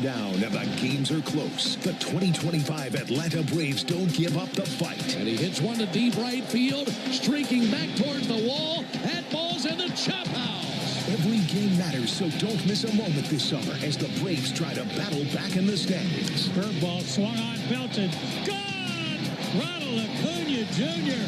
Down and the games are close. The 2025 Atlanta Braves don't give up the fight. And he hits one to deep right field, streaking back towards the wall. That ball's in the chop house. Every game matters, so don't miss a moment this summer as the Braves try to battle back in the standings. Curveball swung on, belted. Gone! Ronald Acuna Jr.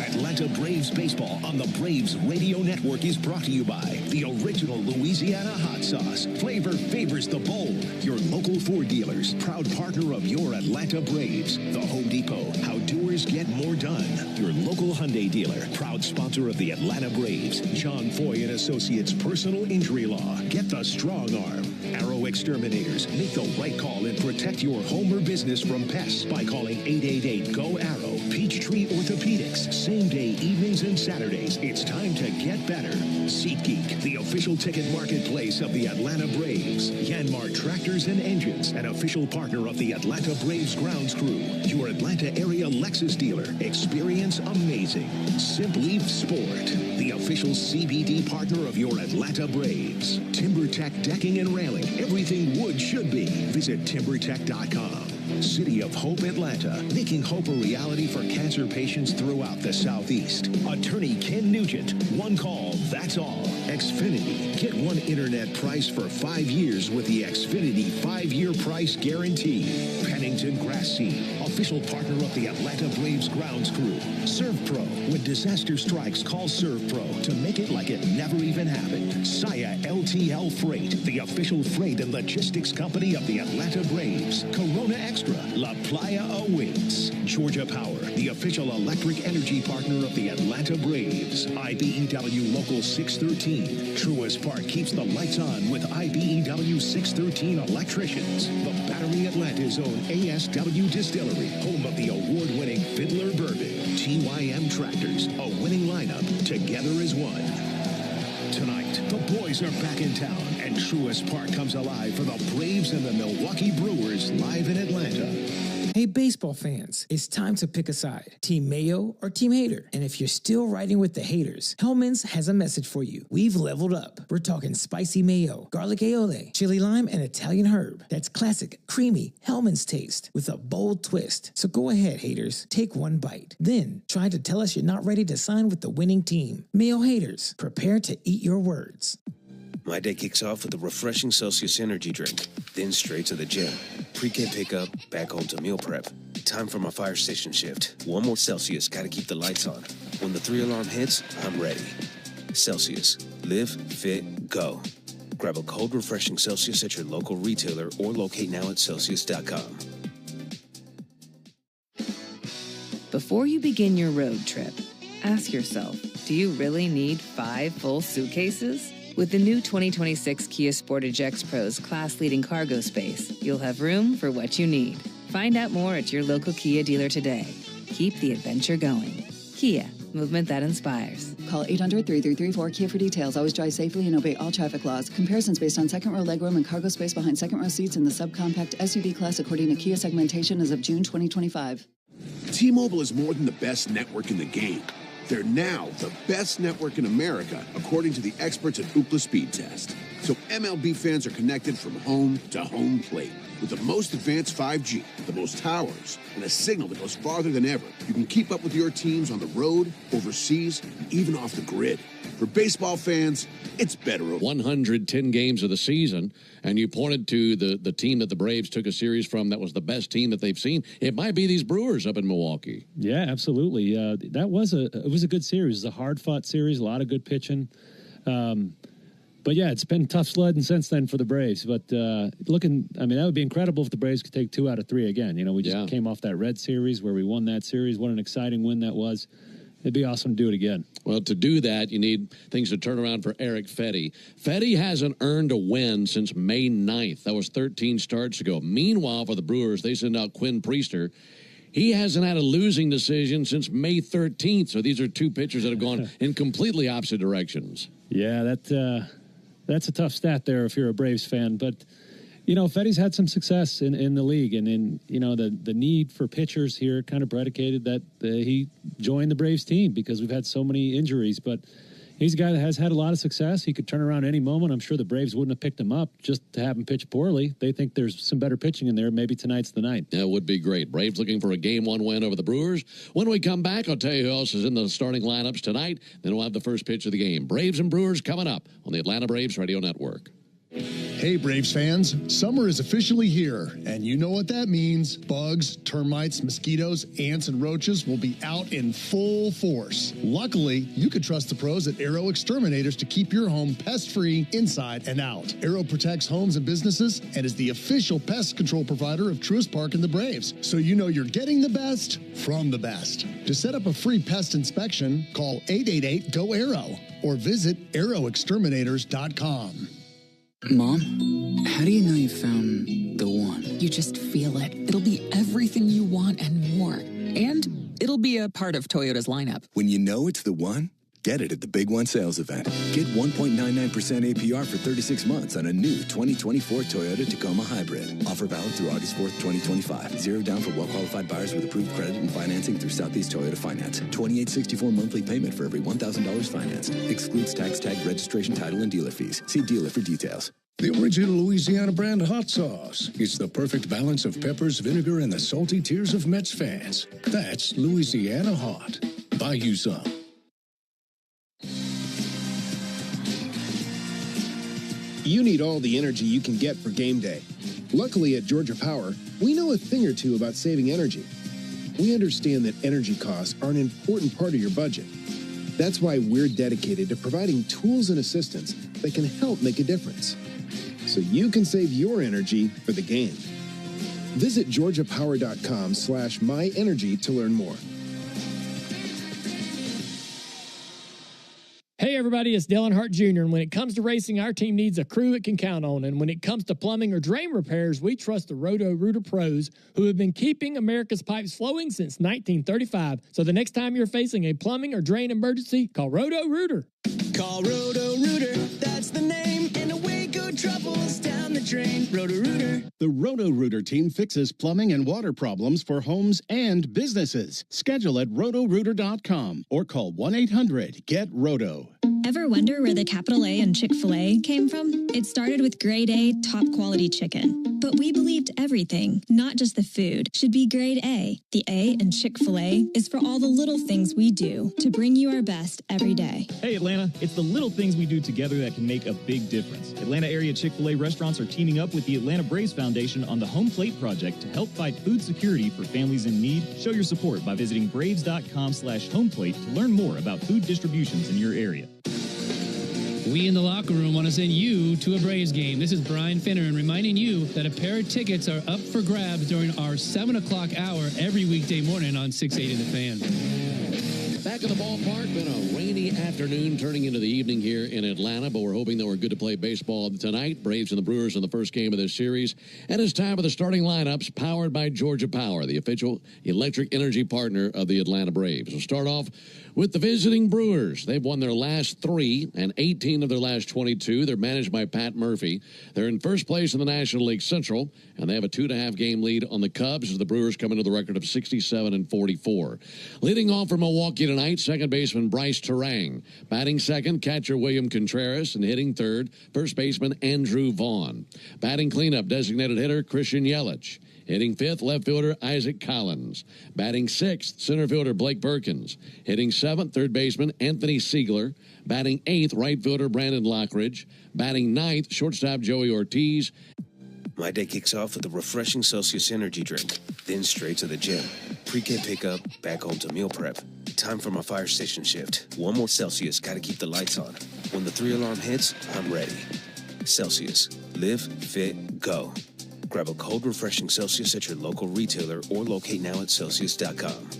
Atlanta Braves baseball on the Braves Radio Network is brought to you by the original Louisiana hot sauce. Flavor favors the bold. Your local Ford dealers, proud partner of your Atlanta Braves. The Home Depot, how doers get more done. Your local Hyundai dealer, proud sponsor of the Atlanta Braves. John Foy and Associates Personal Injury Law. Get the strong arm. Arrow Exterminators. Make the right call and protect your home or business from pests by calling 888-GO-ARROW. Peachtree Orthopedics. Same day, evenings and Saturdays. It's time to get better. SeatGeek, the official ticket marketplace of the Atlanta Braves. Yanmar Tractors and Engines, an official partner of the Atlanta Braves grounds crew. Your Atlanta area Lexus dealer. Experience amazing. Simply Sport, the official CBD partner of your Atlanta Braves. TimberTech Decking and Railing. Everything wood should be. Visit TimberTech.com. City of Hope, Atlanta, making hope a reality for cancer patients throughout the Southeast. Attorney Ken Nugent, one call, that's all. Xfinity, get one internet price for 5 years with the Xfinity 5-year price guarantee. Pennington Grass Seed, official partner of the Atlanta Braves grounds crew. ServPro, when disaster strikes, call ServPro to make it like it never even happened. Saya LTL Freight, the official freight and logistics company of the Atlanta Braves. Corona Extra, La Playa Awaits. Georgia Power, the official electric energy partner of the Atlanta Braves. IBEW Local 613. Truist Park keeps the lights on with IBEW 613 electricians. The Battery Atlanta's own ASW Distillery, home of the award-winning Fiddler Bourbon. TYM Tractors, a winning lineup, together as one. Tonight, the boys are back in town, and Truist Park comes alive for the Braves and the Milwaukee Brewers live in Atlanta. Hey, baseball fans, it's time to pick a side. Team Mayo or Team Hater? And if you're still riding with the haters, Hellman's has a message for you. We've leveled up. We're talking spicy mayo, garlic aioli, chili lime, and Italian herb. That's classic, creamy Hellman's taste with a bold twist. So go ahead, haters. Take one bite. Then try to tell us you're not ready to sign with the winning team. Mayo haters, prepare to eat your words. My day kicks off with a refreshing Celsius energy drink, then straight to the gym. Pre-K pickup, back home to meal prep. Time for my fire station shift. One more Celsius, gotta keep the lights on. When the 3-alarm hits, I'm ready. Celsius. Live, fit, go. Grab a cold, refreshing Celsius at your local retailer or locate now at Celsius.com. Before you begin your road trip, ask yourself, do you really need 5 full suitcases? With the new 2026 Kia Sportage X-Pro's class-leading cargo space, you'll have room for what you need. Find out more at your local Kia dealer today. Keep the adventure going. Kia, movement that inspires. Call 800-3334-KIA for details. Always drive safely and obey all traffic laws. Comparisons based on second row legroom and cargo space behind second row seats in the subcompact SUV class according to Kia segmentation as of June 2025. T-Mobile is more than the best network in the game. They're now the best network in America, according to the experts at Ookla Speed Test. So MLB fans are connected from home to home plate. With the most advanced 5G, the most towers, and a signal that goes farther than ever, you can keep up with your teams on the road, overseas, and even off the grid. For baseball fans, it's better. 110 games of the season, and you pointed to the team that the Braves took a series from that was the best team that they've seen. It might be these Brewers up in Milwaukee. Yeah, absolutely. It was a good series. It was a hard-fought series, a lot of good pitching. But, yeah, it's been tough sledding since then for the Braves. But that would be incredible if the Braves could take 2 out of 3 again. You know, we just came off that Red series where we won that series. What an exciting win that was. It'd be awesome to do it again. Well, to do that, you need things to turn around for Eric Fetty. Fetty hasn't earned a win since May 9th. That was 13 starts ago. Meanwhile, for the Brewers, they send out Quinn Priester. He hasn't had a losing decision since May 13th. So these are 2 pitchers that have gone in completely opposite directions. Yeah, that's a tough stat there if you're a Braves fan. But, you know, Fetty's had some success in the league. And the need for pitchers here kind of predicated that he joined the Braves team because we've had so many injuries. But, He's a guy that has had a lot of success. He could turn around any moment. I'm sure the Braves wouldn't have picked him up just to have him pitch poorly. They think there's some better pitching in there. Maybe tonight's the night. That would be great. Braves looking for a Game 1 win over the Brewers. When we come back, I'll tell you who else is in the starting lineups tonight. Then we'll have the first pitch of the game. Braves and Brewers coming up on the Atlanta Braves Radio Network. Hey, Braves fans, summer is officially here, and you know what that means. Bugs, termites, mosquitoes, ants, and roaches will be out in full force. Luckily, you can trust the pros at Arrow Exterminators to keep your home pest-free inside and out. Arrow protects homes and businesses and is the official pest control provider of Truist Park and the Braves, so you know you're getting the best from the best. To set up a free pest inspection, call 888-GO-ARROW or visit arrowexterminators.com. Mom, how do you know you found the one? You just feel it. It'll be everything you want and more. And it'll be a part of Toyota's lineup. When you know it's the one, get it at the Big One sales event. Get 1.99% APR for 36 months on a new 2024 Toyota Tacoma Hybrid. Offer valid through August 4th, 2025. Zero down for well-qualified buyers with approved credit and financing through Southeast Toyota Finance. $28.64 monthly payment for every $1,000 financed. Excludes tax tag, registration, title, and dealer fees. See dealer for details. The original Louisiana brand hot sauce. It's the perfect balance of peppers, vinegar, and the salty tears of Mets fans. That's Louisiana Hot. Buy you some. You need all the energy you can get for game day. Luckily at Georgia Power, we know a thing or two about saving energy. We understand that energy costs are an important part of your budget. That's why we're dedicated to providing tools and assistance that can help make a difference, so you can save your energy for the game. Visit georgiapower.com/myenergy to learn more. Hey everybody, it's Dale Earnhardt Jr. And when it comes to racing, our team needs a crew it can count on. And when it comes to plumbing or drain repairs, we trust the Roto-Rooter pros who have been keeping America's pipes flowing since 1935. So the next time you're facing a plumbing or drain emergency, call Roto-Rooter. Call Roto-Rooter, that's the name, and away go troubles down the drain. Roto-Rooter. The Roto-Rooter team fixes plumbing and water problems for homes and businesses. Schedule at rotorooter.com or call 1-800-GET-ROTO. Ever wonder where the capital A in Chick-fil-A came from? It started with grade A, top quality chicken. But we believed everything, not just the food, should be grade A. The A in Chick-fil-A is for all the little things we do to bring you our best every day. Hey Atlanta, it's the little things we do together that can make a big difference. Atlanta area Chick-fil-A restaurants are teaming up with the Atlanta Braves Foundation on the Home Plate Project to help fight food security for families in need. Show your support by visiting braves.com/homeplate to learn more about food distributions in your area. We in the locker room want to send you to a Braves game. This is Brian Finner, and reminding you that a pair of tickets are up for grabs during our 7 o'clock hour every weekday morning on 680 The Fan. Back at the ballpark, been a rainy afternoon turning into the evening here in Atlanta, but we're hoping that we're good to play baseball tonight. Braves and the Brewers in the first game of this series. And it's time for the starting lineups powered by Georgia Power, the official electric energy partner of the Atlanta Braves. We'll start off with the visiting Brewers. They've won their last 3 and 18 of their last 22. They're managed by Pat Murphy. They're in first place in the National League Central, and they have a 2.5 game lead on the Cubs as the Brewers come into the record of 67 and 44. Leading off for Milwaukee tonight, second baseman Bryce Terang. Batting second, catcher William Contreras, and hitting third, first baseman Andrew Vaughn. Batting cleanup, designated hitter Christian Yelich. Hitting fifth, left fielder Isaac Collins. Batting sixth, center fielder Blake Perkins. Hitting seventh, third baseman Anthony Siegler. Batting eighth, right fielder Brandon Lockridge. Batting ninth, shortstop Joey Ortiz. My day kicks off with a refreshing Celsius energy drink, then straight to the gym. Pre-K pickup, back home to meal prep. Time for my fire station shift. One more Celsius, gotta keep the lights on. When the 3-alarm hits, I'm ready. Celsius. Live, fit, go. Grab a cold, refreshing Celsius at your local retailer or locate now at Celsius.com.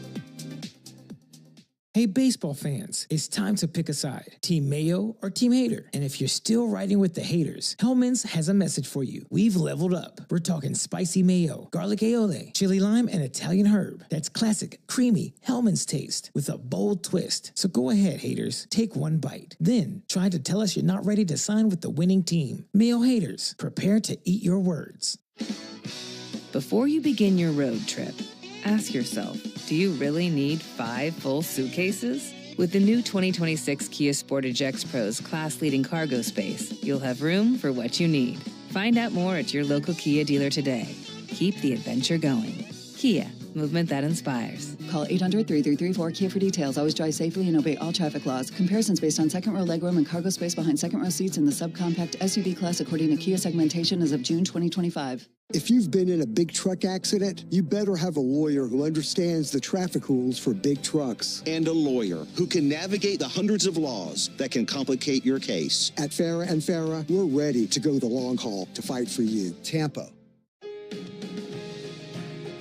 Hey, baseball fans, it's time to pick a side. Team Mayo or Team Hater? And if you're still riding with the haters, Hellman's has a message for you. We've leveled up. We're talking spicy mayo, garlic aioli, chili lime, and Italian herb. That's classic, creamy Hellman's taste with a bold twist. So go ahead, haters. Take one bite. Then try to tell us you're not ready to sign with the winning team. Mayo haters, prepare to eat your words. Before you begin your road trip, ask yourself, do you really need 5 full suitcases? With the new 2026 Kia Sportage X Pro's class-leading cargo space, you'll have room for what you need. Find out more at your local Kia dealer today. Keep the adventure going. Kia, movement that inspires. Call 800-3334-KIA for details. Always drive safely and obey all traffic laws. Comparisons based on second row legroom and cargo space behind second row seats in the subcompact SUV class according to Kia segmentation as of June 2025. If you've been in a big truck accident, you better have a lawyer who understands the traffic rules for big trucks. And a lawyer who can navigate the hundreds of laws that can complicate your case. At Farah & Farah, we're ready to go the long haul to fight for you. Tampa.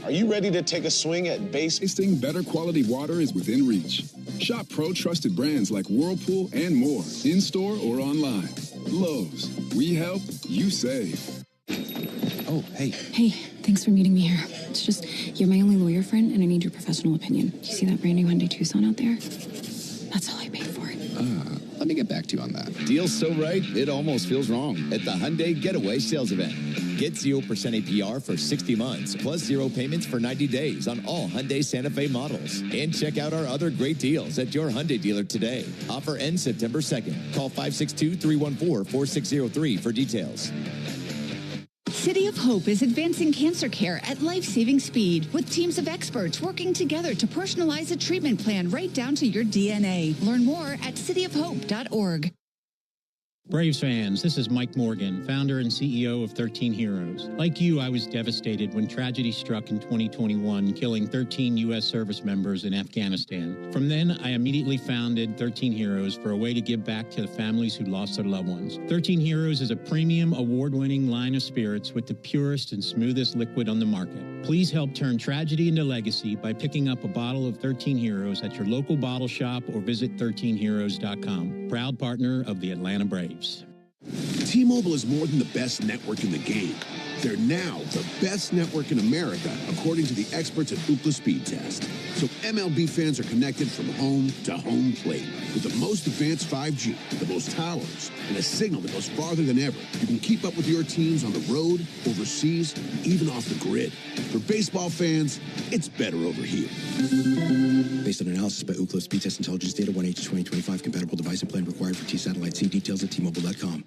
Are you ready to take a swing at Tasting better quality water is within reach. Shop pro-trusted brands like Whirlpool and more, in-store or online. Lowe's, we help, you save. Oh, hey. Hey, thanks for meeting me here. It's just, you're my only lawyer friend, and I need your professional opinion. Do you see that brand new Hyundai Tucson out there? That's all I paid for it. Let me get back to you on that. Deal's so right, it almost feels wrong at the Hyundai Getaway Sales Event. Get 0% APR for 60 months, plus 0 payments for 90 days on all Hyundai Santa Fe models. And check out our other great deals at your Hyundai dealer today. Offer ends September 2nd. Call 562-314-4603 for details. City of Hope is advancing cancer care at life-saving speed with teams of experts working together to personalize a treatment plan right down to your DNA. Learn more at cityofhope.org. Braves fans, this is Mike Morgan, founder and CEO of 13 Heroes. Like you, I was devastated when tragedy struck in 2021, killing 13 U.S. service members in Afghanistan. From then, I immediately founded 13 Heroes for a way to give back to the families who lost their loved ones. 13 Heroes is a premium, award-winning line of spirits with the purest and smoothest liquid on the market. Please help turn tragedy into legacy by picking up a bottle of 13 Heroes at your local bottle shop or visit 13heroes.com. Proud partner of the Atlanta Braves. T-Mobile is more than the best network in the game. They're now the best network in America, according to the experts at Ookla Speed Test. So MLB fans are connected from home to home plate. With the most advanced 5G, the most towers, and a signal that goes farther than ever, you can keep up with your teams on the road, overseas, and even off the grid. For baseball fans, it's better over here. Based on analysis by Ookla Speed Test Intelligence Data 1H2025, compatible device and plan required for T-Satellite. See details at T-Mobile.com.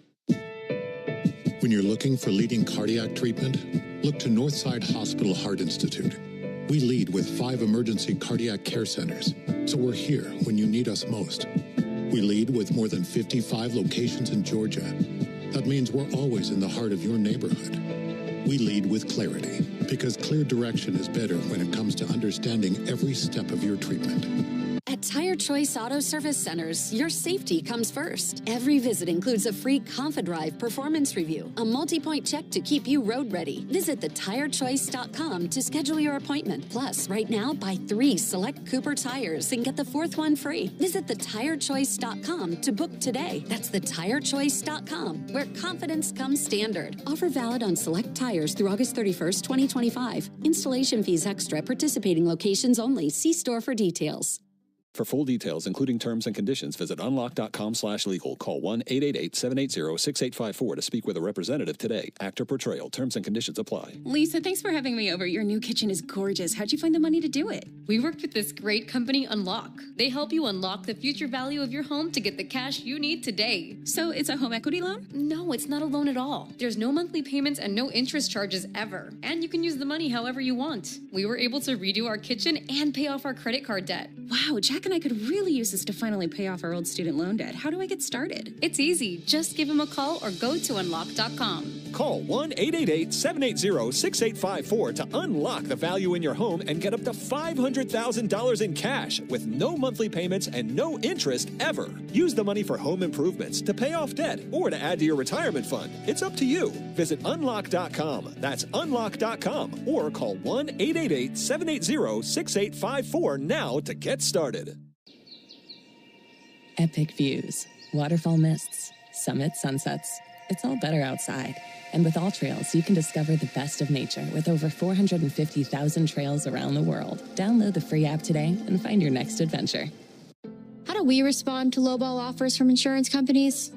When you're looking for leading cardiac treatment, look to Northside Hospital Heart Institute. We lead with 5 emergency cardiac care centers, so we're here when you need us most. We lead with more than 55 locations in Georgia. That means we're always in the heart of your neighborhood. We lead with clarity, because clear direction is better when it comes to understanding every step of your treatment. At Tire Choice Auto Service Centers, your safety comes first. Every visit includes a free ConfiDrive performance review, a multi-point check to keep you road ready. Visit thetirechoice.com to schedule your appointment. Plus, right now, buy 3 select Cooper tires and get the 4th one free. Visit thetirechoice.com to book today. That's thetirechoice.com, where confidence comes standard. Offer valid on select tires through August 31st, 2025. Installation fees extra. Participating locations only. See store for details. For full details, including terms and conditions, visit unlock.com/legal. Call 1-888-780-6854 to speak with a representative today. Actor portrayal. Terms and conditions apply. Lisa, thanks for having me over. Your new kitchen is gorgeous. How'd you find the money to do it? We worked with this great company, Unlock. They help you unlock the future value of your home to get the cash you need today. So it's a home equity loan? No, it's not a loan at all. There's no monthly payments and no interest charges ever. And you can use the money however you want. We were able to redo our kitchen and pay off our credit card debt. Wow, Jack and I could really use this to finally pay off our old student loan debt. How do I get started? It's easy. Just give him a call or go to unlock.com. Call 1-888-780-6854 to unlock the value in your home and get up to $500,000 in cash with no monthly payments and no interest ever. Use the money for home improvements, to pay off debt, or to add to your retirement fund. It's up to you. Visit unlock.com. That's unlock.com. Or call 1-888-780-6854 now to get started. Epic views, waterfall mists, summit sunsets. It's all better outside. And with All Trails, you can discover the best of nature with over 450,000 trails around the world. Download the free app today and find your next adventure. How do we respond to lowball offers from insurance companies?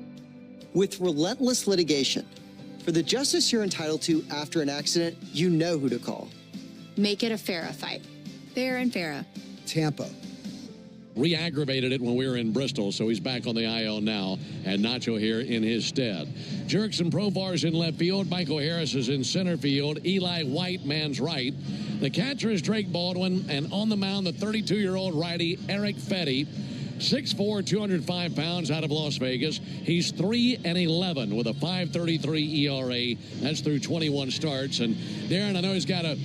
With relentless litigation. For the justice you're entitled to after an accident, you know who to call. Make it a FARA fight. Fair and FARA. Tampa. re-aggravated it when we were in Bristol, so he's back on the IL now, and Nacho here in his stead. Jerks and Profar's in left field. Michael Harris is in center field. Eli White, man's right. The catcher is Drake Baldwin, and on the mound, the 32-year-old righty Eric Fetty, 6'4", 205 pounds, out of Las Vegas. He's 3-11 with a 5.33 ERA. That's through 21 starts. And Darren, I know he's got a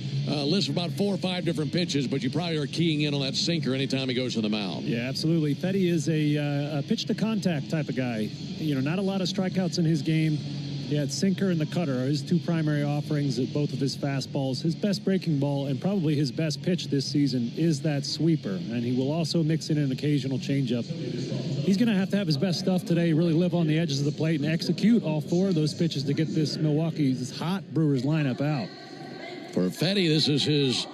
list of about 4 or 5 different pitches, but you probably are keying in on that sinker anytime he goes to the mound. Yeah, absolutely. Fetty is a pitch-to-contact type of guy. You know, not a lot of strikeouts in his game. Yeah, sinker and the cutter are his 2 primary offerings at both of his fastballs. His best breaking ball and probably his best pitch this season is that sweeper, and he will also mix in an occasional changeup. He's going to have his best stuff today, really live on the edges of the plate and execute all 4 of those pitches to get this Milwaukee's hot Brewers lineup out. For Fetty, this is his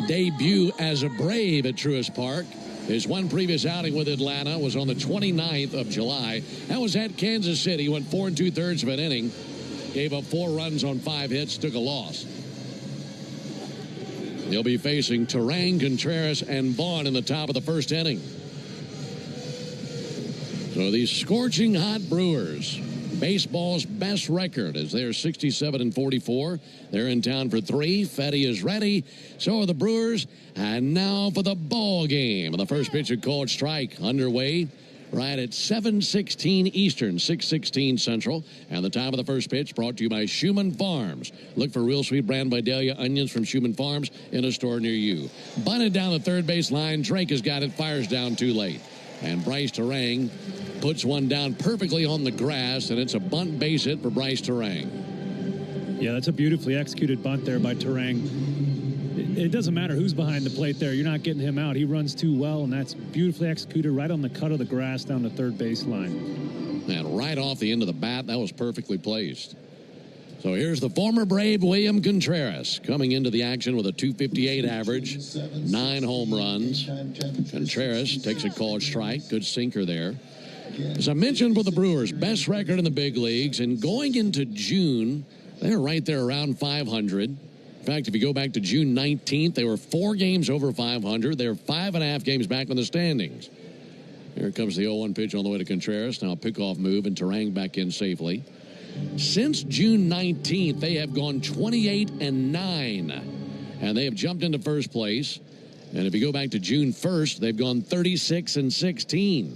debut as a Brave at Truist Park. His one previous outing with Atlanta was on the 29th of July. That was at Kansas City. Went 4 2/3 of an inning. Gave up 4 runs on 5 hits. Took a loss. He'll be facing Terang, Contreras, and Vaughn in the top of the first inning. So these scorching hot Brewers, baseball's best record, as they're 67-44. They're in town for 3. Fetty is ready. So are the Brewers. And now for the ball game. The first pitch, a called strike, underway right at 7:16 Eastern, 6:16 Central. And the time of the first pitch brought to you by Schumann Farms. Look for real sweet brand Vidalia onions from Schumann Farms in a store near you. Bunted down the third base line. Drake has got it. Fires down too late. And Bryce Terang puts one down perfectly on the grass, and it's a bunt base hit for Bryce Terang. Yeah, that's a beautifully executed bunt there by Terang. It doesn't matter who's behind the plate there. You're not getting him out. He runs too well, and that's beautifully executed right on the cut of the grass down the third baseline. And right off the end of the bat, that was perfectly placed. So here's the former Brave William Contreras coming into the action with a .258 average, 9 home runs. Contreras takes a called strike. Good sinker there. As I mentioned for the Brewers, best record in the big leagues. And going into June, they're right there around 500. In fact, if you go back to June 19th, they were 4 games over 500. They're 5.5 games back in the standings. Here comes the 0-1 pitch on the way to Contreras. Now a pickoff move, and Terang back in safely. Since June 19th, they have gone 28-9, and they have jumped into first place. And if you go back to June 1st, they've gone 36-16.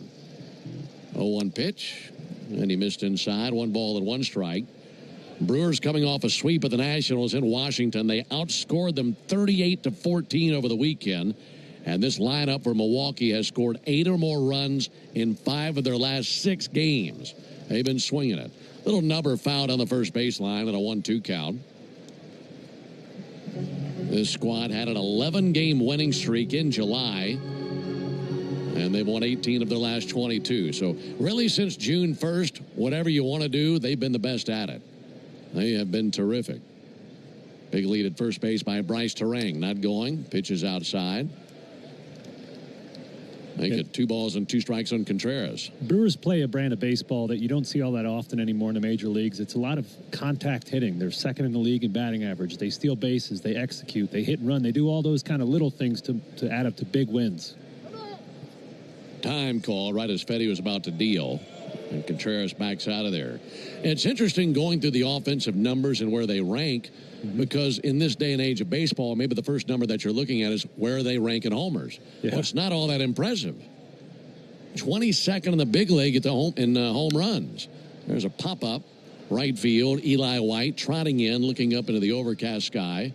0-1 pitch, and he missed inside. 1 ball and 1 strike. Brewers coming off a sweep of the Nationals in Washington. They outscored them 38-14 over the weekend. And this lineup for Milwaukee has scored 8 or more runs in 5 of their last 6 games. They've been swinging it. Little number fouled on the first baseline and a 1-2 count. This squad had an 11-game winning streak in July, and they've won 18 of their last 22. So really, since June 1st, whatever you want to do, they've been the best at it. They have been terrific. Big lead at first base by Bryce Terang. Not going. Pitches outside. They get 2 balls and 2 strikes on Contreras. Brewers play a brand of baseball that you don't see all that often anymore in the major leagues. It's a lot of contact hitting. They're second in the league in batting average. They steal bases. They execute. They hit and run. They do all those kind of little things to add up to big wins. Time call right as Fetty was about to deal. And Contreras backs out of there. It's interesting going through the offensive numbers and where they rank, because in this day and age of baseball, maybe the first number that you're looking at is where they rank in homers. Yeah. Well, it's not all that impressive. 22nd in the big league at the home runs. There's a pop-up right field. Eli White trotting in, looking up into the overcast sky.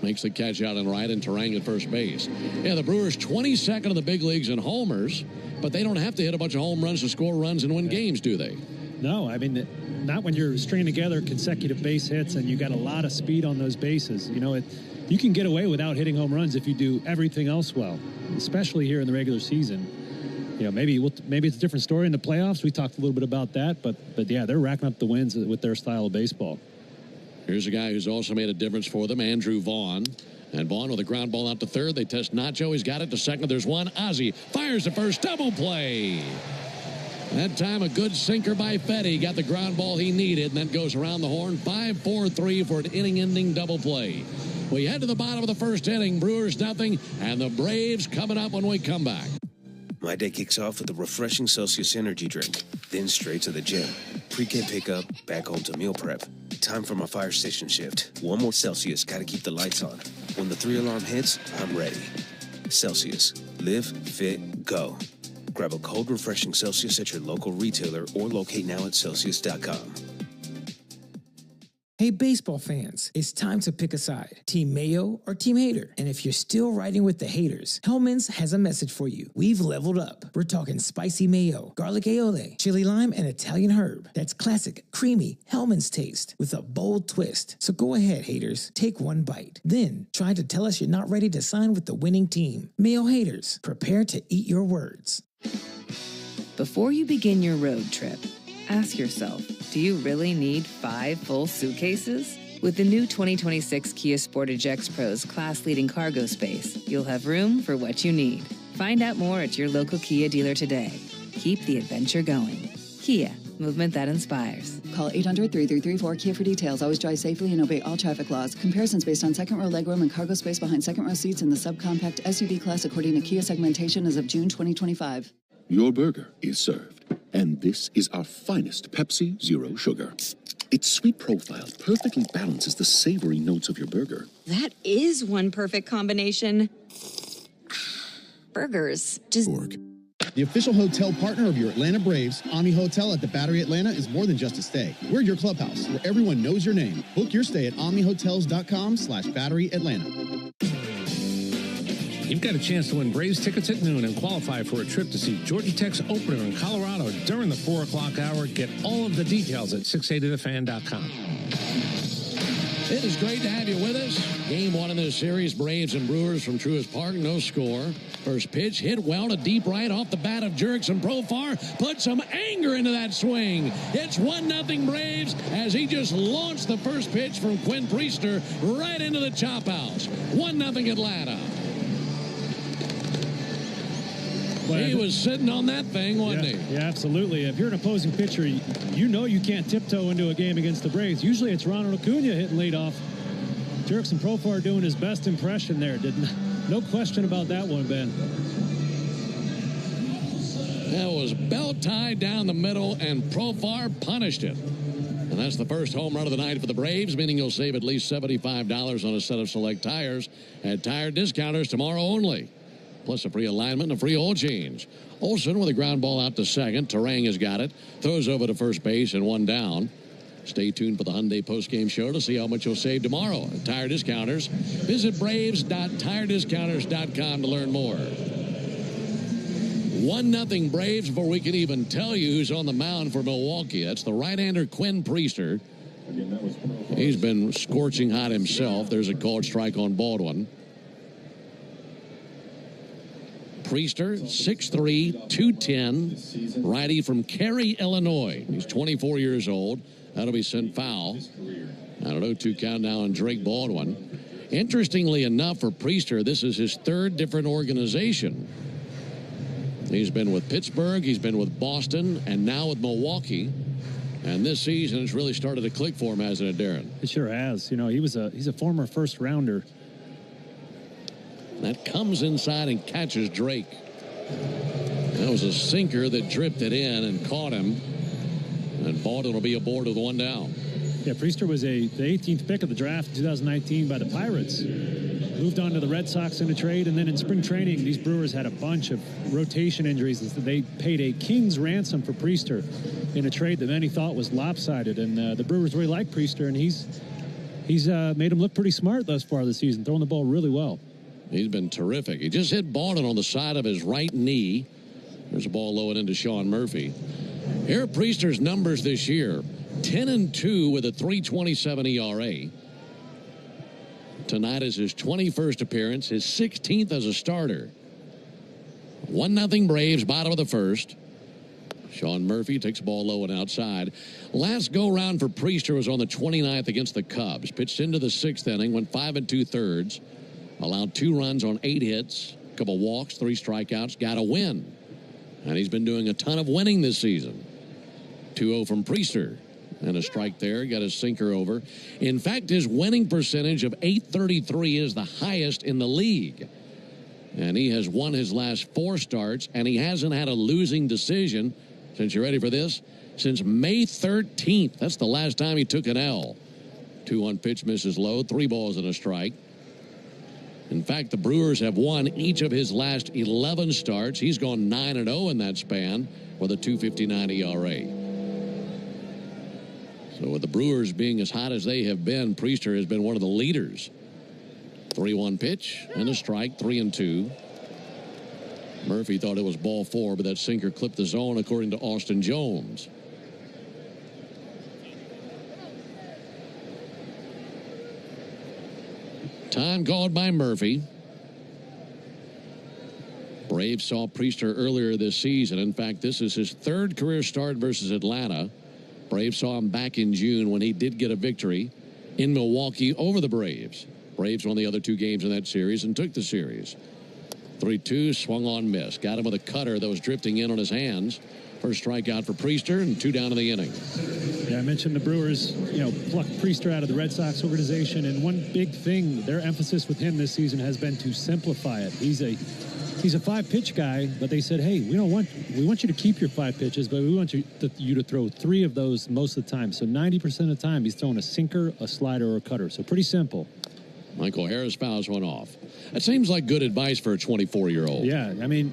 Makes the catch out and right, and Terang at first base. Yeah, the Brewers 22nd in the big leagues in homers, but they don't have to hit a bunch of home runs to score runs and win games, do they? No, I mean, not when you're stringing together consecutive base hits and you got a lot of speed on those bases. You know, you can get away without hitting home runs if you do everything else well, especially here in the regular season. You know, maybe it's a different story in the playoffs. We talked a little bit about that, but yeah, they're racking up the wins with their style of baseball. Here's a guy who's also made a difference for them, Andrew Vaughn. And Vaughn with a ground ball out to third. They test Nacho. He's got it to second. There's one. Ozzie fires the first. Double play. That time a good sinker by Fetty. Got the ground ball he needed, and then goes around the horn. 5-4-3 for an inning-ending double play. We head to the bottom of the first inning. Brewers nothing, and the Braves coming up when we come back. My day kicks off with a refreshing Celsius energy drink, then straight to the gym. Pre-K pickup, back home to meal prep. Time for my fire station shift. One more Celsius, gotta keep the lights on. When the 3-alarm hits, I'm ready. Celsius. Live, fit, go. Grab a cold, refreshing Celsius at your local retailer or locate now at Celsius.com. Hey, baseball fans, it's time to pick a side. Team Mayo or Team Hater? And if you're still riding with the haters, Hellman's has a message for you. We've leveled up. We're talking spicy mayo, garlic aioli, chili lime, and Italian herb. That's classic, creamy Hellman's taste with a bold twist. So go ahead, haters, take one bite. Then try to tell us you're not ready to sign with the winning team. Mayo haters, prepare to eat your words. Before you begin your road trip, ask yourself, do you really need 5 full suitcases? With the new 2026 Kia Sportage X Pro's class-leading cargo space, you'll have room for what you need. Find out more at your local Kia dealer today. Keep the adventure going. Kia, movement that inspires. Call 800-3334-KIA for details. Always drive safely and obey all traffic laws. Comparisons based on second row legroom and cargo space behind second row seats in the subcompact SUV class according to Kia segmentation as of June 2025. Your burger is served. And this is our finest Pepsi Zero Sugar. Its sweet profile perfectly balances the savory notes of your burger. That is one perfect combination. Burgers. The official hotel partner of your Atlanta Braves, Omni Hotel at the Battery Atlanta, is more than just a stay. We're your clubhouse, where everyone knows your name. Book your stay at omnihotels.com/Battery Atlanta. You've got a chance to win Braves tickets at noon and qualify for a trip to see Georgia Tech's opener in Colorado during the 4 o'clock hour. Get all of the details at 680thefan.com. It is great to have you with us. Game 1 in this series, Braves and Brewers from Truist Park, no score. First pitch, hit well to deep right off the bat of Jurickson Profar. Put some anger into that swing. It's 1-0 Braves as he just launched the first pitch from Quinn Priester right into the chop house. 1-0 Atlanta. He was sitting on that thing, wasn't he? Yeah, absolutely. If you're an opposing pitcher, you know you can't tiptoe into a game against the Braves. Usually it's Ronald Acuna hitting leadoff. Jurickson Profar doing his best impression there. No question about that one, Ben. That was belt tied down the middle, and Profar punished it. And that's the first home run of the night for the Braves, meaning you'll save at least $75 on a set of select tires at Tire Discounters tomorrow only. Plus a free alignment and a free oil change. Olsen with a ground ball out to second. Terang has got it. Throws over to first base and 1 down. Stay tuned for the Hyundai postgame show to see how much you'll save tomorrow at Tire Discounters. Visit braves.tirediscounters.com to learn more. 1-0 Braves before we can even tell you who's on the mound for Milwaukee. That's the right-hander Quinn Priester. He's been scorching hot himself. There's a called strike on Baldwin. Priester, 6'3", 210, righty from Cary, Illinois. He's 24 years old. That'll be sent foul. I don't know, 2 count now on Drake Baldwin. Interestingly enough for Priester, this is his 3rd different organization. He's been with Pittsburgh, he's been with Boston, and now with Milwaukee. And this season, it's really started to click for him, hasn't it, Darren? It sure has. You know, he's a former first-rounder. That comes inside and catches Drake. That was a sinker that drifted in and caught him. And Baldwin will be aboard with 1 down. Yeah, Priester was the 18th pick of the draft in 2019 by the Pirates. Moved on to the Red Sox in a trade, and then in spring training, these Brewers had a bunch of rotation injuries. They paid a king's ransom for Priester in a trade that many thought was lopsided. And the Brewers really like Priester, and he's made him look pretty smart thus far this season, throwing the ball really well. He's been terrific. He just hit Baldwin on the side of his right knee. There's a ball low and into Sean Murphy. Here are Priester's numbers this year. 10-2 with a 3.27 ERA. Tonight is his 21st appearance, his 16th as a starter. 1-0 Braves, bottom of the first. Sean Murphy takes the ball low and outside. Last go-round for Priester was on the 29th against the Cubs. Pitched into the 6th inning, went 5 2/3. Allowed 2 runs on 8 hits, a couple walks, 3 strikeouts, got a win. And he's been doing a ton of winning this season. 2-0 from Priester. And a strike there, got his sinker over. In fact, his winning percentage of .833 is the highest in the league. And he has won his last 4 starts, and he hasn't had a losing decision, since you're ready for this, since May 13th. That's the last time he took an L. 2-1 pitch misses low, 3 balls and a strike. In fact, the Brewers have won each of his last 11 starts. He's gone 9-0 in that span with a 2.59 ERA. So with the Brewers being as hot as they have been, Priester has been one of the leaders. 3-1 pitch and a strike, 3-2. Murphy thought it was ball 4, but that sinker clipped the zone according to Austin Jones. Time called by Murphy. Braves saw Priester earlier this season. In fact, this is his 3rd career start versus Atlanta. Braves saw him back in June when he did get a victory in Milwaukee over the Braves. Braves won the other 2 games in that series and took the series. 3-2, swung on, miss. Got him with a cutter that was drifting in on his hands. First strikeout for Priester and 2 down in the inning. Yeah, I mentioned the Brewers, plucked Priester out of the Red Sox organization, and one big thing, their emphasis with him this season has been to simplify it. He's a 5-pitch guy, but they said, hey, we want you to keep your 5 pitches, but we want you to throw 3 of those most of the time. So 90% of the time, he's throwing a sinker, a slider, or a cutter. So pretty simple. Michael Harris fouls one off. That seems like good advice for a 24-year-old. Yeah, I mean,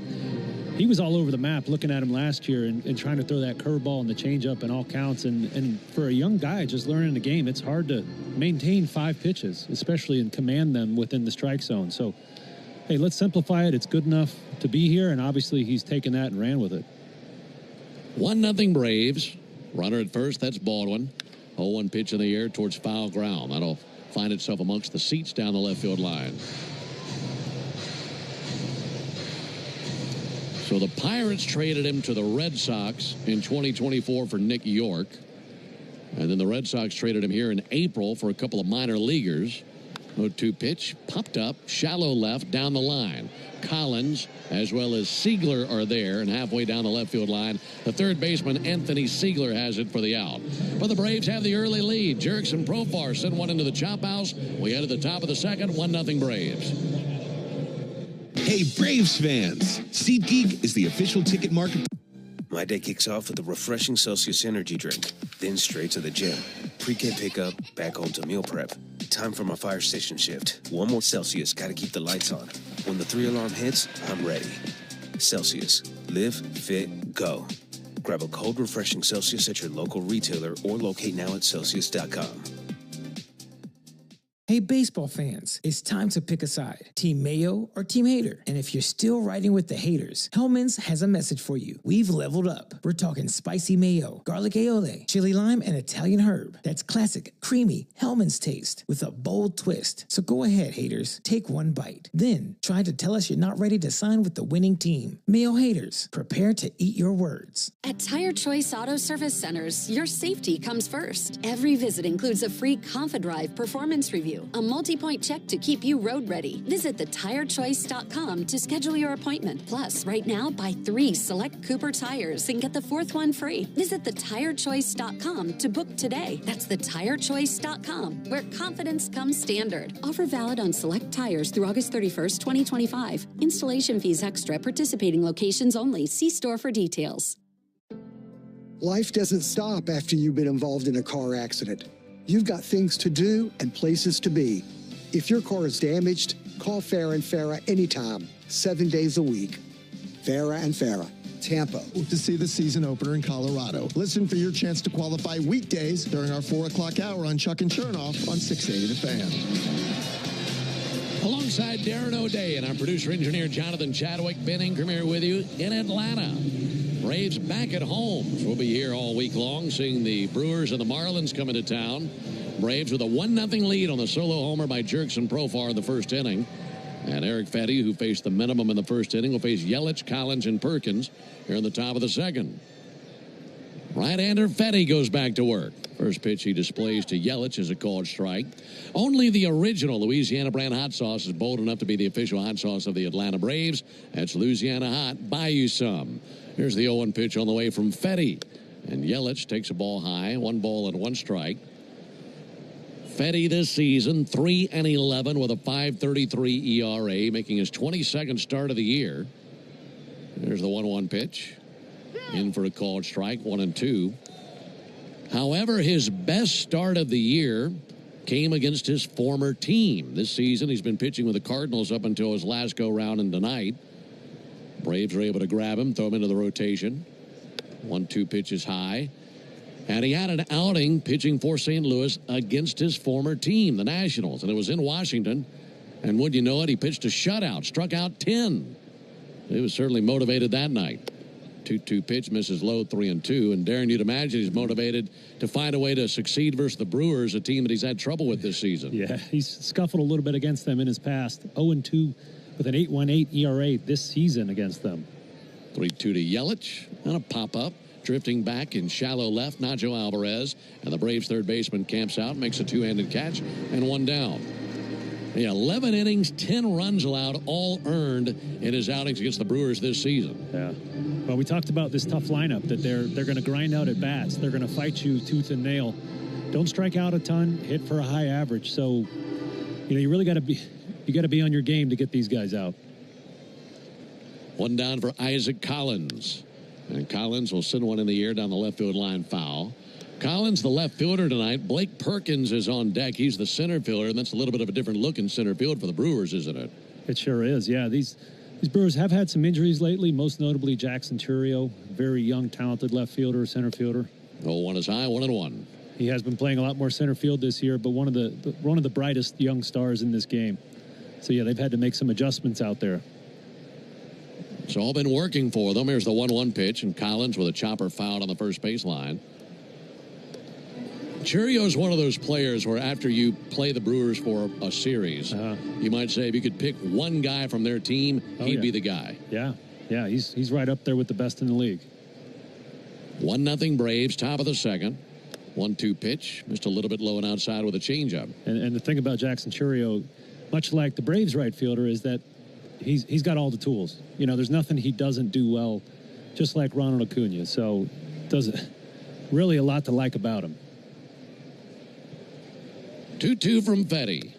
he was all over the map looking at him last year and trying to throw that curveball and the changeup and all counts. And for a young guy just learning the game, it's hard to maintain 5 pitches, especially and command them within the strike zone. So, hey, let's simplify it. It's good enough to be here, and obviously he's taken that and ran with it. 1-0 Braves. Runner at first, that's Baldwin. 0-1 pitch in the air towards foul ground. That'll find itself amongst the seats down the left field line. So the Pirates traded him to the Red Sox in 2024 for Nick York. And then the Red Sox traded him here in April for a couple of minor leaguers. 0-2 pitch, popped up, shallow left, down the line. Collins, as well as Siegler, are there, and halfway down the left field line, the third baseman, Anthony Siegler, has it for the out. But the Braves have the early lead. Jerks and Profar send one into the chop house. We head to the top of the second, 1-0 Braves. Hey, Braves fans! SeatGeek is the official ticket market. My day kicks off with a refreshing Celsius energy drink, then straight to the gym. Pre-K pickup, back home to meal prep. Time for my fire station shift. One more Celsius, gotta keep the lights on. When the 3-alarm hits, I'm ready. Celsius. Live, fit, go. Grab a cold, refreshing Celsius at your local retailer or locate now at Celsius.com. Hey, baseball fans, it's time to pick a side. Team Mayo or Team Hater? And if you're still riding with the haters, Hellman's has a message for you. We've leveled up. We're talking spicy mayo, garlic aioli, chili lime, and Italian herb. That's classic, creamy Hellman's taste with a bold twist. So go ahead, haters, take one bite. Then try to tell us you're not ready to sign with the winning team. Mayo haters, prepare to eat your words. At Tire Choice Auto Service Centers, your safety comes first. Every visit includes a free ConfidRive performance review, a multi-point check to keep you road ready. Visit thetirechoice.com to schedule your appointment. Plus, right now, buy 3 select Cooper tires and get the 4th one free. Visit thetirechoice.com to book today. That's thetirechoice.com, where confidence comes standard. Offer valid on select tires through August 31st, 2025. Installation fees extra. Participating locations only. See store for details. Life doesn't stop after you've been involved in a car accident. You've got things to do and places to be. If your car is damaged, call Farah and Farah anytime, 7 days a week. Farah and Farah, Tampa. To see the season opener in Colorado. Listen for your chance to qualify weekdays during our 4 o'clock hour on Chuck and Chernoff on 680 The Fan. Alongside Darren O'Day and our producer-engineer Jonathan Chadwick, Ben Ingram here with you in Atlanta. Braves back at home. We'll be here all week long seeing the Brewers and the Marlins come into town. Braves with a 1-0 lead on the solo homer by Jerks and Profar in the first inning. And Eric Fetty, who faced the minimum in the first inning, will face Yelich, Collins, and Perkins here in the top of the second. Right-hander Fetty goes back to work. First pitch he displays to Yelich is a called strike. Only the original Louisiana brand hot sauce is bold enough to be the official hot sauce of the Atlanta Braves. That's Louisiana Hot. Buy you some. Here's the 0-1 pitch on the way from Fetty. And Yelich takes a ball high, 1 ball and 1 strike. Fetty this season, 3-11 with a 5.33 ERA, making his 22nd start of the year. There's the 1-1 pitch. In for a called strike, 1-2. However, his best start of the year came against his former team. This season, he's been pitching with the Cardinals up until his last go-round and tonight. Braves are able to grab him, throw him into the rotation. 1-2 pitches high. And he had an outing pitching for St. Louis against his former team, the Nationals. And it was in Washington. And wouldn't you know it, he pitched a shutout, struck out 10. He was certainly motivated that night. 2-2 pitch, misses low, 3-2. And Darren, you'd imagine he's motivated to find a way to succeed versus the Brewers, a team that he's had trouble with this season. Yeah, he's scuffled a little bit against them in his past. 0-2 with an 8.18 ERA this season against them. 3-2 to Yelich, and a pop-up. Drifting back in shallow left, Nacho Alvarez. And the Braves third baseman camps out, makes a two-handed catch, and one down. 11 innings, 10 runs allowed, all earned in his outings against the Brewers this season. Yeah. Well, we talked about this tough lineup, that they're going to grind out at bats. They're going to fight you tooth and nail. Don't strike out a ton, hit for a high average. So, you really got to be on your game to get these guys out. One down for Isaac Collins. And Collins will send one in the air down the left field line, foul. Collins, the left fielder tonight. Blake Perkins is on deck. He's the center fielder, and that's a little bit of a different look in center field for the Brewers, isn't it? It sure is, yeah. These Brewers have had some injuries lately, most notably Jackson Churio, very young, talented left fielder, center fielder. 0-1 is high, 1-1. He has been playing a lot more center field this year, but one of the brightest young stars in this game. So, yeah, they've had to make some adjustments out there. It's all been working for them. Here's the 1-1 pitch, and Collins with a chopper fouled on the first baseline. Churio's one of those players where after you play the Brewers for a series, you might say if you could pick one guy from their team, he'd be the guy. Yeah, he's right up there with the best in the league. 1-0 Braves, top of the second. 1-2 pitch, missed a little bit low and outside with a changeup. And the thing about Jackson Churio, much like the Braves right fielder, is that he's got all the tools. There's nothing he doesn't do well, just like Ronald Acuna. So, really a lot to like about him. 2-2 from Fetty.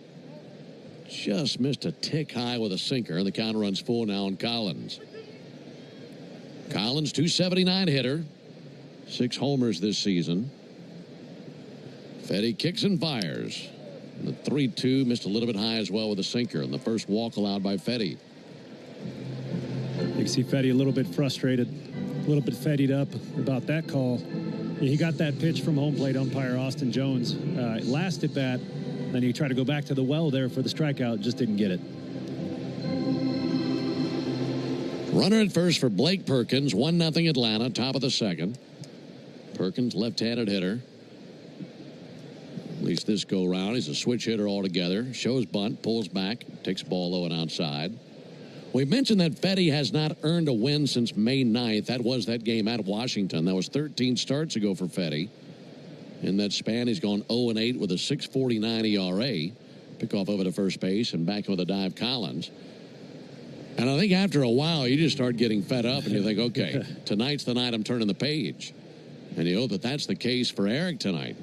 Just missed a tick high with a sinker. The count runs full now on Collins. Collins, 279 hitter. 6 homers this season. Fetty kicks and fires. The 3-2 missed a little bit high as well with a sinker. And the first walk allowed by Fetty. You can see Fetty a little bit frustrated, a little bit fettied up about that call. He got that pitch from home plate umpire Austin Jones last at bat. Then he tried to go back to the well there for the strikeout, just didn't get it. Runner at first for Blake Perkins. 1-0 Atlanta, top of the second. Perkins, left-handed hitter. At least this go-round. He's a switch hitter altogether. Shows bunt, pulls back, takes ball low and outside. We mentioned that Fetty has not earned a win since May 9th. That was that game at Washington. That was 13 starts ago for Fetty. In that span, he's gone 0-8 with a 6.49 ERA. Pick off over to first base and back with a dive Collins. And I think after a while, you just start getting fed up and you think, okay, tonight's the night I'm turning the page. And you hope that that's the case for Eric tonight.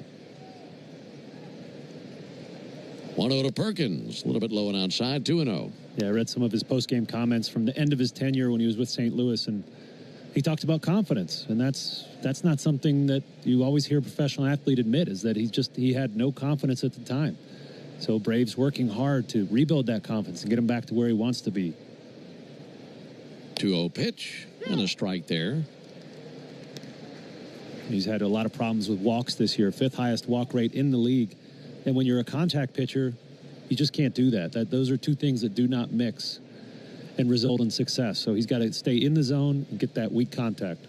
1-0 to Perkins. A little bit low and outside, 2-0. Yeah, I read some of his post-game comments from the end of his tenure when he was with St. Louis, and he talked about confidence, and that's not something that you always hear a professional athlete admit, is that he had no confidence at the time. So Braves working hard to rebuild that confidence and get him back to where he wants to be. 2-0 pitch and a strike there. He's had a lot of problems with walks this year, 5th highest walk rate in the league. And when you're a contact pitcher, you just can't do that. Those are two things that do not mix and result in success. So he's got to stay in the zone and get that weak contact.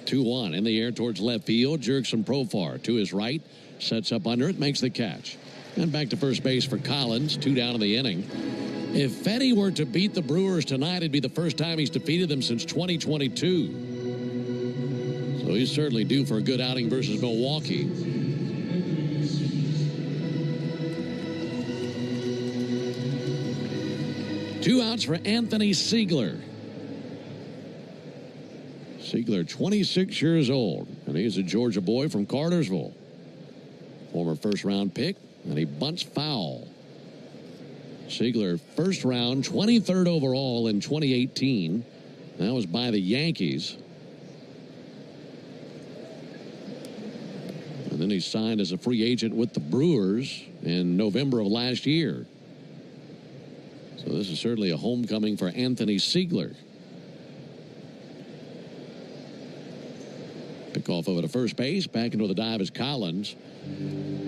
2-1 in the air towards left field. Jurickson Profar to his right. Sets up under it, makes the catch. And back to first base for Collins. 2 down in the inning. If Fetty were to beat the Brewers tonight, it'd be the first time he's defeated them since 2022. So he's certainly due for a good outing versus Milwaukee. 2 outs for Anthony Siegler. Siegler, 26 years old, and he's a Georgia boy from Cartersville. former first-round pick, and he bunts foul. Ziegler, first round, 23rd overall in 2018. That was by the Yankees. And then he signed as a free agent with the Brewers in November of last year. So this is certainly a homecoming for Anthony Ziegler. Pick off over to first base. Back into the dive is Collins.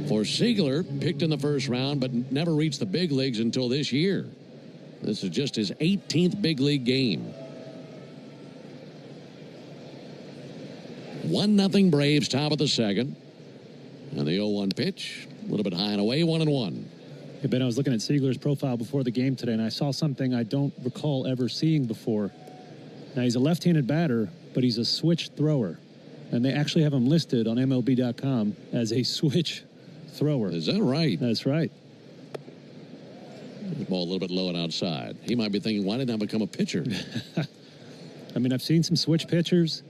For Ziegler, picked in the first round, but never reached the big leagues until this year. This is just his 18th big league game. 1-0 Braves, top of the second. And the 0-1 pitch, a little bit high and away, 1-1. Hey, Ben, I was looking at Ziegler's profile before the game today, and I saw something I don't recall ever seeing before. Now, he's a left-handed batter, but he's a switch thrower. And they actually have him listed on MLB.com as a switch thrower. Is that right? That's right. The ball a little bit low and outside. He might be thinking, why didn't I become a pitcher? I mean, I've seen some switch pitchers.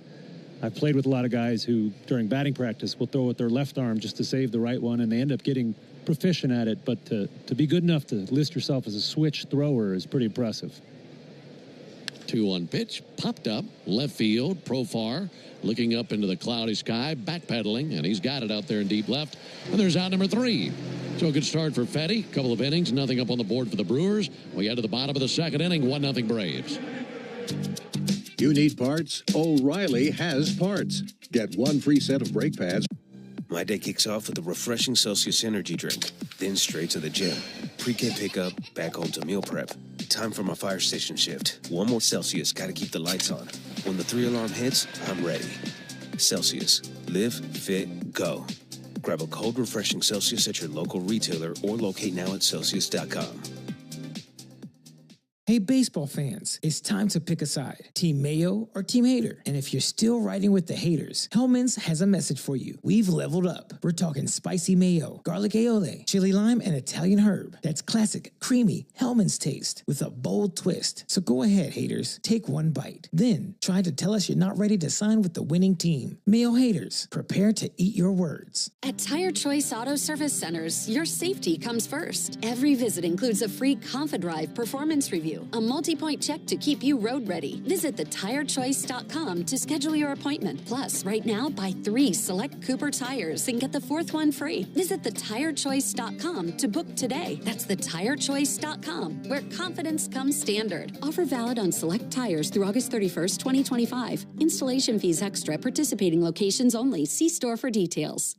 I've played with a lot of guys who, during batting practice, will throw with their left arm just to save the right one, and they end up getting proficient at it. But to be good enough to list yourself as a switch thrower is pretty impressive. 2-1 pitch, popped up, left field, Profar, looking up into the cloudy sky, backpedaling, and he's got it out there in deep left. And there's out number 3. So a good start for Fetty. Couple of innings, nothing up on the board for the Brewers. We head to the bottom of the second inning, 1-0 Braves. You need parts? O'Reilly has parts. Get one free set of brake pads. My day kicks off with a refreshing Celsius energy drink, then straight to the gym. Pre-K pickup, back home to meal prep. Time for my fire station shift. One more Celsius, gotta keep the lights on. When the 3-alarm hits, I'm ready. Celsius. Live, fit, go. Grab a cold, refreshing Celsius at your local retailer or locate now at Celsius.com. Hey, baseball fans, it's time to pick a side. Team Mayo or Team Hater? And if you're still riding with the haters, Hellman's has a message for you. We've leveled up. We're talking spicy mayo, garlic aioli, chili lime, and Italian herb. That's classic, creamy Hellman's taste with a bold twist. So go ahead, haters, take one bite. Then try to tell us you're not ready to sign with the winning team. Mayo haters, prepare to eat your words. At Tire Choice Auto Service Centers, your safety comes first. Every visit includes a free ConfiDrive performance review, a multi-point check to keep you road ready. Visit thetirechoice.com to schedule your appointment. Plus, right now, buy 3 select Cooper tires and get the 4th one free. Visit thetirechoice.com to book today. That's thetirechoice.com, where confidence comes standard. Offer valid on select tires through August 31st, 2025. Installation fees extra. Participating locations only. See store for details.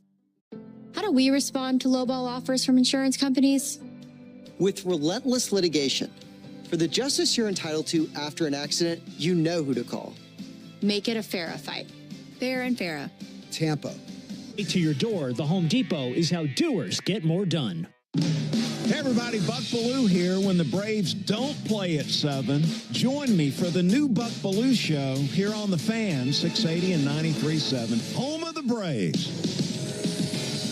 How do we respond to lowball offers from insurance companies? With relentless litigation. For the justice you're entitled to after an accident, you know who to call. Make it a Farah fight. Fair and Farah. Tampa. To your door, the Home Depot is how doers get more done. Hey everybody, Buck Bellew here. When the Braves don't play at 7, join me for the new Buck Bellew Show here on The Fan, 680 and 93.7, home of the Braves.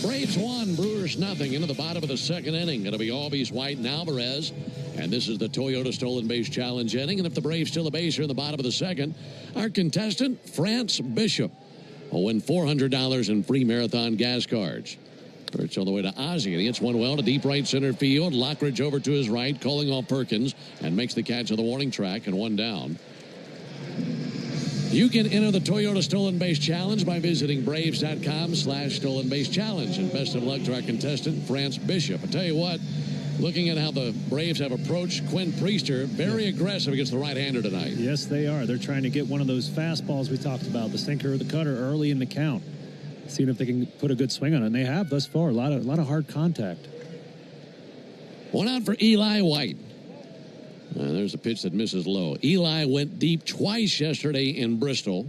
Braves 1, Brewers nothing. Into the bottom of the second inning. It'll be Albies, White, and Alvarez. And this is the Toyota Stolen Base Challenge inning. And if the Braves steal a base here in the bottom of the second, our contestant, France Bishop, will win $400 in free marathon gas cards. It's on the way to Ozzie, and he hits one well to deep right center field. Lockridge over to his right, calling off Perkins, and makes the catch of the warning track, and one down. You can enter the Toyota Stolen Base Challenge by visiting Braves.com/Stolen Base Challenge. And best of luck to our contestant, France Bishop. I tell you what, looking at how the Braves have approached Quinn Priester, very aggressive against the right-hander tonight. Yes, they are. They're trying to get one of those fastballs we talked about, the sinker or the cutter, early in the count. Seeing if they can put a good swing on it. And they have thus far. A lot of hard contact. One out for Eli White. There's a pitch that misses low. Eli went deep twice yesterday in Bristol.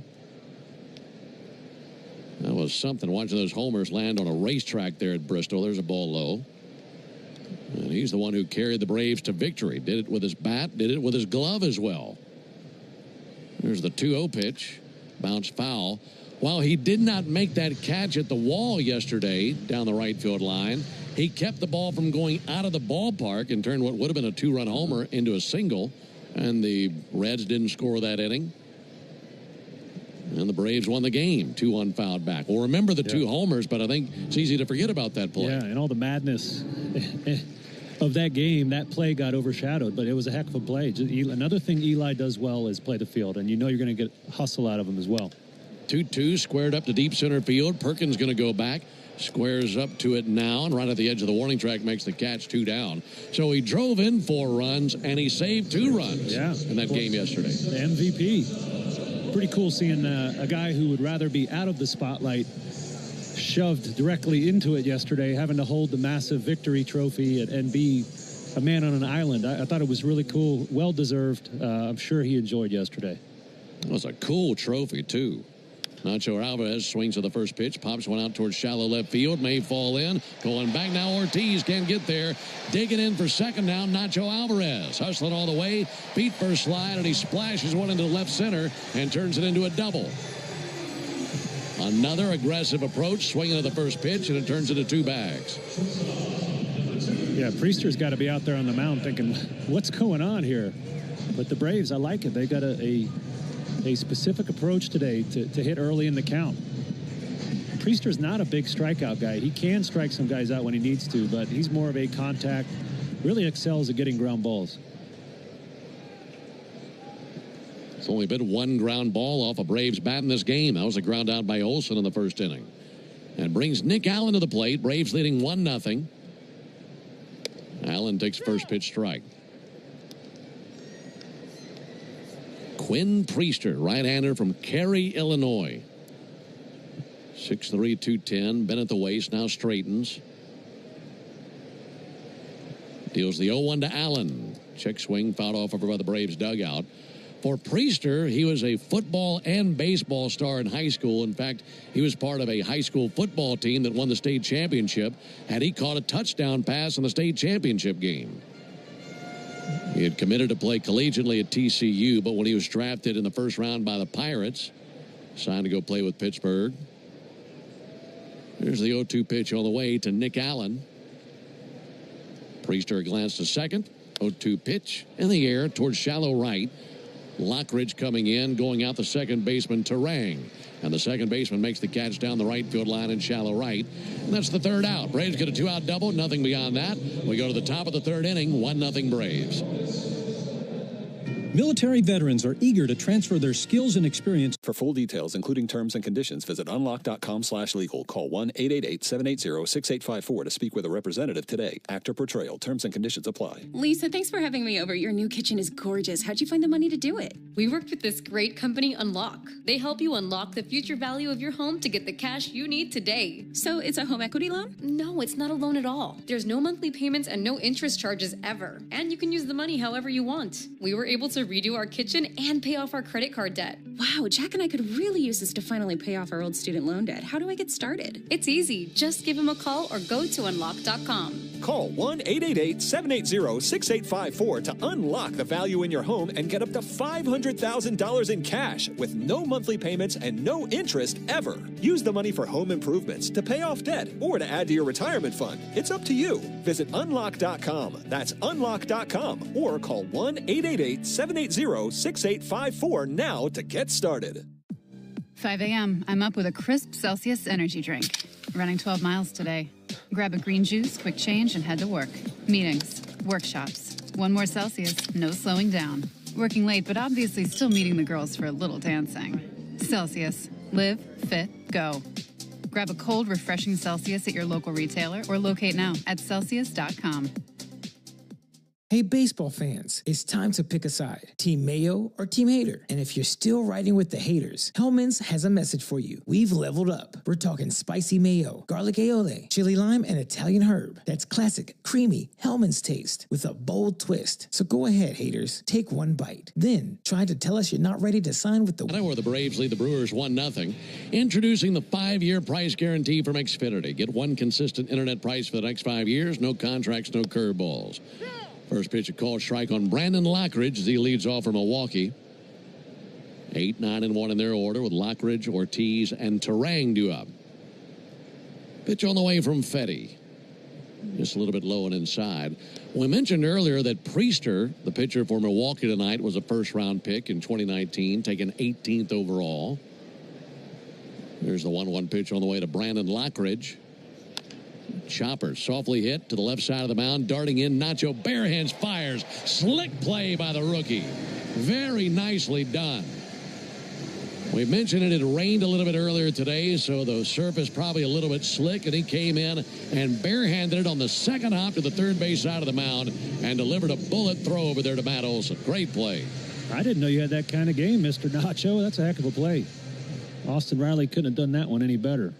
That was something, watching those homers land on a racetrack there at Bristol. There's a ball low. And he's the one who carried the Braves to victory. Did it with his bat, did it with his glove as well. There's the 2-0 pitch. Bounce foul. While he did not make that catch at the wall yesterday down the right field line, he kept the ball from going out of the ballpark and turned what would have been a 2-run homer into a single. And the Reds didn't score that inning. And the Braves won the game, 2 unfouled back. Well, remember the 2 homers, but I think it's easy to forget about that play. Yeah, and all the madness of that game, that play got overshadowed, but it was a heck of a play. Another thing Eli does well is play the field, and you know you're going to get hustle out of him as well. 2-2, squared up to deep center field. Perkins going to go back. Squares up to it now, and right at the edge of the warning track makes the catch, 2 down. So he drove in 4 runs, and he saved 2 runs in that game yesterday. The MVP. Pretty cool seeing a guy who would rather be out of the spotlight shoved directly into it yesterday, having to hold the massive victory trophy and be a man on an island. I thought it was really cool, well-deserved. I'm sure he enjoyed yesterday. It was a cool trophy, too. Nacho Alvarez swings to the first pitch, pops one out towards shallow left field, may fall in. Going back now, Ortiz can't get there. Digging in for second now, Nacho Alvarez. Hustling all the way, feet first slide, and he splashes one into left center and turns it into a double. Another aggressive approach, swinging to the first pitch, and it turns into 2 bags. Yeah, Priester's got to be out there on the mound thinking, what's going on here? But the Braves, I like it. They got a specific approach today to hit early in the count. Priester's not a big strikeout guy. He can strike some guys out when he needs to, but he's more of a contact, really excels at getting ground balls. It's only been 1 ground ball off a Braves bat in this game. That was a ground out by Olsen in the first inning. And brings Nick Allen to the plate. Braves leading 1-0. Allen takes first pitch strike. Quinn Priester, right-hander from Cary, Illinois. 6'3", 210. Bent at the waist, now straightens. Deals the 0-1 to Allen. Check swing, fouled off over by the Braves dugout. For Priester, he was a football and baseball star in high school. In fact, he was part of a high school football team that won the state championship, and he caught a touchdown pass in the state championship game. He had committed to play collegiately at TCU, but when he was drafted in the first round by the Pirates, signed to go play with Pittsburgh. There's the 0-2 pitch on the way to Nick Allen. Priester a glance to second. 0-2 pitch in the air towards shallow right. Lockridge coming in, going out the second baseman, Terang. And the second baseman makes the catch down the right field line in shallow right. And that's the 3rd out. Braves get a 2-out double, nothing beyond that. We go to the top of the 3rd inning, 1-0 Braves. Military veterans are eager to transfer their skills and experience. For full details, including terms and conditions, visit unlock.com/legal. Call 1-888-780-6854 to speak with a representative today. Actor portrayal. Terms and conditions apply. Lisa, thanks for having me over. Your new kitchen is gorgeous. How'd you find the money to do it? We worked with this great company, Unlock. They help you unlock the future value of your home to get the cash you need today. So it's a home equity loan? No, it's not a loan at all. There's no monthly payments and no interest charges ever. And you can use the money however you want. We were able to redo our kitchen and pay off our credit card debt. Wow, Jack and I could really use this to finally pay off our old student loan debt. How do I get started? It's easy. Just give him a call or go to unlock.com. Call 1-888-780-6854 to unlock the value in your home and get up to $500,000 in cash with no monthly payments and no interest ever. Use the money for home improvements, to pay off debt, or to add to your retirement fund. It's up to you. Visit unlock.com. That's unlock.com, or call 1-888-780-6854 now to get started. 5 a.m. I'm up with a crisp Celsius energy drink. Running 12 miles today. Grab a green juice, quick change, and head to work. Meetings, workshops. 1 more Celsius, no slowing down. Working late, but obviously still meeting the girls for a little dancing. Celsius. Live, fit, go. Grab a cold, refreshing Celsius at your local retailer or locate now at Celsius.com. Hey, baseball fans, it's time to pick a side. Team Mayo or Team Hater? And if you're still riding with the haters, Hellman's has a message for you. We've leveled up. We're talking spicy mayo, garlic aioli, chili lime, and Italian herb. That's classic, creamy Hellman's taste with a bold twist. So go ahead, haters. Take one bite. Then try to tell us you're not ready to sign with the... I know where the Braves lead the Brewers 1-0. Introducing the 5-year price guarantee from Xfinity. Get one consistent internet price for the next 5 years. No contracts, no curveballs. First pitch, a called strike on Brandon Lockridge as he leads off for Milwaukee. 8, 9, and 1 in their order with Lockridge, Ortiz, and Terang due up. Pitch on the way from Fetty. Just a little bit low and inside. We mentioned earlier that Priester, the pitcher for Milwaukee tonight, was a first-round pick in 2019, taken 18th overall. Here's the 1-1 pitch on the way to Brandon Lockridge. Chopper softly hit to the left side of the mound. Darting in, Nacho bare hands fires. Slick play by the rookie. Very nicely done. We mentioned it had rained a little bit earlier today, so the surface probably a little bit slick, and he came in and barehanded it on the second hop to the third base side of the mound and delivered a bullet throw over there to Matt Olson. Great play. I didn't know you had that kind of game, Mr. Nacho. That's a heck of a play. Austin Riley couldn't have done that one any better.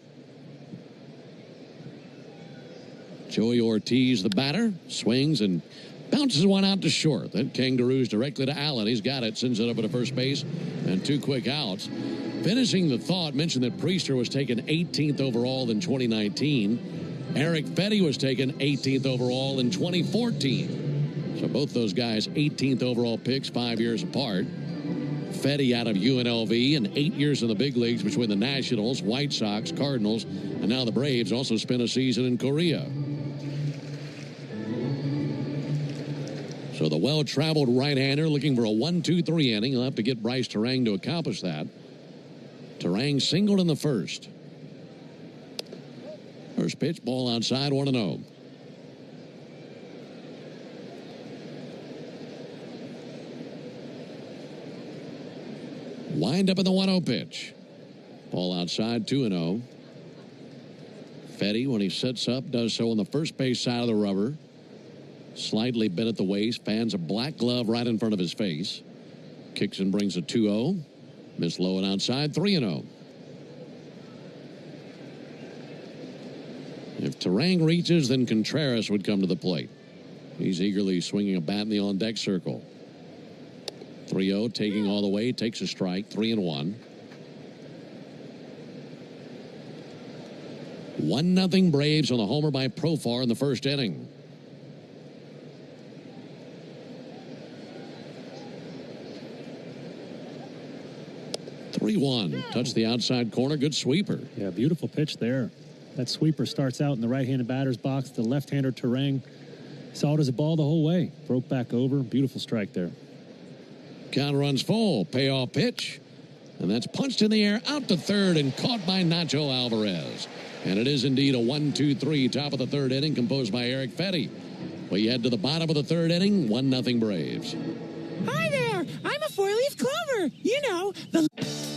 Joey Ortiz, the batter, swings and bounces one out to short. Then Kangaroos directly to Allen. He's got it, sends it over to first base, and 2 quick outs. Finishing the thought, mentioned that Priester was taken 18th overall in 2019. Eric Fetty was taken 18th overall in 2014. So both those guys 18th overall picks 5 years apart. Fetty out of UNLV and 8 years in the big leagues between the Nationals, White Sox, Cardinals, and now the Braves. Also spent a season in Korea. So the well-traveled right-hander looking for a 1-2-3 inning. He'll have to get Bryce Terang to accomplish that. Terang singled in the first. First pitch, ball outside, 1-0. Wind up in the 1-0 pitch. Ball outside, 2-0. Fetty, when he sets up, does so on the first base side of the rubber. Slightly bent at the waist, fans a black glove right in front of his face. Kicks and brings a 2-0. Miss low and outside, 3-0. If Terang reaches, then Contreras would come to the plate. He's eagerly swinging a bat in the on-deck circle. 3-0, taking all the way, takes a strike, 3-1. 1-0 Braves on the homer by Profar in the first inning. Touch the outside corner. Good sweeper. Yeah, beautiful pitch there. That sweeper starts out in the right-handed batter's box. The left-hander Terang saw it as a ball the whole way. Broke back over. Beautiful strike there. Count runs full. Payoff pitch. And that's punched in the air out to third and caught by Nacho Alvarez. And it is indeed a 1-2-3 top of the third inning composed by Eric Fetty. We head to the bottom of the third inning. 1-0 Braves. Hi there. I'm a four-leaf clover. You know, the...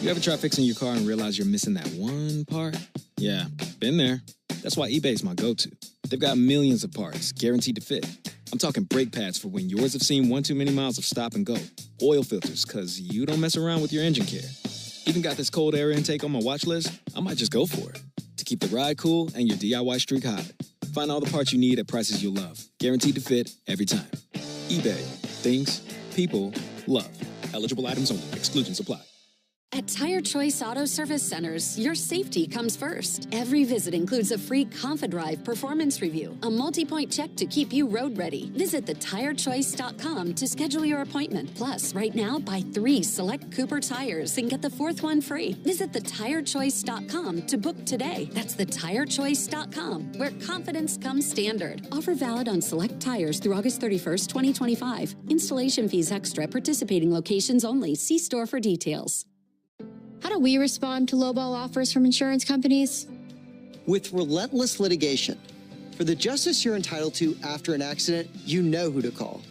You ever try fixing your car and realize you're missing that one part? Yeah, been there. That's why eBay's my go-to. They've got millions of parts, guaranteed to fit. I'm talking brake pads for when yours have seen one too many miles of stop and go. Oil filters, because you don't mess around with your engine care. Even got this cold air intake on my watch list. I might just go for it. To keep the ride cool and your DIY streak hot. Find all the parts you need at prices you'll love. Guaranteed to fit every time. eBay. Things people love. Eligible items only. Exclusions apply. At Tire Choice Auto Service Centers, your safety comes first. Every visit includes a free ConfiDrive performance review, a multi-point check to keep you road ready. Visit thetirechoice.com to schedule your appointment. Plus, right now, buy 3 select Cooper tires and get the 4th one free. Visit thetirechoice.com to book today. That's thetirechoice.com, where confidence comes standard. Offer valid on select tires through August 31st, 2025. Installation fees extra. Participating locations only. See store for details. How do we respond to lowball offers from insurance companies? With relentless litigation. For the justice you're entitled to after an accident, you know who to call.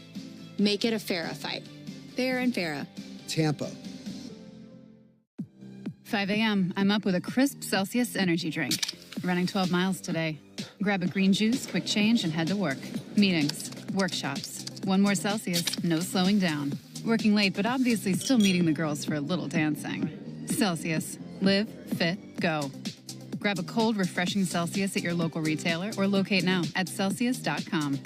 Make it a FARA fight. Fair and Farah. Tampa. 5 a.m. I'm up with a crisp Celsius energy drink. Running 12 miles today. Grab a green juice, quick change, and head to work. Meetings, workshops. 1 more Celsius, no slowing down. Working late, but obviously still meeting the girls for a little dancing. Celsius. Live, fit, go. Grab a cold, refreshing Celsius at your local retailer or locate now at Celsius.com.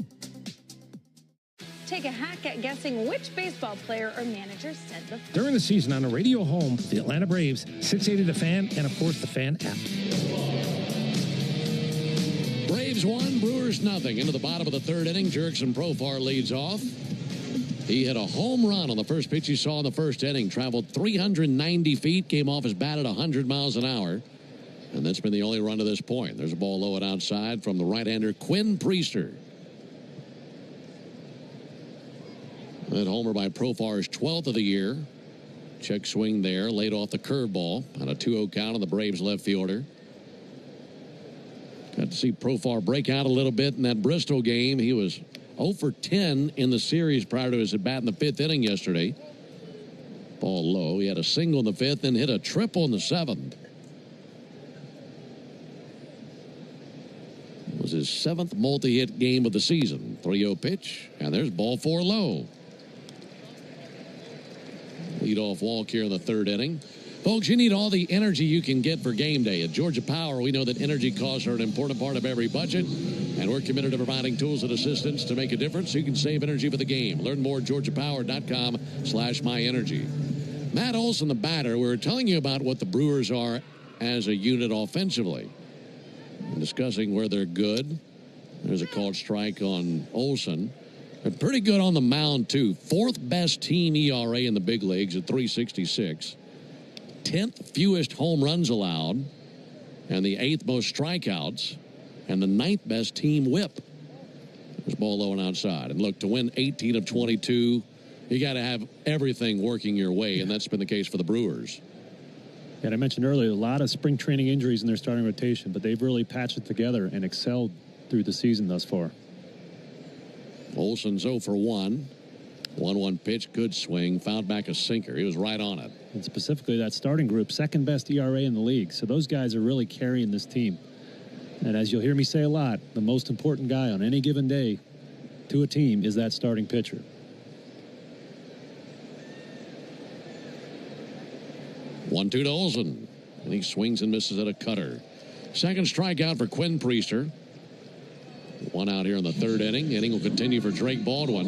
Take a hack at guessing which baseball player or manager said the... During the season on the radio home, the Atlanta Braves, 680 The Fan, and of course the Fan app. Braves 1, Brewers 0. Into the bottom of the third inning, Jurickson Profar leads off. He hit a home run on the first pitch he saw in the first inning. Traveled 390 feet, came off his bat at 100 miles an hour. And that's been the only run to this point. There's a ball low and outside from the right-hander Quinn Priester. That homer by Profar's 12th of the year. Check swing there, laid off the curveball on a 2-0 count on the Braves left fielder. Got to see Profar break out a little bit in that Bristol game. He was 0 for 10 in the series prior to his at-bat in the 5th inning yesterday. Ball low. He had a single in the 5th, then hit a triple in the 7th. It was his 7th multi-hit game of the season. 3-0 pitch, and there's ball 4 low. Leadoff walk here in the 3rd inning. Folks, you need all the energy you can get for game day. At Georgia Power, we know that energy costs are an important part of every budget, and we're committed to providing tools and assistance to make a difference so you can save energy for the game. Learn more at georgiapower.com/myenergy. Matt Olson, the batter, we were telling you about what the Brewers are as a unit offensively. And discussing where they're good. There's a called strike on Olson. They're pretty good on the mound, too. 4th best team ERA in the big leagues at 3.66. 10th fewest home runs allowed, and the 8th most strikeouts, and the 9th best team whip. There's ball low and outside. And look, to win 18 of 22, you got to have everything working your way, and that's been the case for the Brewers. And I mentioned earlier, a lot of spring training injuries in their starting rotation, but they've really patched it together and excelled through the season thus far. Olson's 0 for 1. 1-1 pitch, good swing, fouled back a sinker. He was right on it. And specifically that starting group, 2nd best ERA in the league. So those guys are really carrying this team. And as you'll hear me say a lot, the most important guy on any given day to a team is that starting pitcher. One-two to Olson. And he swings and misses at a cutter. 2nd strikeout for Quinn Priester. 1 out here in the 3rd inning. Inning will continue for Drake Baldwin.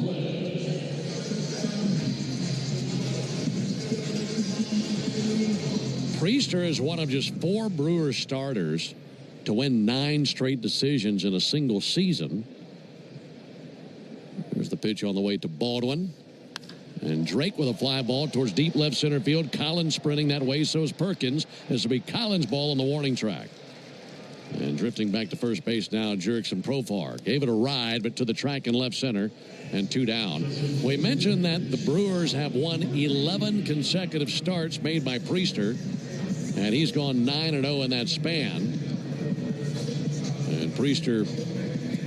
Priester is one of just 4 Brewers starters to win 9 straight decisions in a single season. There's the pitch on the way to Baldwin. And Drake with a fly ball towards deep left center field. Collins sprinting that way, so is Perkins. This will be Collins' ball on the warning track. And drifting back to first base now, Jurickson Profar. Gave it a ride, but to the track in left center, and 2 down. We mentioned that the Brewers have won 11 consecutive starts made by Priester, and he's gone 9-0 in that span. And Priester,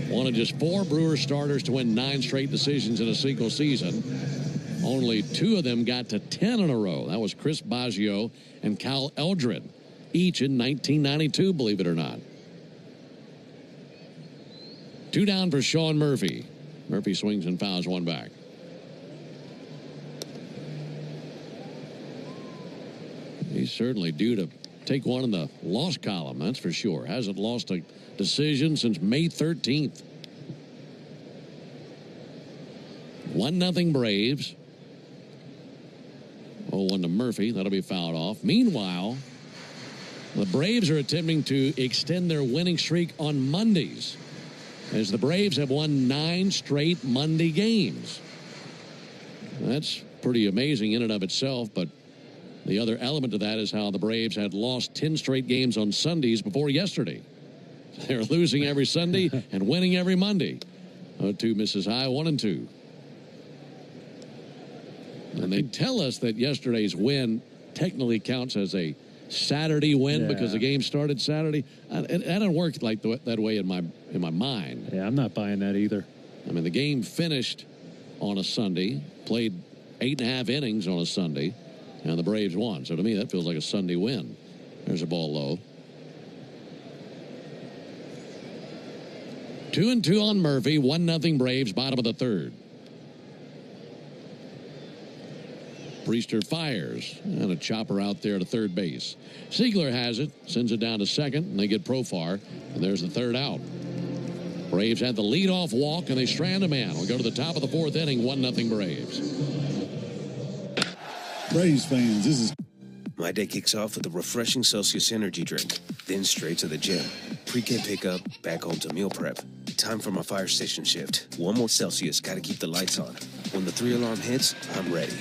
one of just 4 Brewers starters to win 9 straight decisions in a single season. Only 2 of them got to 10 in a row. That was Chris Baggio and Cal Eldred, each in 1992, believe it or not. 2 down for Sean Murphy. Murphy swings and fouls 1 back. He's certainly due to take one in the loss column, that's for sure. Hasn't lost a decision since May 13th. 1-0 Braves. 0-1 to Murphy. That'll be fouled off. Meanwhile, the Braves are attempting to extend their winning streak on Mondays, as the Braves have won 9 straight Monday games. That's pretty amazing in and of itself, but the other element to that is how the Braves had lost 10 straight games on Sundays before yesterday. They're losing every Sunday and winning every Monday. 0-2 misses high, 1-2. And they tell us that yesterday's win technically counts as a Saturday win because the game started Saturday. That doesn't work like that way in my mind. Yeah, I'm not buying that either. I mean, the game finished on a Sunday, played 8.5 innings on a Sunday, and the Braves won. So to me, that feels like a Sunday win. There's a ball low. 2-2 on Murphy. 1-0 Braves, bottom of the 3rd. Priester fires, and a chopper out there to third base. Siegler has it, sends it down to second, and they get Profar, and there's the 3rd out. Braves had the leadoff walk, and they strand a man. We'll go to the top of the 4th inning, 1-0 Braves. Braves fans, this is... My day kicks off with a refreshing Celsius energy drink, then straight to the gym. Pre-K pickup, back home to meal prep. Time for my fire station shift. 1 more Celsius, gotta keep the lights on. When the 3-alarm hits, I'm ready.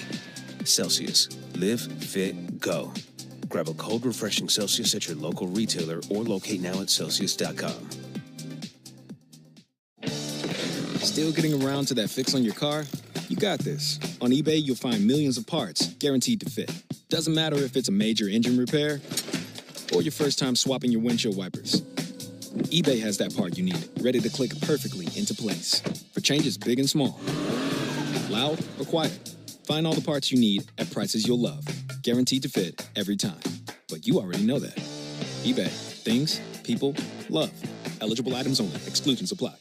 Celsius. Live, fit, go. Grab a cold, refreshing Celsius at your local retailer or locate now at Celsius.com. Still getting around to that fix on your car? You got this. On eBay, you'll find millions of parts, guaranteed to fit. Doesn't matter if it's a major engine repair or your first time swapping your windshield wipers. eBay has that part you need, ready to click perfectly into place. For changes big and small. Loud or quiet. Find all the parts you need at prices you'll love. Guaranteed to fit every time. But you already know that. eBay. Things, people, love. Eligible items only. Exclusions apply.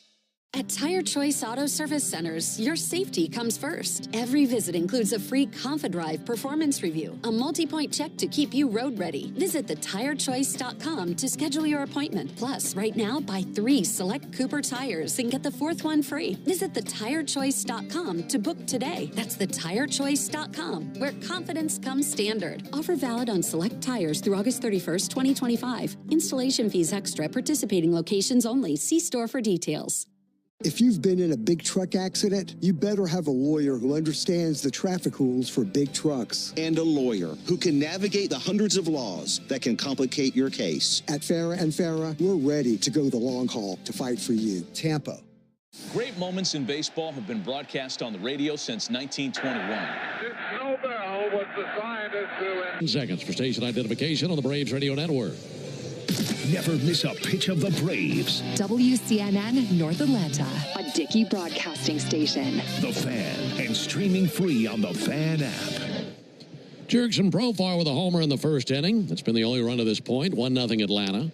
At Tire Choice Auto Service Centers, your safety comes first. Every visit includes a free ConfiDrive performance review, a multi-point check to keep you road ready. Visit thetirechoice.com to schedule your appointment. Plus, right now, buy 3 select Cooper tires and get the 4th one free. Visit thetirechoice.com to book today. That's thetirechoice.com, where confidence comes standard. Offer valid on select tires through August 31st, 2025. Installation fees extra. Participating locations only. See store for details. If you've been in a big truck accident, you better have a lawyer who understands the traffic rules for big trucks. And a lawyer who can navigate the hundreds of laws that can complicate your case. At Farah & Farah, we're ready to go the long haul to fight for you. Tampa. Great moments in baseball have been broadcast on the radio since 1921. Snow Bell was the scientist who... Seconds for station identification on the Braves Radio Network. Never miss a pitch of the Braves. WCNN North Atlanta, a Dickey broadcasting station. The Fan, and streaming free on the Fan app. Jurickson Profar with a homer in the first inning. That's been the only run to this point. 1-0 Atlanta.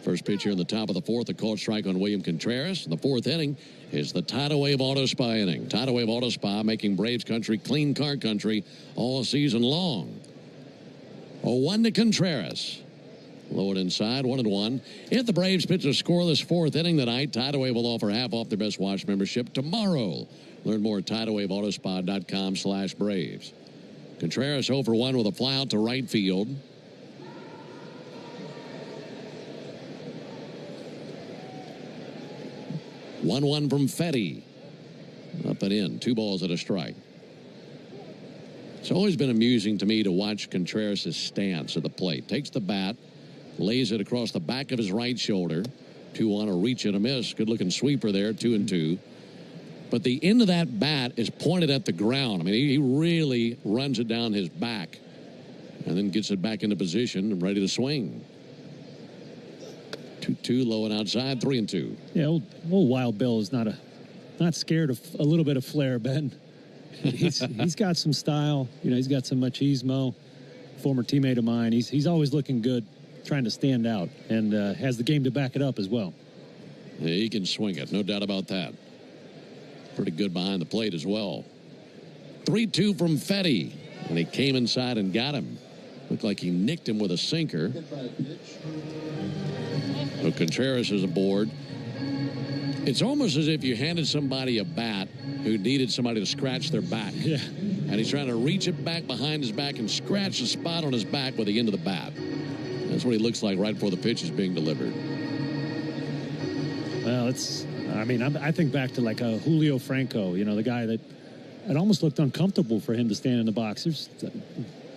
First pitch here in the top of the fourth, a called strike on William Contreras. In the fourth inning is the Tidal Wave Auto Spa inning. Tidal Wave Auto Spa making Braves country clean car country all season long. A 1 to Contreras. Low and inside, 1-1. If the Braves pitch a scoreless fourth inning tonight, Tidal Wave will offer half off their Best Watch membership tomorrow. Learn more at TidalWaveAutospa.com/Braves. Contreras 0 for 1 with a fly out to right field. One from Fetty. Up and in. 2 balls and a strike. It's always been amusing to me to watch Contreras' stance at the plate. Takes the bat, lays it across the back of his right shoulder. 2-1, a reach and a miss. Good-looking sweeper there, 2-2. But the end of that bat is pointed at the ground. I mean, he really runs it down his back and then gets it back into position and ready to swing. 2-2, low and outside, 3-2. Yeah, old Wild Bill is not scared of a little bit of flair, Ben. He's got some style. You know, he's got some machismo. Former teammate of mine. He's always looking good, trying to stand out, and has the game to back it up as well. Yeah, he can swing it, no doubt about that. Pretty good behind the plate as well. 3-2 from Fetty, and he came inside and got him. Looked like he nicked him with a sinker. So Contreras is aboard. It's almost as if you handed somebody a bat who needed somebody to scratch their back. Yeah. And he's trying to reach it back behind his back and scratch the spot on his back with the end of the bat. That's what he looks like right before the pitch is being delivered. Well, I think back to like a Julio Franco, you know, the guy that it almost looked uncomfortable for him to stand in the box. There's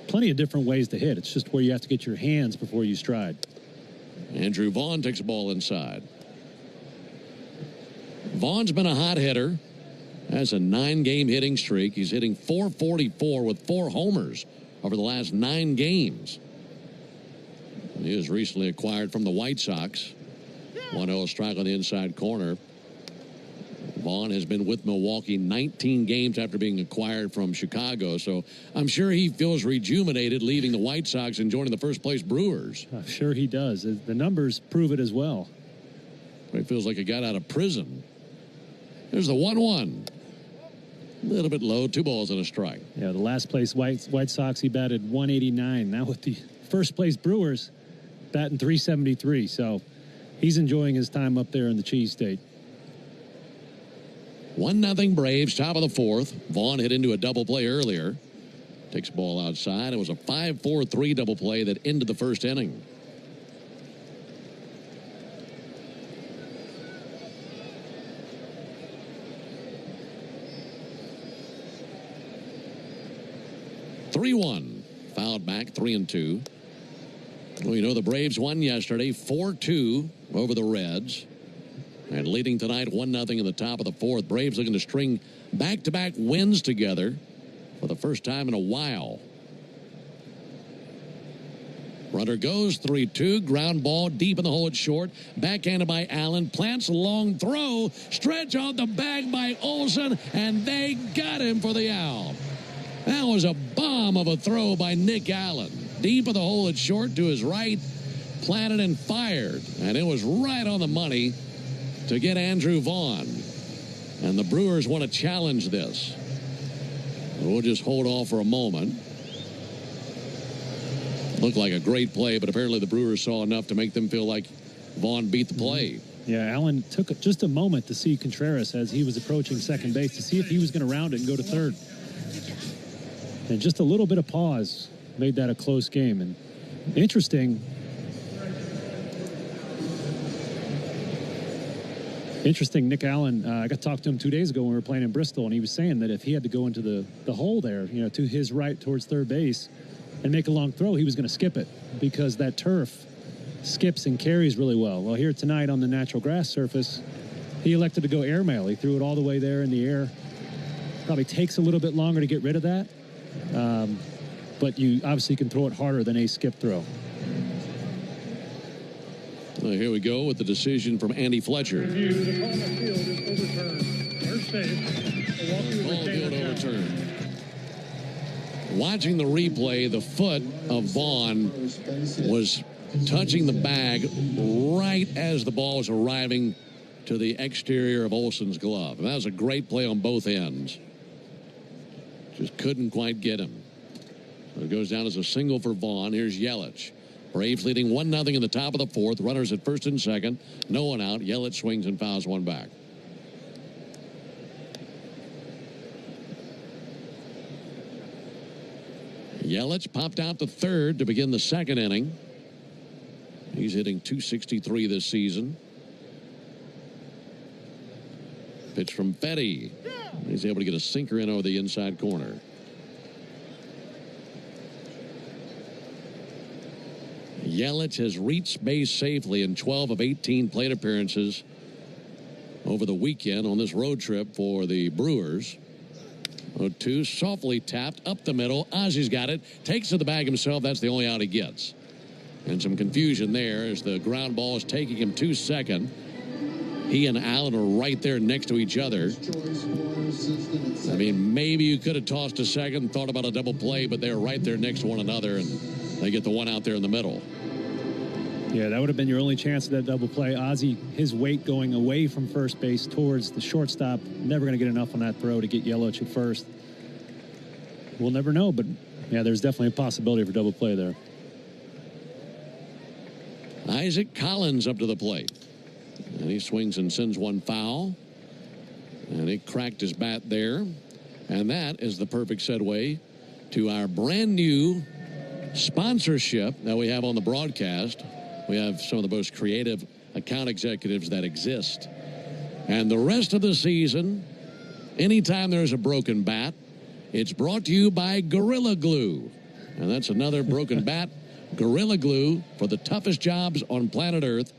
plenty of different ways to hit. It's just where you have to get your hands before you stride. Andrew Vaughn takes a ball inside. Vaughn's been a hot hitter. Has a 9-game hitting streak. He's hitting .444 with 4 homers over the last 9 games. He was recently acquired from the White Sox. 1-0 strike on the inside corner. Vaughn has been with Milwaukee 19 games after being acquired from Chicago, so I'm sure he feels rejuvenated leaving the White Sox and joining the first-place Brewers. I'm sure he does. The numbers prove it as well. He feels like he got out of prison. There's the 1-1. A little bit low, 2 balls and a strike. Yeah, the last place White Sox, he batted .189. Now with the first-place Brewers, batting .373. So he's enjoying his time up there in the Cheese State. 1-0 Braves, top of the fourth. Vaughn hit into a double play earlier. Takes the ball outside. It was a 5-4-3 double play that ended the first inning. Fouled back, 3-2. Well, you know, the Braves won yesterday 4-2 over the Reds. And leading tonight 1-0 in the top of the fourth. Braves looking to string back-to-back wins together for the first time in a while. Runner goes 3-2. Ground ball deep in the hole. It's short. Backhanded by Allen. Plants a long throw. Stretch on the bag by Olson. And they got him for the out. That was a bomb of a throw by Nick Allen. Deep in the hole. It's short to his right. Planted and fired. And it was right on the money to get Andrew Vaughn. And the Brewers want to challenge this. We'll just hold off for a moment. Looked like a great play, but apparently the Brewers saw enough to make them feel like Vaughn beat the play. Yeah, Allen took just a moment to see Contreras as he was approaching second base to see if he was going to round it and go to third. And just a little bit of pause made that a close game. And interesting, Nick Allen, I got to talk to him 2 days ago when we were playing in Bristol, and he was saying that if he had to go into the hole there, to his right towards third base, and make a long throw, he was going to skip it because that turf skips and carries really well. Well, here tonight on the natural grass surface, he elected to go airmail. He threw it all the way there in the air. Probably takes a little bit longer to get rid of that, but you obviously can throw it harder than a skip throw. Well, here we go with the decision from Andy Fletcher. The call on the field is overturned. First base, Milwaukee will overturn. Watching the replay, the foot of Vaughn was touching the bag right as the ball was arriving to the exterior of Olson's glove. And that was a great play on both ends. Just couldn't quite get him. So it goes down as a single for Vaughn. Here's Yelich. Braves leading 1-0 in the top of the fourth. Runners at first and second. No one out. Yelich swings and fouls one back. Yelich popped out to third to begin the second inning. He's hitting .263 this season. Pitch from Fetty. He's able to get a sinker in over the inside corner. Yelich has reached base safely in 12 of 18 plate appearances over the weekend on this road trip for the Brewers. 0-2, softly tapped up the middle. Ozzy's got it. Takes to the bag himself. That's the only out he gets. And some confusion there as the ground ball is taking him to second. He and Allen are right there next to each other. I mean, maybe you could have tossed to second, thought about a double play, but they're right there next to one another, and they get the one out there in the middle. Yeah, that would have been your only chance of that double play. Ozzy, his weight going away from first base towards the shortstop, never going to get enough on that throw to get Yelich at first. We'll never know, but yeah, there's definitely a possibility for double play there. Isaac Collins up to the plate. And he swings and sends one foul. And he cracked his bat there. And that is the perfect segue to our brand new sponsorship that we have on the broadcast. We have some of the most creative account executives that exist. And the rest of the season, anytime there's a broken bat, it's brought to you by Gorilla Glue. And that's another broken bat. Gorilla Glue for the toughest jobs on planet Earth,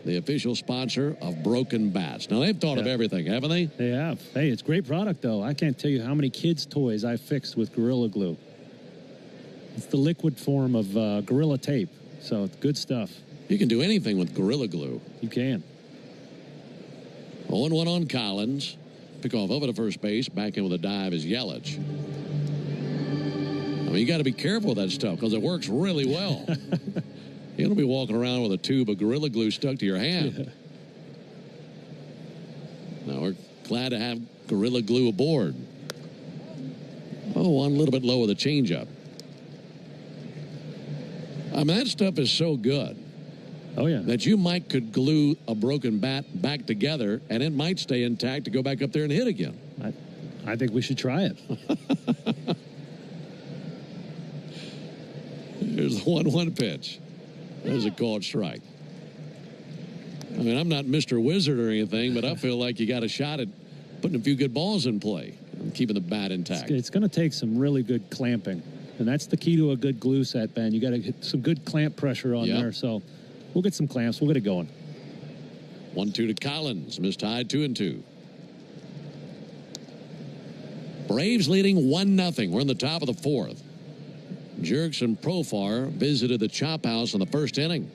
the official sponsor of Broken Bats. Now, they've thought of everything, haven't they? They have. Hey, it's great product, though. I can't tell you how many kids' toys I've fixed with Gorilla Glue. It's the liquid form of Gorilla Tape, so it's good stuff. You can do anything with Gorilla Glue. You can. 0-1 on Collins. Pick off over to first base. Back in with a dive is Yelich. I mean, you got to be careful with that stuff because it works really well. You don't be walking around with a tube of Gorilla Glue stuck to your hand. Now, we're glad to have Gorilla Glue aboard. Oh, one a little bit low with a changeup. I mean, that stuff is so good. Oh, yeah. That you could glue a broken bat back together, and it might stay intact to go back up there and hit again. I think we should try it. Here's the 1-1 pitch. There's a called strike. I mean, I'm not Mr. Wizard or anything, but I feel like you got a shot at putting a few good balls in play and keeping the bat intact. It's going to take some really good clamping, and that's the key to a good glue set, Ben. You got to get some good clamp pressure on there, so we'll get some clamps. We'll get it going. 1-2 to Collins. Mistied 2-2. Braves leading 1-0. We're in the top of the fourth. Jerks and Profar visited the Chop House in the first inning.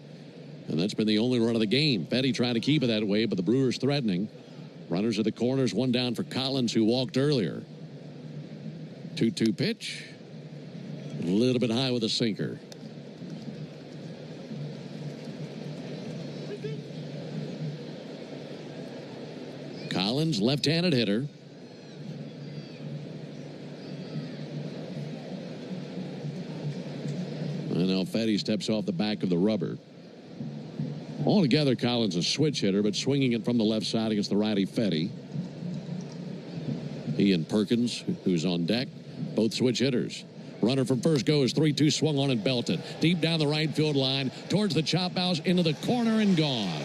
And that's been the only run of the game. Fetty trying to keep it that way, but the Brewers threatening. Runners at the corners, one down for Collins, who walked earlier. 2-2 pitch. A little bit high with a sinker. Collins, left-handed hitter. And now Fetty steps off the back of the rubber. Altogether, Collins a switch hitter, but swinging it from the left side against the righty Fetty. He and Perkins, who's on deck, both switch hitters. Runner from first goes, 3-2 swung on and belted. Deep down the right field line, towards the Chop House, into the corner and gone.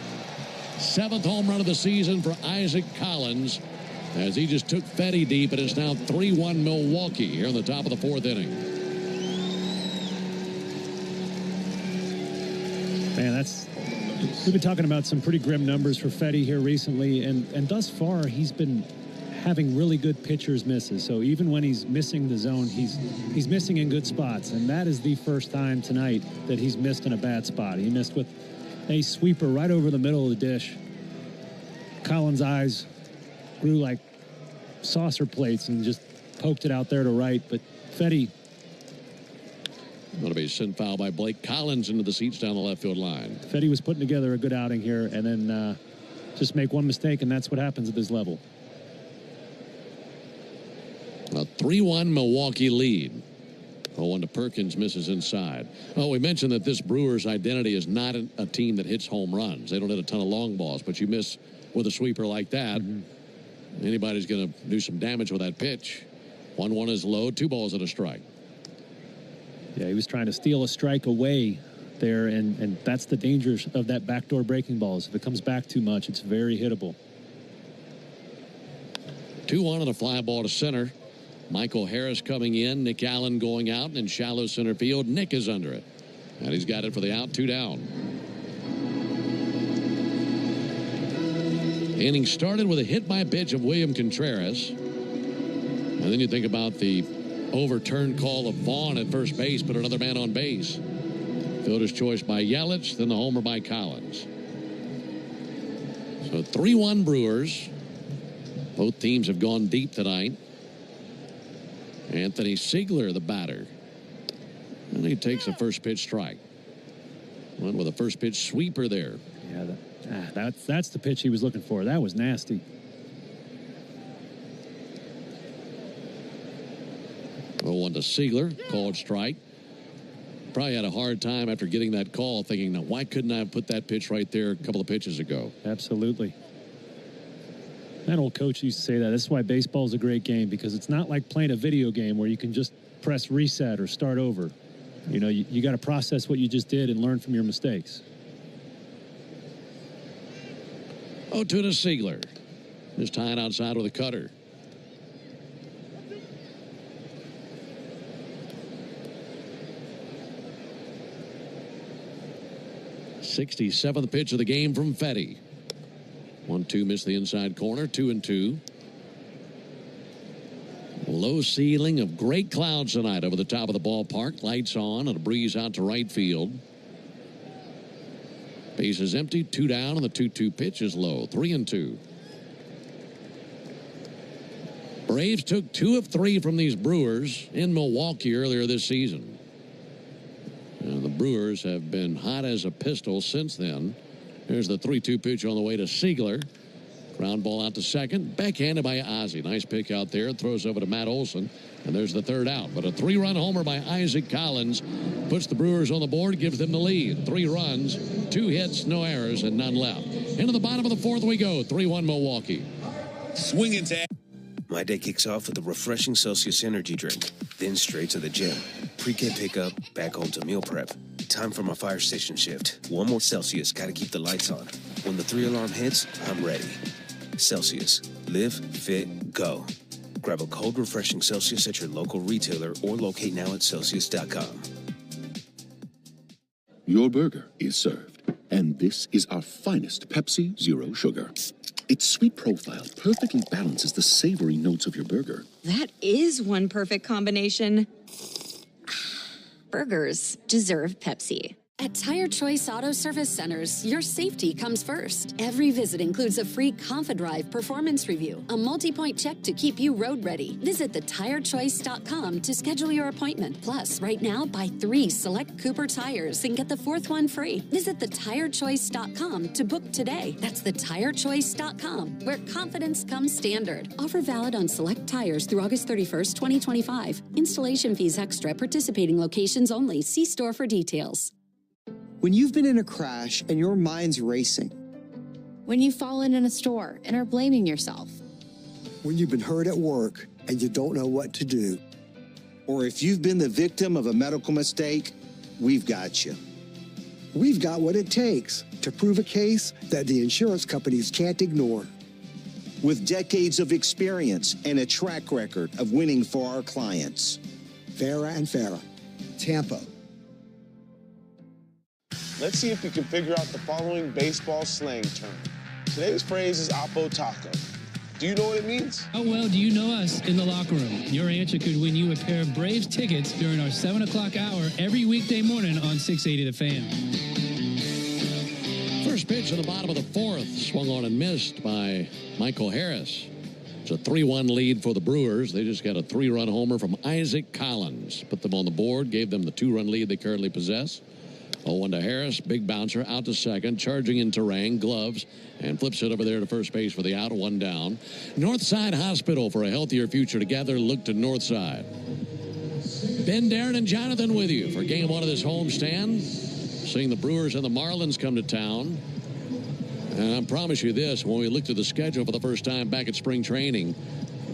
7th home run of the season for Isaac Collins, as he just took Fetty deep, and it's now 3-1 Milwaukee here in the top of the 4th inning. Man, we've been talking about some pretty grim numbers for Fetty here recently, and thus far he's been having really good pitchers misses. So even when he's missing the zone, he's missing in good spots, and that is the first time tonight that he's missed in a bad spot. He missed with a sweeper right over the middle of the dish. Collins' eyes grew like saucer plates and just poked it out there to right, but Fetty going to be sent foul by Blake Collins into the seats down the left field line. Fetty was putting together a good outing here, and then just make one mistake, and that's what happens at this level. A 3-1 Milwaukee lead. 0-1 to Perkins, misses inside. Oh, we mentioned that this Brewers identity is not a team that hits home runs. They don't hit a ton of long balls, but you miss with a sweeper like that, anybody's going to do some damage with that pitch. 1-1 is low, 2 balls and a strike. Yeah, he was trying to steal a strike away there, and that's the danger of that backdoor breaking balls. If it comes back too much, it's very hittable. 2-1 on a fly ball to center. Michael Harris coming in, Nick Allen going out, and in shallow center field, Nick is under it. And he's got it for the out, 2 down. Inning started with a hit by pitch of William Contreras. And then you think about the overturned call of Vaughn at first base, but another man on base. Fielder's choice by Yelich, then the homer by Collins. So 3-1 Brewers. Both teams have gone deep tonight. Anthony Siegler, the batter. And he takes a first pitch strike. Went with a first pitch sweeper there. Yeah, that's the pitch he was looking for. That was nasty. 0-1 to Siegler, called strike. Probably had a hard time after getting that call, thinking, now, why couldn't I have put that pitch right there a couple of pitches ago? Absolutely. That old coach used to say that. This is why baseball is a great game, because it's not like playing a video game where you can just press reset or start over. You know, you got to process what you just did and learn from your mistakes. 0-2 to Siegler. Just tying outside with a cutter. '67th pitch of the game from Fetty. 1-2, missed the inside corner. 2-2. Low ceiling of great clouds tonight over the top of the ballpark. Lights on and a breeze out to right field. Base is empty. 2 down, and the 2-2 pitch is low. 3-2. Braves took 2 of 3 from these Brewers in Milwaukee earlier this season. And the Brewers have been hot as a pistol since then. Here's the 3-2 pitch on the way to Siegler. Ground ball out to second. Backhanded by Ozzie. Nice pick out there. Throws over to Matt Olson. And there's the 3rd out. But a 3-run homer by Isaac Collins puts the Brewers on the board, gives them the lead. 3 runs, 2 hits, no errors, and none left. Into the bottom of the 4th we go. 3-1 Milwaukee. Swinging to. My day kicks off with a refreshing Celsius energy drink. Then straight to the gym. Pre-K pickup, back home to meal prep. Time for my fire station shift. 1 more Celsius, gotta keep the lights on. When the 3 alarm hits, I'm ready. Celsius. Live, fit, go. Grab a cold, refreshing Celsius at your local retailer or locate now at Celsius.com. Your burger is served, and this is our finest Pepsi Zero Sugar. Its sweet profile perfectly balances the savory notes of your burger. That is one perfect combination. Burgers deserve Pepsi. At Tire Choice Auto Service Centers, your safety comes first. Every visit includes a free ConfiDrive performance review, a multi-point check to keep you road ready. Visit thetirechoice.com to schedule your appointment. Plus, right now, buy 3 select Cooper tires and get the 4th one free. Visit thetirechoice.com to book today. That's thetirechoice.com, where confidence comes standard. Offer valid on select tires through August 31st, 2025. Installation fees extra. Participating locations only. See store for details. When you've been in a crash and your mind's racing. When you've fallen in a store and are blaming yourself. When you've been hurt at work and you don't know what to do. Or if you've been the victim of a medical mistake, we've got you. We've got what it takes to prove a case that the insurance companies can't ignore. With decades of experience and a track record of winning for our clients. Farah and Farah, Tampa. Let's see if we can figure out the following baseball slang term. Today's phrase is Oppo Taco. Do you know what it means? How well do you know us in the locker room? Your answer could win you a pair of Braves tickets during our 7 o'clock hour every weekday morning on 680 The Fan. First pitch in the bottom of the 4th, swung on and missed by Michael Harris. It's a 3-1 lead for the Brewers. They just got a 3-run homer from Isaac Collins. Put them on the board, gave them the 2-run lead they currently possess. 0-1 to Harris, big bouncer, out to second, charging into Rang, gloves, and flips it over there to first base for the out, 1 down. Northside Hospital, for a healthier future together, look to Northside. Ben, Darren, and Jonathan with you for game 1 of this homestand. Seeing the Brewers and the Marlins come to town. And I promise you this, when we looked at the schedule for the first time back at spring training,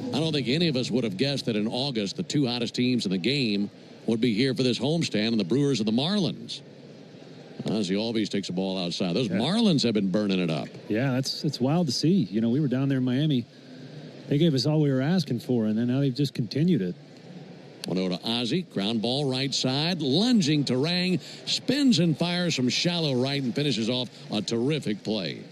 I don't think any of us would have guessed that in August, the 2 hottest teams in the game would be here for this homestand, and the Brewers and the Marlins. Ozzie Albies takes the ball outside. Those Marlins have been burning it up. Yeah, it's wild to see. You know, we were down there in Miami. They gave us all we were asking for, and then now they've just continued it. 1-0 to Ozzie. Ground ball right side. Lunging to Rang. Spins and fires from shallow right and finishes off a terrific play.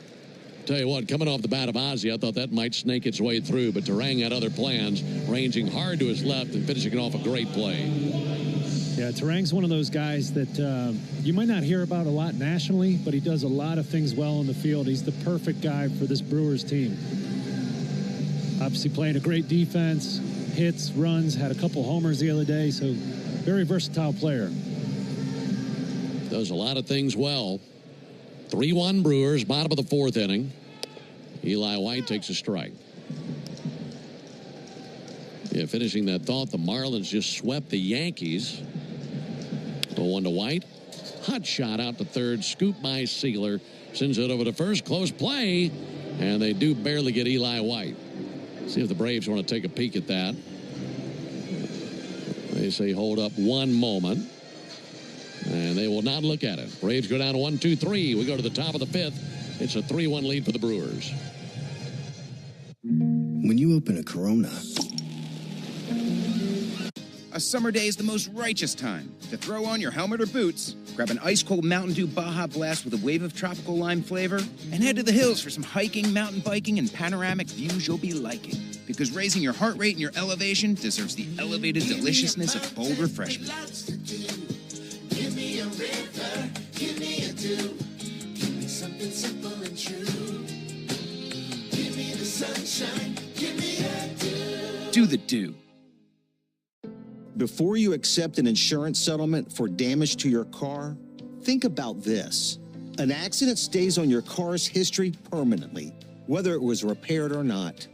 Tell you what, coming off the bat of Ozzie, I thought that might snake its way through, but Terang had other plans, ranging hard to his left and finishing off a great play. Yeah, Terang's one of those guys that you might not hear about a lot nationally, but he does a lot of things well in the field. He's the perfect guy for this Brewers team. Obviously playing a great defense, hits, runs, had a couple homers the other day, so very versatile player. Does a lot of things well. 3-1 Brewers, bottom of the 4th inning. Eli White takes a strike. Yeah, finishing that thought, the Marlins just swept the Yankees. 0-1 to White. Hot shot out to third, scoop by Sealer. Sends it over to first, close play. And they do barely get Eli White. See if the Braves want to take a peek at that. They say hold up one moment. And they will not look at it. Braves go down to 1-2-3. We go to the top of the 5th. It's a 3-1 lead for the Brewers. When you open a Corona, a summer day is the most righteous time to throw on your helmet or boots, grab an ice-cold Mountain Dew Baja Blast with a wave of tropical lime flavor, and head to the hills for some hiking, mountain biking, and panoramic views you'll be liking. Because raising your heart rate and your elevation deserves the elevated deliciousness of bold refreshment. Give me a river, give me a dew, give me something simple and true. Give me the sunshine, give me a dew. Do the dew. Before you accept an insurance settlement for damage to your car, think about this. An accident stays on your car's history permanently, whether it was repaired or not.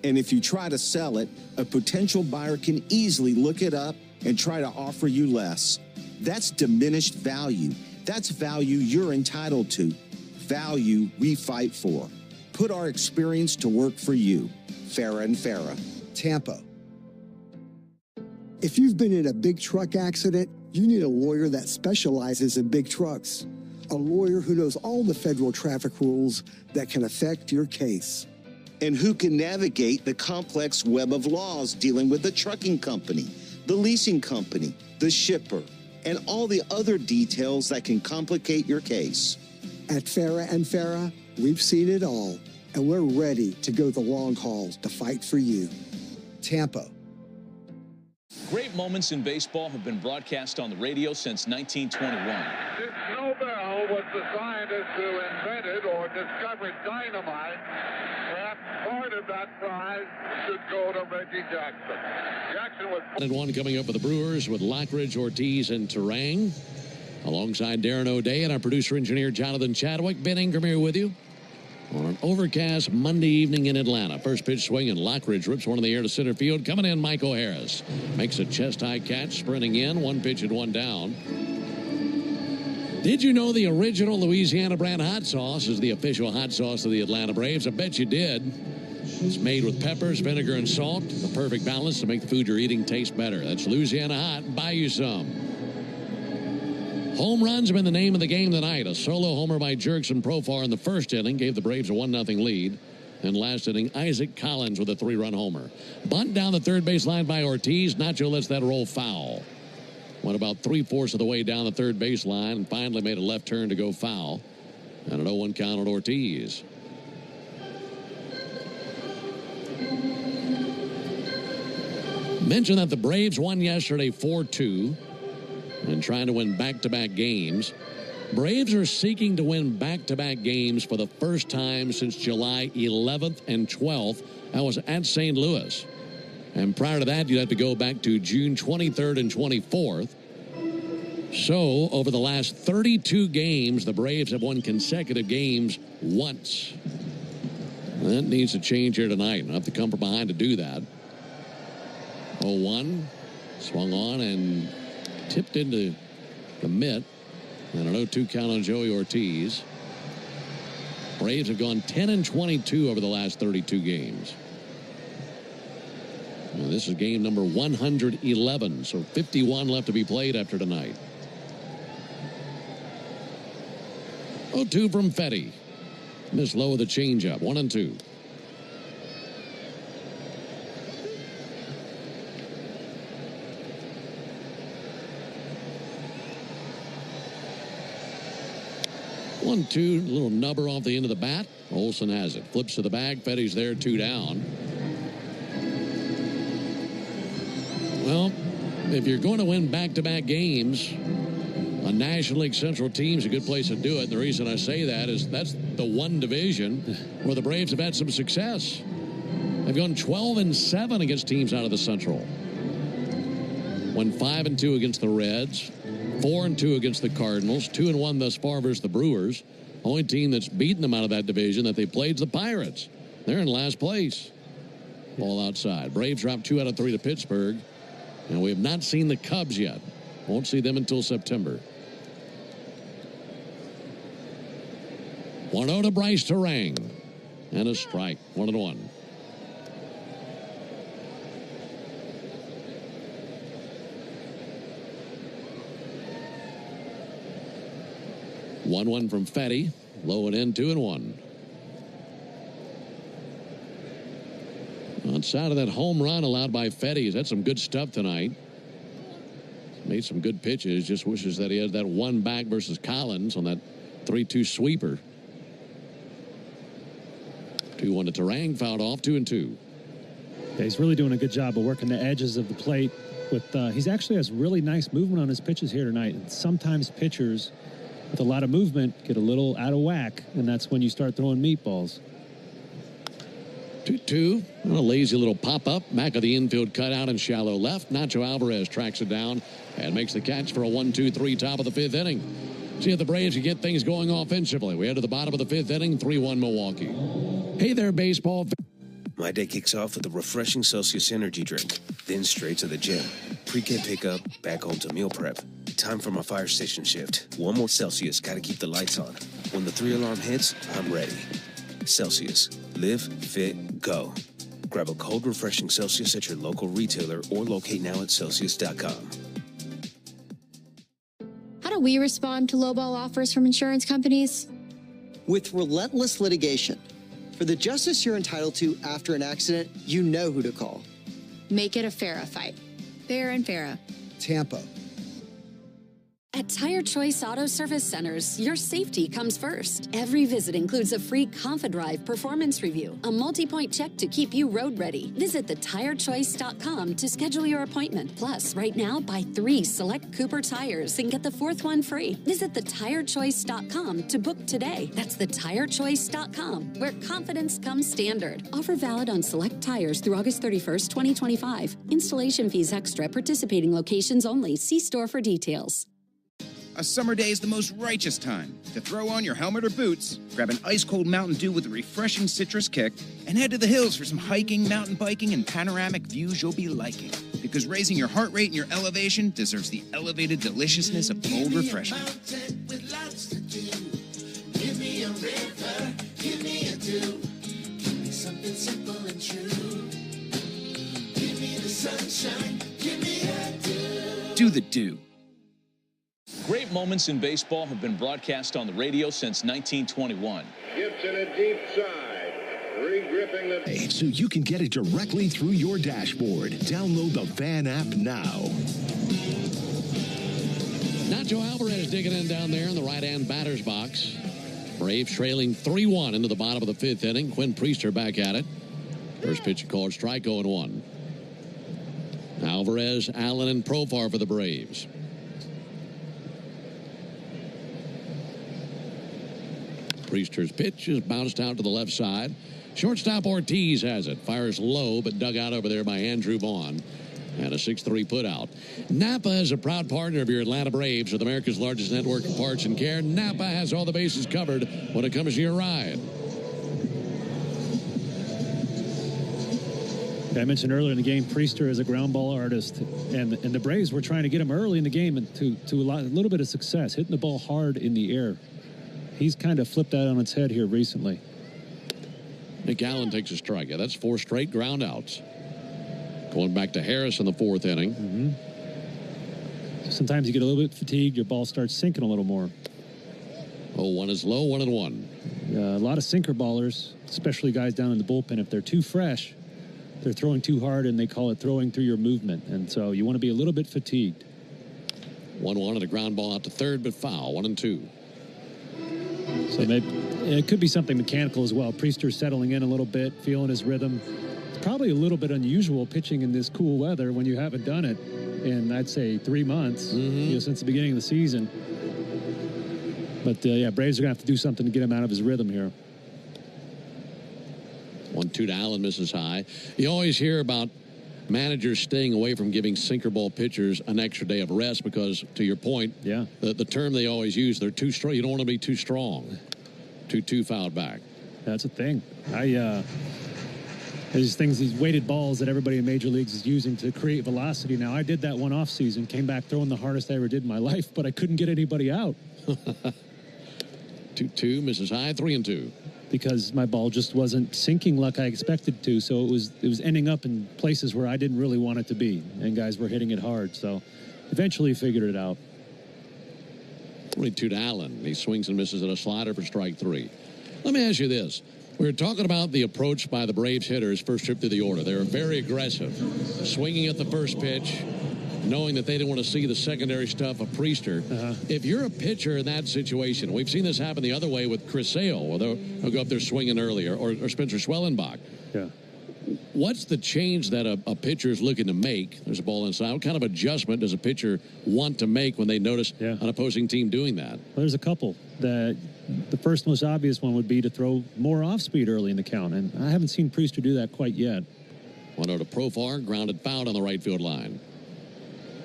And if you try to sell it, a potential buyer can easily look it up and try to offer you less. That's diminished value. That's value you're entitled to. Value we fight for. Put our experience to work for you. Farah and Farah, Tampa. If you've been in a big truck accident, you need a lawyer that specializes in big trucks. A lawyer who knows all the federal traffic rules that can affect your case. And who can navigate the complex web of laws dealing with the trucking company, the leasing company, the shipper, and all the other details that can complicate your case. At Farah and Farah, we've seen it all. and we're ready to go the long haul to fight for you. Tampa. Great moments in baseball have been broadcast on the radio since 1921. Dick Snowbell was the scientist who invented or discovered dynamite. Perhaps part of that prize should go to Reggie Jackson. Jackson was... And one coming up for the Brewers with Lockridge, Ortiz, and Terang. Alongside Darren O'Day and our producer-engineer Jonathan Chadwick. Ben Ingram here with you on an overcast Monday evening in Atlanta. First pitch swing, and Lockridge rips one in the air to center field. Coming in, Michael Harris makes a chest-high catch, sprinting in. One pitch and one down. Did you know the original Louisiana brand hot sauce is the official hot sauce of the Atlanta Braves? I bet you did. It's made with peppers, vinegar, and salt. The perfect balance to make the food you're eating taste better. That's Louisiana Hot. Buy you some. Home runs have been the name of the game tonight. A solo homer by Jurickson Profar in the first inning gave the Braves a 1-0 lead. And last inning, Isaac Collins with a 3-run homer. Bunt down the third base line by Ortiz. Nacho lets that roll foul. Went about 3/4 of the way down the third base line and finally made a left turn to go foul. And an 0-1 count on Ortiz. Mentioned that the Braves won yesterday 4-2. And trying to win back-to-back games. Braves are seeking to win back-to-back games for the first time since July 11th and 12th. That was at St. Louis. And prior to that, you'd have to go back to June 23rd and 24th. So, over the last 32 games, the Braves have won consecutive games once. That needs to change here tonight. I'll have to come from behind to do that. 0-1. Swung on and tipped into the mitt. And an 0-2 count on Joey Ortiz. Braves have gone 10-22 over the last 32 games. Now, this is game number 111, so 51 left to be played after tonight. 0-2 from Fetty. Missed low with a changeup. 1-2. One-two, little nubber off the end of the bat. Olsen has it. Flips to the bag. Fetty's there, 2 down. Well, if you're going to win back-to-back games, a National League Central team's a good place to do it. And the reason I say that is that's the one division where the Braves have had some success. They've gone 12-7 against teams out of the Central. Won 5-2 against the Reds. 4-2 against the Cardinals. 2-1 thus far versus the Brewers. Only team that's beaten them out of that division that they played is the Pirates. They're in last place. Ball outside. Braves dropped 2 out of 3 to Pittsburgh. And we have not seen the Cubs yet. Won't see them until September. 1-0 to Bryce Terang. And a strike. 1-1. One from Fetty. Low and in, 2-1. Outside of that home run allowed by Fetty, he's had some good stuff tonight. Made some good pitches. Just wishes that he had that one back versus Collins on that 3-2 sweeper. 2-1 to Terang. Fouled off. 2-2. Yeah, he's really doing a good job of working the edges of the plate. He's actually has really nice movement on his pitches here tonight. And sometimes pitchers with a lot of movement get a little out of whack, and that's when you start throwing meatballs. 2-2. A lazy little pop-up. Back of the infield cutout and shallow left. Nacho Alvarez tracks it down and makes the catch for a 1-2-3 top of the 5th inning. See if the Braves can get things going offensively. We head to the bottom of the 5th inning. 3-1 Milwaukee. Hey there, baseball. My day kicks off with a refreshing Celsius energy drink, then straight to the gym. Pre-K pickup, back home to meal prep. Time for my fire station shift. One more Celsius, gotta keep the lights on. When the 3-alarm hits, I'm ready. Celsius. Live, fit, go. Grab a cold, refreshing Celsius at your local retailer or locate now at Celsius.com. How do we respond to lowball offers from insurance companies? With relentless litigation. For the justice you're entitled to after an accident, you know who to call. Make it a FARA fight. Fair and FARA. Tampa. At Tire Choice Auto Service Centers, your safety comes first. Every visit includes a free ConfiDrive performance review, a multi-point check to keep you road ready. Visit thetirechoice.com to schedule your appointment. Plus, right now, buy 3 select Cooper tires and get the 4th one free. Visit thetirechoice.com to book today. That's thetirechoice.com, where confidence comes standard. Offer valid on select tires through August 31st, 2025. Installation fees extra. Participating locations only. See store for details. A summer day is the most righteous time to throw on your helmet or boots, grab an ice-cold Mountain Dew with a refreshing citrus kick, and head to the hills for some hiking, mountain biking, and panoramic views you'll be liking. Because raising your heart rate and your elevation deserves the elevated deliciousness of cold refreshment. Give me a river, give me a dew. Give me something simple and true. Give me the sunshine, give me a dew. Do the dew. Great moments in baseball have been broadcast on the radio since 1921. Gibson a deep side, re-gripping the... So you can get it directly through your dashboard. Download the Fan app now. Nacho Alvarez digging in down there in the right-hand batter's box. Braves trailing 3-1 into the bottom of the 5th inning. Quinn Priester back at it. First pitch called strike, 0-1. Alvarez, Allen, and Profar for the Braves. Priester's pitch is bounced out to the left side. Shortstop Ortiz has it. Fires low, but dug out over there by Andrew Vaughn. And a 6-3 putout. Napa is a proud partner of your Atlanta Braves with America's largest network of parts and care. Napa has all the bases covered when it comes to your ride. I mentioned earlier in the game, Priester is a ground ball artist, and the Braves were trying to get him early in the game and to a little bit of success, hitting the ball hard in the air. He's kind of flipped that on its head here recently. Nick Allen takes a strike. Yeah, that's 4 straight ground outs. Going back to Harris in the 4th inning. Mm-hmm. Sometimes you get a little bit fatigued, your ball starts sinking a little more. 0-1 is low, 1-1. A lot of sinker ballers, especially guys down in the bullpen, if they're too fresh, they're throwing too hard, and they call it throwing through your movement. And so you want to be a little bit fatigued. 1-1 and a ground ball out to third, but foul. 1-2. So maybe it could be something mechanical as well. Priester settling in a little bit, feeling his rhythm. It's probably a little bit unusual pitching in this cool weather when you haven't done it in, I'd say, 3 months since the beginning of the season. But, yeah, Braves are going to have to do something to get him out of his rhythm here. 1-2 to Allen, misses high. You always hear about managers staying away from giving sinker ball pitchers an extra day of rest because, to your point, the term they always use, they're too strong. You don't want to be too strong. 2-2 fouled back. That's a thing. There's these weighted balls that everybody in major leagues is using to create velocity. Now, I did that one off season, came back throwing the hardest I ever did in my life, but I couldn't get anybody out. 2-2, misses high, 3-2. Because my ball just wasn't sinking like I expected to, so it was ending up in places where I didn't really want it to be, and guys were hitting it hard. So eventually figured it out. 22 to Allen. He swings and misses at a slider for strike 3. Let me ask you this. We were talking about the approach by the Braves hitters first trip through the order. They were very aggressive, swinging at the first pitch, knowing that they didn't want to see the secondary stuff of Priester. If you're a pitcher in that situation, we've seen this happen the other way with Chris Sale, where they'll go up there swinging earlier, or Spencer Schwellenbach. Yeah. What's the change that a pitcher is looking to make? There's a ball inside. What kind of adjustment does a pitcher want to make when they notice an opposing team doing that? Well, there's a couple. The first most obvious one would be to throw more off-speed early in the count, and I haven't seen Priester do that quite yet. 1-0 to Profar, grounded foul on the right field line.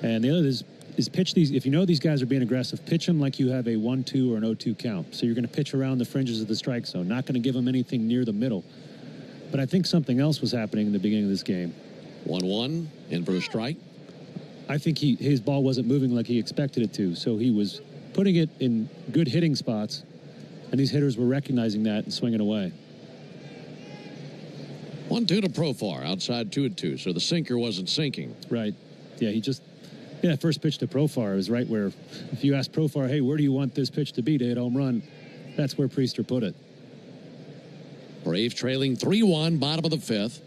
And the other is pitch these. If you know these guys are being aggressive, pitch them like you have a 1-2 or an 0-2 count. So you're going to pitch around the fringes of the strike zone, not going to give them anything near the middle. But I think something else was happening in the beginning of this game. 1-1, in for a strike. I think his ball wasn't moving like he expected it to, so he was putting it in good hitting spots, and these hitters were recognizing that and swinging away. 1-2 to Profar, outside 2-2, so the sinker wasn't sinking. Right. Yeah, first pitch to Profar was right where, if you ask Profar, hey, where do you want this pitch to be to hit home run, that's where Priester put it. Braves trailing 3-1, bottom of the 5th.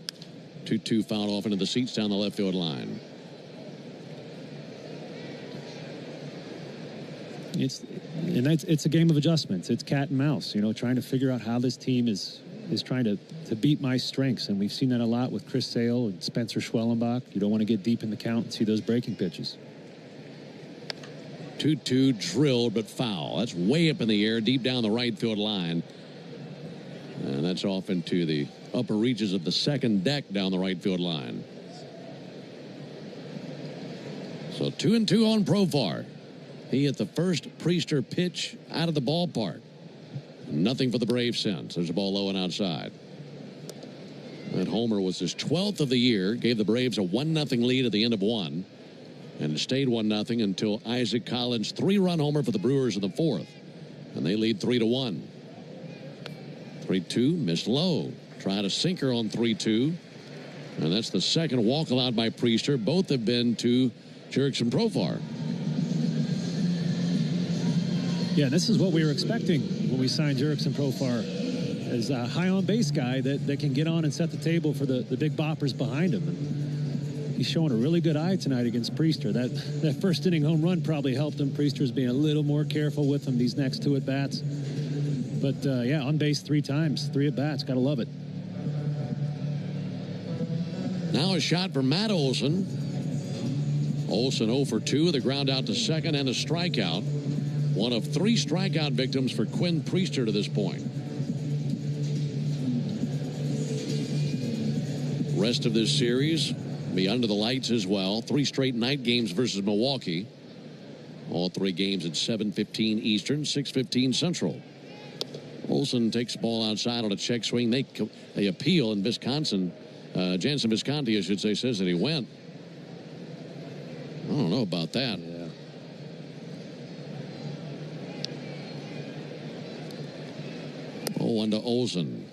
2-2 fouled off into the seats down the left field line. It's a game of adjustments. It's cat and mouse, trying to figure out how this team is trying to beat my strengths. And we've seen that a lot with Chris Sale and Spencer Schwellenbach. You don't want to get deep in the count and see those breaking pitches. 2-2 drilled, but foul. That's way up in the air, deep down the right field line. And that's off into the upper reaches of the second deck down the right field line. So 2-2 on Profar. He hit the first Priester pitch out of the ballpark. Nothing for the Braves since. There's a ball low and outside. That homer was his 12th of the year. Gave the Braves a 1-0 lead at the end of one. And it stayed 1-0 until Isaac Collins' 3-run homer for the Brewers in the fourth. And they lead 3-1. 3-2, missed low. Tried a sinker on 3-2. And that's the second walk allowed by Priester. Both have been to Jurickson Profar. Yeah, this is what we were expecting when we signed Jurickson Profar as a high on base guy that can get on and set the table for the big boppers behind him. And he's showing a really good eye tonight against Priester. That first inning home run probably helped him. Priester's being a little more careful with him these next two at-bats. But, yeah, on base 3 times, 3 at-bats. Got to love it. Now a shot for Matt Olson. Olson 0 for 2 with a ground out to second and a strikeout. One of 3 strikeout victims for Quinn Priester to this point. Rest of this series be under the lights as well. 3 straight night games versus Milwaukee. All 3 games at 7:15 Eastern, 6:15 Central. Olson takes the ball outside on a check swing. They appeal in Wisconsin. Jansen Visconti, I should say, says that he went. I don't know about that. Yeah. Oh, 1 to Olson.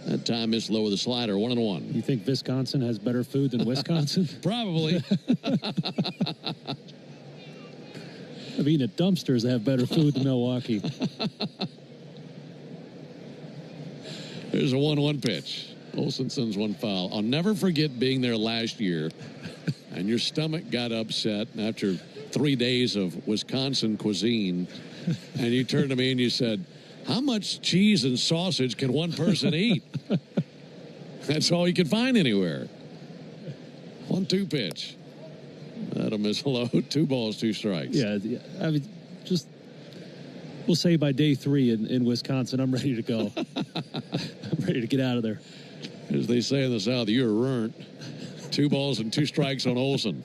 That time missed low with a slider, 1-1. You think Wisconsin has better food than Wisconsin? Probably. I've eaten at dumpsters that have better food than Milwaukee. There's a 1-1 pitch. Olson sends one foul. I'll never forget being there last year, and your stomach got upset after 3 days of Wisconsin cuisine, and you turned to me and you said, "How much cheese and sausage can one person eat?" That's all you could find anywhere. 1-2 pitch. That'll miss low. 2 balls, 2 strikes. Yeah, I mean, we'll say by day 3 in Wisconsin, I'm ready to go. I'm ready to get out of there. As they say in the South, you're ruined. 2 balls and 2 strikes on Olson.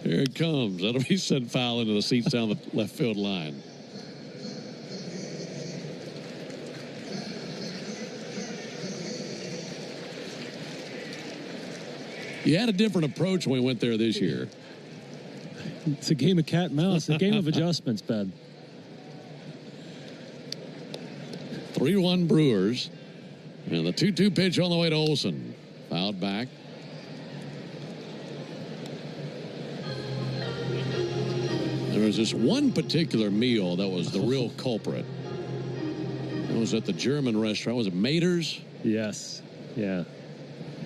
Here it comes. That'll be sent foul into the seats down the left field line. You had a different approach when we went there this year. It's a game of cat and mouse, a game of adjustments, Ben. 3-1 Brewers. And the 2-2 pitch on the way to Olson. Fouled back. There was this one particular meal that was the real culprit. It was at the German restaurant. Was it Mater's? Yes. Yeah.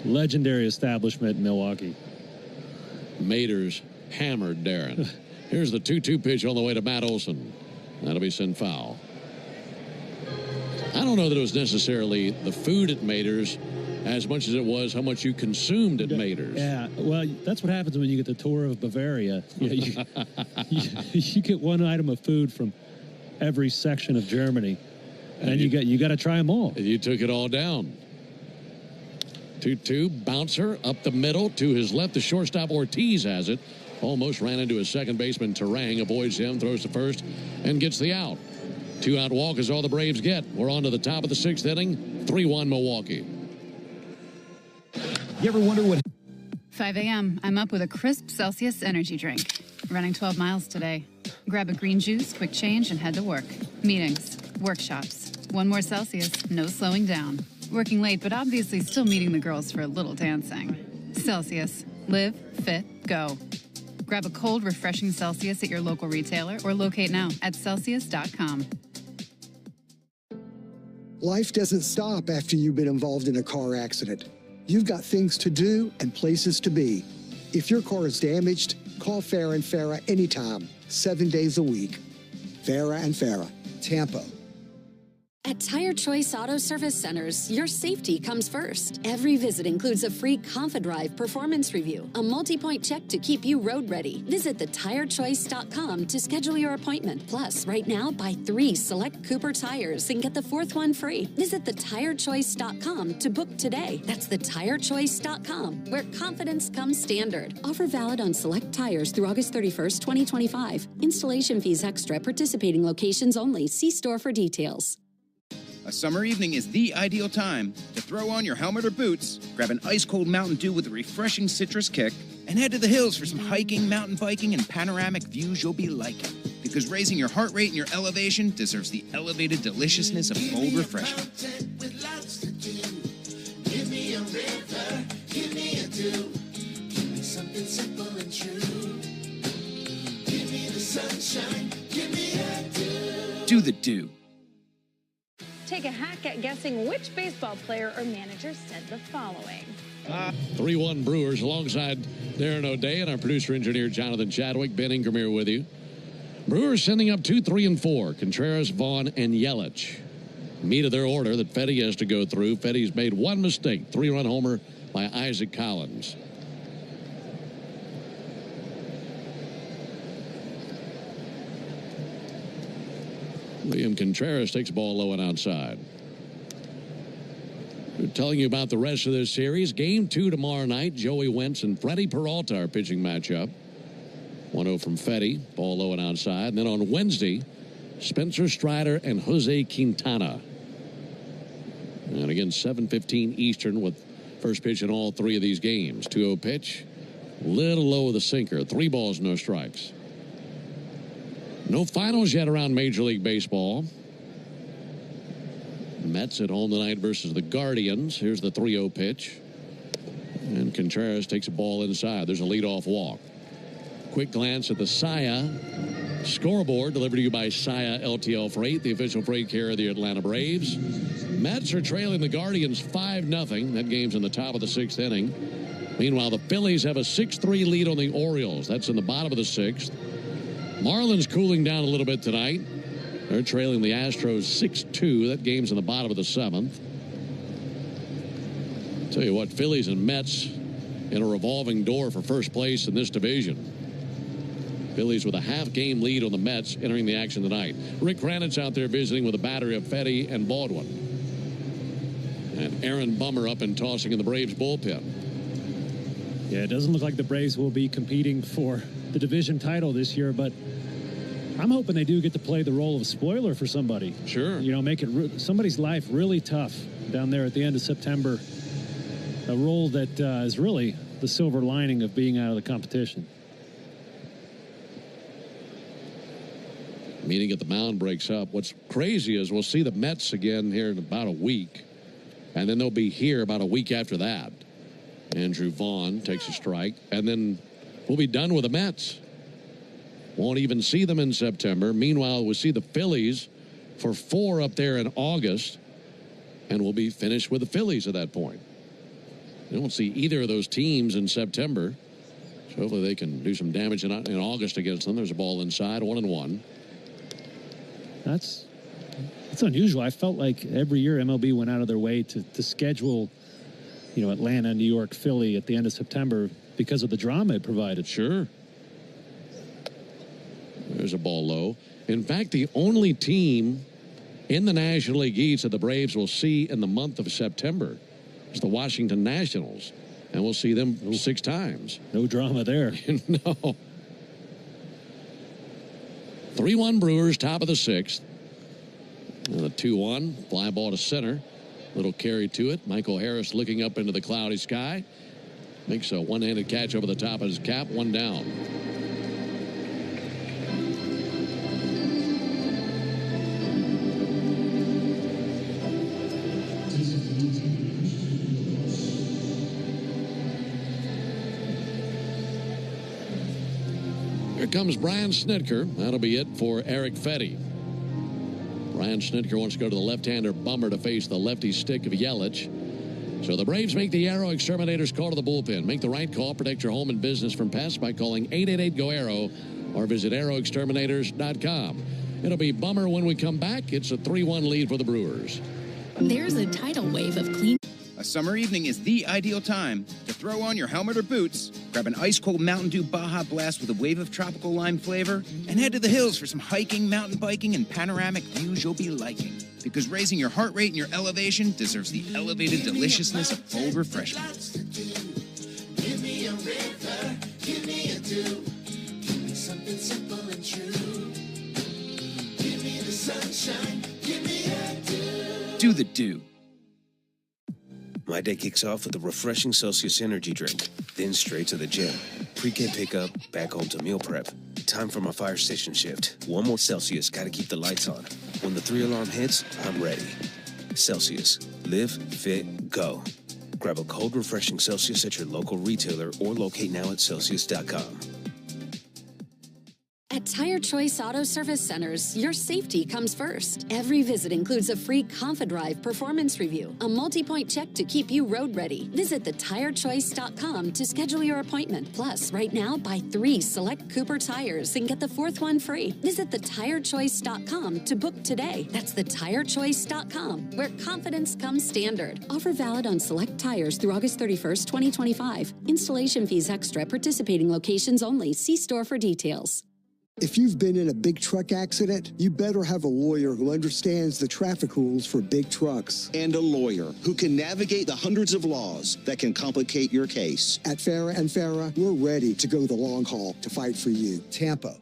Legendary establishment in Milwaukee. Mater's hammered Darren. Here's the 2-2 pitch on the way to Matt Olson. That'll be sent foul. I don't know that it was necessarily the food at Mater's as much as it was how much you consumed at Mater's. Yeah, well, that's what happens when you get the tour of Bavaria. You get one item of food from every section of Germany, and you got to try them all. And you took it all down. 2-2, bouncer up the middle to his left. The shortstop Ortiz has it. Almost ran into his second baseman. Terang avoids him, throws to first, and gets the out. 2-out walk is all the Braves get. We're on to the top of the 6th inning. 3-1 Milwaukee. You ever wonder what... 5 a.m. I'm up with a crisp Celsius energy drink. Running 12 miles today. Grab a green juice, quick change, and head to work. Meetings, workshops. 1 more Celsius, no slowing down. Working late, but obviously still meeting the girls for a little dancing. Celsius. Live, fit, go. Grab a cold, refreshing Celsius at your local retailer or locate now at Celsius.com. Life doesn't stop after you've been involved in a car accident. You've got things to do and places to be. If your car is damaged, call Call Farah and Farah anytime, 7 days a week. Farah and Farah, Tampa. At Tire Choice Auto Service Centers, your safety comes first. Every visit includes a free ConfiDrive performance review, a multi-point check to keep you road ready. Visit thetirechoice.com to schedule your appointment. Plus, right now, buy 3 select Cooper tires and get the 4th one free. Visit thetirechoice.com to book today. That's thetirechoice.com, where confidence comes standard. Offer valid on select tires through August 31st, 2025. Installation fees extra. Participating locations only. See store for details. A summer evening is the ideal time to throw on your helmet or boots, grab an ice-cold Mountain Dew with a refreshing citrus kick, and head to the hills for some hiking, mountain biking, and panoramic views you'll be liking. Because raising your heart rate and your elevation deserves the elevated deliciousness of cold refreshment. Give me a river, give me a dew. Give me something simple and true. Give me the sunshine, give me a dew. Do the dew. Take a hack at guessing which baseball player or manager said the following. 3-1 Brewers alongside Darren O'Day and our producer-engineer Jonathan Chadwick. Ben Ingram here with you. Brewers sending up 2, 3, and 4. Contreras, Vaughn, and Yelich. Meat of their order that Fetty has to go through. Fetty's made one mistake. 3-run homer by Isaac Collins. William Contreras takes the ball low and outside. We're telling you about the rest of this series. Game 2 tomorrow night. Joey Wentz and Freddie Peralta, our pitching matchup. 1-0 from Fetty. Ball low and outside. And then on Wednesday, Spencer Strider and Jose Quintana. And again, 7:15 Eastern with first pitch in all 3 of these games. 2-0 pitch. Little low with the sinker. 3 balls, no strikes. No finals yet around Major League Baseball. Mets at home tonight versus the Guardians. Here's the 3-0 pitch. And Contreras takes a ball inside. There's a leadoff walk. Quick glance at the Saya scoreboard, delivered to you by Saya LTL Freight, the official freight carrier of the Atlanta Braves. Mets are trailing the Guardians 5-0. That game's in the top of the 6th inning. Meanwhile, the Phillies have a 6-3 lead on the Orioles. That's in the bottom of the 6th. Marlins cooling down a little bit tonight. They're trailing the Astros 6-2. That game's in the bottom of the 7th. Tell you what, Phillies and Mets in a revolving door for first place in this division. Phillies with a half-game lead on the Mets entering the action tonight. Rick Kranitz out there visiting with a battery of Fetty and Baldwin. And Aaron Bummer up and tossing in the Braves bullpen. Yeah, it doesn't look like the Braves will be competing for the division title this year, but I'm hoping they do get to play the role of spoiler for somebody. Sure. You know, make it somebody's life really tough down there at the end of September. A role that is really the silver lining of being out of the competition. Meeting at the mound breaks up. What's crazy is we'll see the Mets again here in about a week, and then they'll be here about a week after that. Andrew Vaughn takes a strike, and then we'll be done with the Mets. Won't even see them in September. Meanwhile, we'll see the Phillies for 4 up there in August, and we'll be finished with the Phillies at that point. You won't see either of those teams in September, so hopefully they can do some damage in August against them. There's a ball inside, 1-1. That's unusual. I felt like every year MLB went out of their way to schedule, you know, Atlanta, New York, Philly at the end of September because of the drama it provided. Sure. There's a ball low. In fact, the only team in the National League East that the Braves will see in the month of September is the Washington Nationals. And we'll see them 6 times. No drama there. No. 3-1 Brewers, top of the 6th. And a 2-1. Fly ball to center. Little carry to it. Michael Harris looking up into the cloudy sky. Makes a one-handed catch over the top of his cap. 1 down. Here comes Brian Snitker. That'll be it for Eric Fetty. Brian Snitker wants to go to the left-hander Bummer to face the lefty stick of Yelich. So the Braves make the Aero Exterminators call to the bullpen. Make the right call. Protect your home and business from pests by calling 888-GO-AERO or visit aeroexterminators.com. It'll be Bummer when we come back. It's a 3-1 lead for the Brewers. There's a tidal wave of clean. A summer evening is the ideal time to throw on your helmet or boots, grab an ice-cold Mountain Dew Baja Blast with a wave of tropical lime flavor, and head to the hills for some hiking, mountain biking, and panoramic views you'll be liking. Because raising your heart rate and your elevation deserves the elevated deliciousness of cold refreshment. Give me a river, give me a dew. Give me something simple and true. Give me the sunshine, give me a dew. Do the dew. My day kicks off with a refreshing Celsius energy drink, then straight to the gym. Pre-K pickup, back home to meal prep. Time for my fire station shift. One more Celsius, gotta keep the lights on. When the 3-alarm hits, I'm ready. Celsius. Live, fit, go. Grab a cold, refreshing Celsius at your local retailer or locate now at Celsius.com. At Tire Choice Auto Service Centers, your safety comes first. Every visit includes a free ConfiDrive performance review, a multi-point check to keep you road ready. Visit thetirechoice.com to schedule your appointment. Plus, right now, buy 3 select Cooper tires and get the 4th one free. Visit thetirechoice.com to book today. That's thetirechoice.com, where confidence comes standard. Offer valid on select tires through August 31st, 2025. Installation fees extra. Participating locations only. See store for details. If you've been in a big truck accident, you better have a lawyer who understands the traffic rules for big trucks. And a lawyer who can navigate the hundreds of laws that can complicate your case. At Farah & Farah, we're ready to go the long haul to fight for you. Tampa.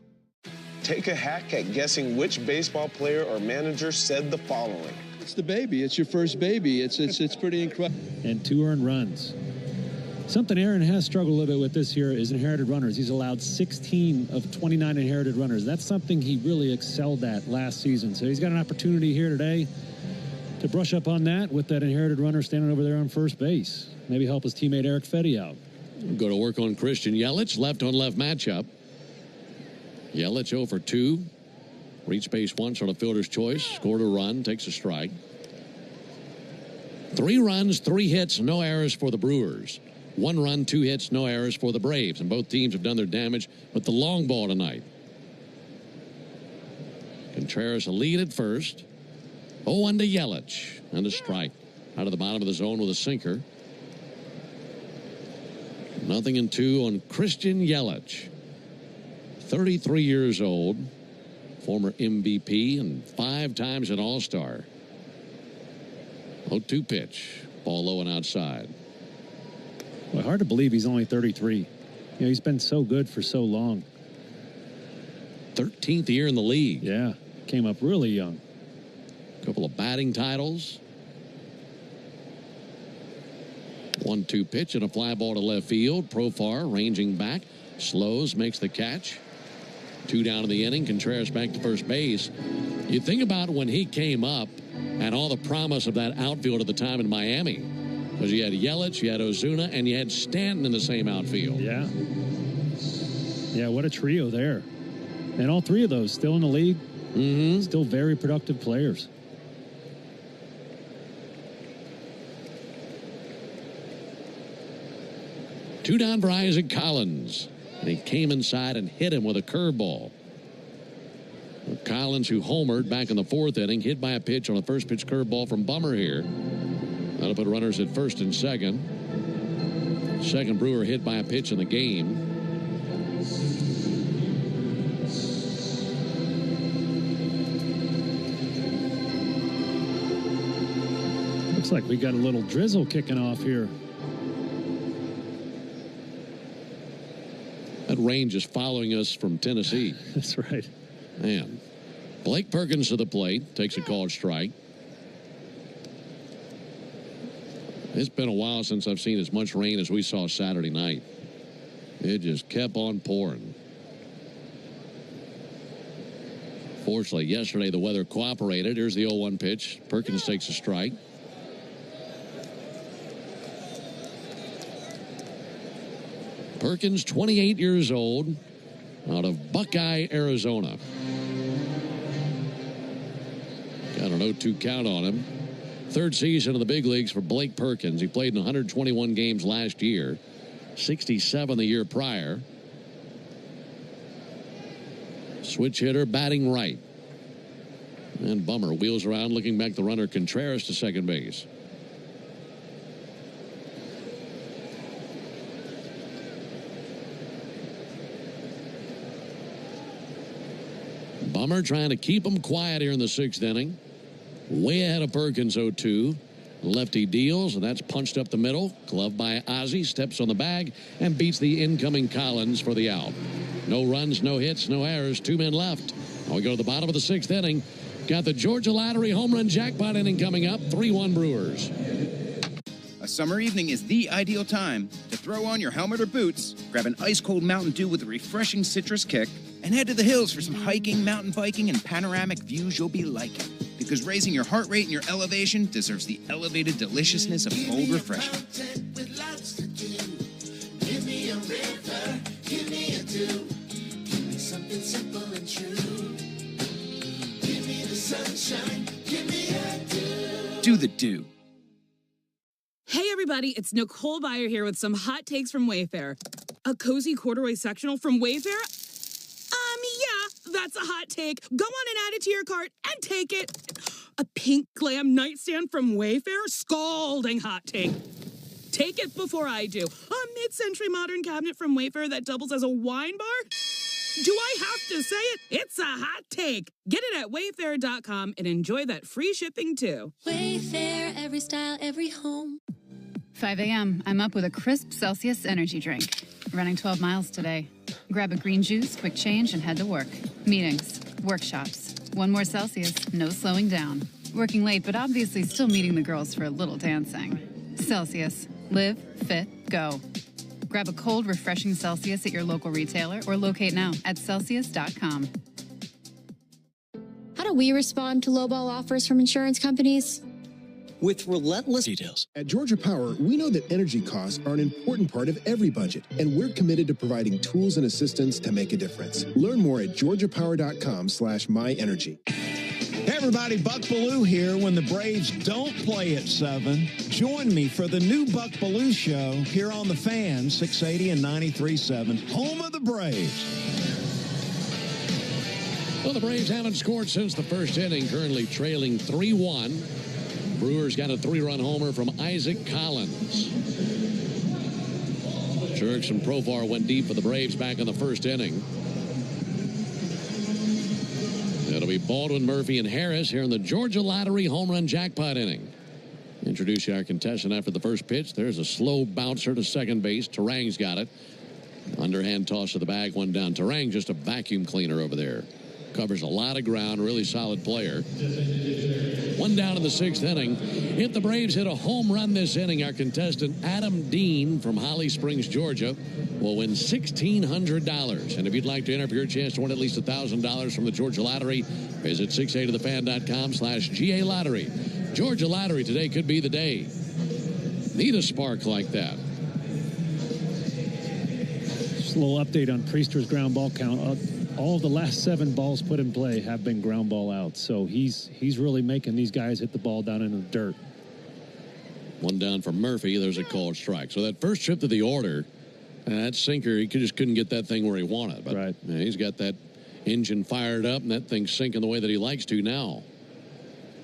Take a hack at guessing which baseball player or manager said the following. It's the baby. It's your first baby. It's pretty incredible. And 2 earned runs. Something Aaron has struggled a little bit with this year is inherited runners. He's allowed 16 of 29 inherited runners. That's something he really excelled at last season. So he's got an opportunity here today to brush up on that with that inherited runner standing over there on first base. Maybe help his teammate Eric Fetty out. Go to work on Christian Yelich, left-on-left matchup. Yelich 0 for 2. Reached base once on a fielder's choice. Scored a run, takes a strike. 3 runs, 3 hits, no errors for the Brewers. 1 run, 2 hits, no errors for the Braves. And both teams have done their damage with the long ball tonight. Contreras a lead at first. 0-1 to Yelich. And a strike. Out of the bottom of the zone with a sinker. 0-2 on Christian Yelich. 33 years old. Former MVP and 5 times an All-Star. 0-2 pitch. Ball low and outside. Well, hard to believe he's only 33. You know, he's been so good for so long. 13th year in the league. Yeah, came up really young. A couple of batting titles. 1-2 pitch and a fly ball to left field. Profar ranging back. Slows, makes the catch. 2 down in the inning. Contreras back to first base. You think about when he came up and all the promise of that outfield at the time in Miami. Because you had Yelich, you had Ozuna, and you had Stanton in the same outfield. Yeah. Yeah, what a trio there. And all 3 of those still in the league. Mm-hmm. Still very productive players. Two down for Isaac Collins. And he came inside and hit him with a curveball. Collins, who homered back in the 4th inning, hit by a pitch on a first pitch curveball from Bummer here. That'll put runners at first and second. Second Brewer hit by a pitch in the game. Looks like we got a little drizzle kicking off here. That range is following us from Tennessee. That's right. Man. Blake Perkins to the plate. Takes a called strike. It's been a while since I've seen as much rain as we saw Saturday night. It just kept on pouring. Fortunately, yesterday the weather cooperated. Here's the 0-1 pitch. Perkins takes a strike. Perkins, 28 years old, out of Buckeye, Arizona. Got an 0-2 count on him. Third season in the big leagues for Blake Perkins. He played in 121 games last year, 67 the year prior. Switch hitter, batting right. And Bummer wheels around, looking back the runner Contreras to second base. Bummer trying to keep him quiet here in the sixth inning. Way ahead of Perkins, 0-2. Lefty deals, and that's punched up the middle. Glove by Ozzie, steps on the bag, and beats the incoming Collins for the out. No runs, no hits, no errors, 2 men left. Now we go to the bottom of the sixth inning. Got the Georgia Lottery home run jackpot inning coming up, 3-1 Brewers. A summer evening is the ideal time to throw on your helmet or boots, grab an ice-cold Mountain Dew with a refreshing citrus kick, and head to the hills for some hiking, mountain biking, and panoramic views you'll be liking. Because raising your heart rate and your elevation deserves the elevated deliciousness of cold refreshment. Give me a river, give me a dew. Give me something simple and true. Give me the sunshine, give me a dew. Do the dew. Hey everybody, it's Nicole Byer here with some hot takes from Wayfair. A cozy corduroy sectional from Wayfair? Yeah, that's a hot take. Go on and add it to your cart and take it. A pink glam nightstand from Wayfair? Scalding hot take. Take it before I do. A mid-century modern cabinet from Wayfair that doubles as a wine bar? Do I have to say it? It's a hot take. Get it at wayfair.com and enjoy that free shipping too. Wayfair, every style, every home. 5 a.m. I'm up with a crisp Celsius energy drink. Running 12 miles today. Grab a green juice, quick change, and head to work. Meetings, workshops. One more Celsius, no slowing down. Working late, but obviously still meeting the girls for a little dancing. Celsius. Live, fit, go. Grab a cold, refreshing Celsius at your local retailer or locate now at Celsius.com. How do we respond to lowball offers from insurance companies? With relentless details. At Georgia Power, we know that energy costs are an important part of every budget, and we're committed to providing tools and assistance to make a difference. Learn more at georgiapower.com/myenergy. Hey everybody, Buck Bellew here. When the Braves don't play at 7, join me for the new Buck Bellew Show here on The Fan, 680 and 93.7, home of the Braves. Well, the Braves haven't scored since the first inning, currently trailing 3-1. Brewers got a 3-run homer from Isaac Collins. Jerks and Profar went deep for the Braves back in the first inning. It'll be Baldwin, Murphy, and Harris here in the Georgia Lottery home run jackpot inning. Introduce our contestant after the first pitch. There's a slow bouncer to second base. Terang's got it. Underhand toss to the bag, one down. Terang just a vacuum cleaner over there. Covers a lot of ground, really solid player. One down in the sixth inning. If the Braves hit a home run this inning, our contestant Adam Dean from Holly Springs, Georgia, will win $1,600. And if you'd like to enter for your chance to win at least $1,000 from the Georgia Lottery, visit 680thefan.com/GA Lottery. Georgia Lottery, today could be the day. Need a spark like that. Just a little update on Priester's ground ball count. All of the last 7 balls put in play have been ground ball outs. So he's really making these guys hit the ball down in the dirt. One down for Murphy. There's a called strike. So that first trip to the order, that sinker, he just couldn't get that thing where he wanted. But right. He's got that engine fired up, and that thing's sinking the way that he likes to now.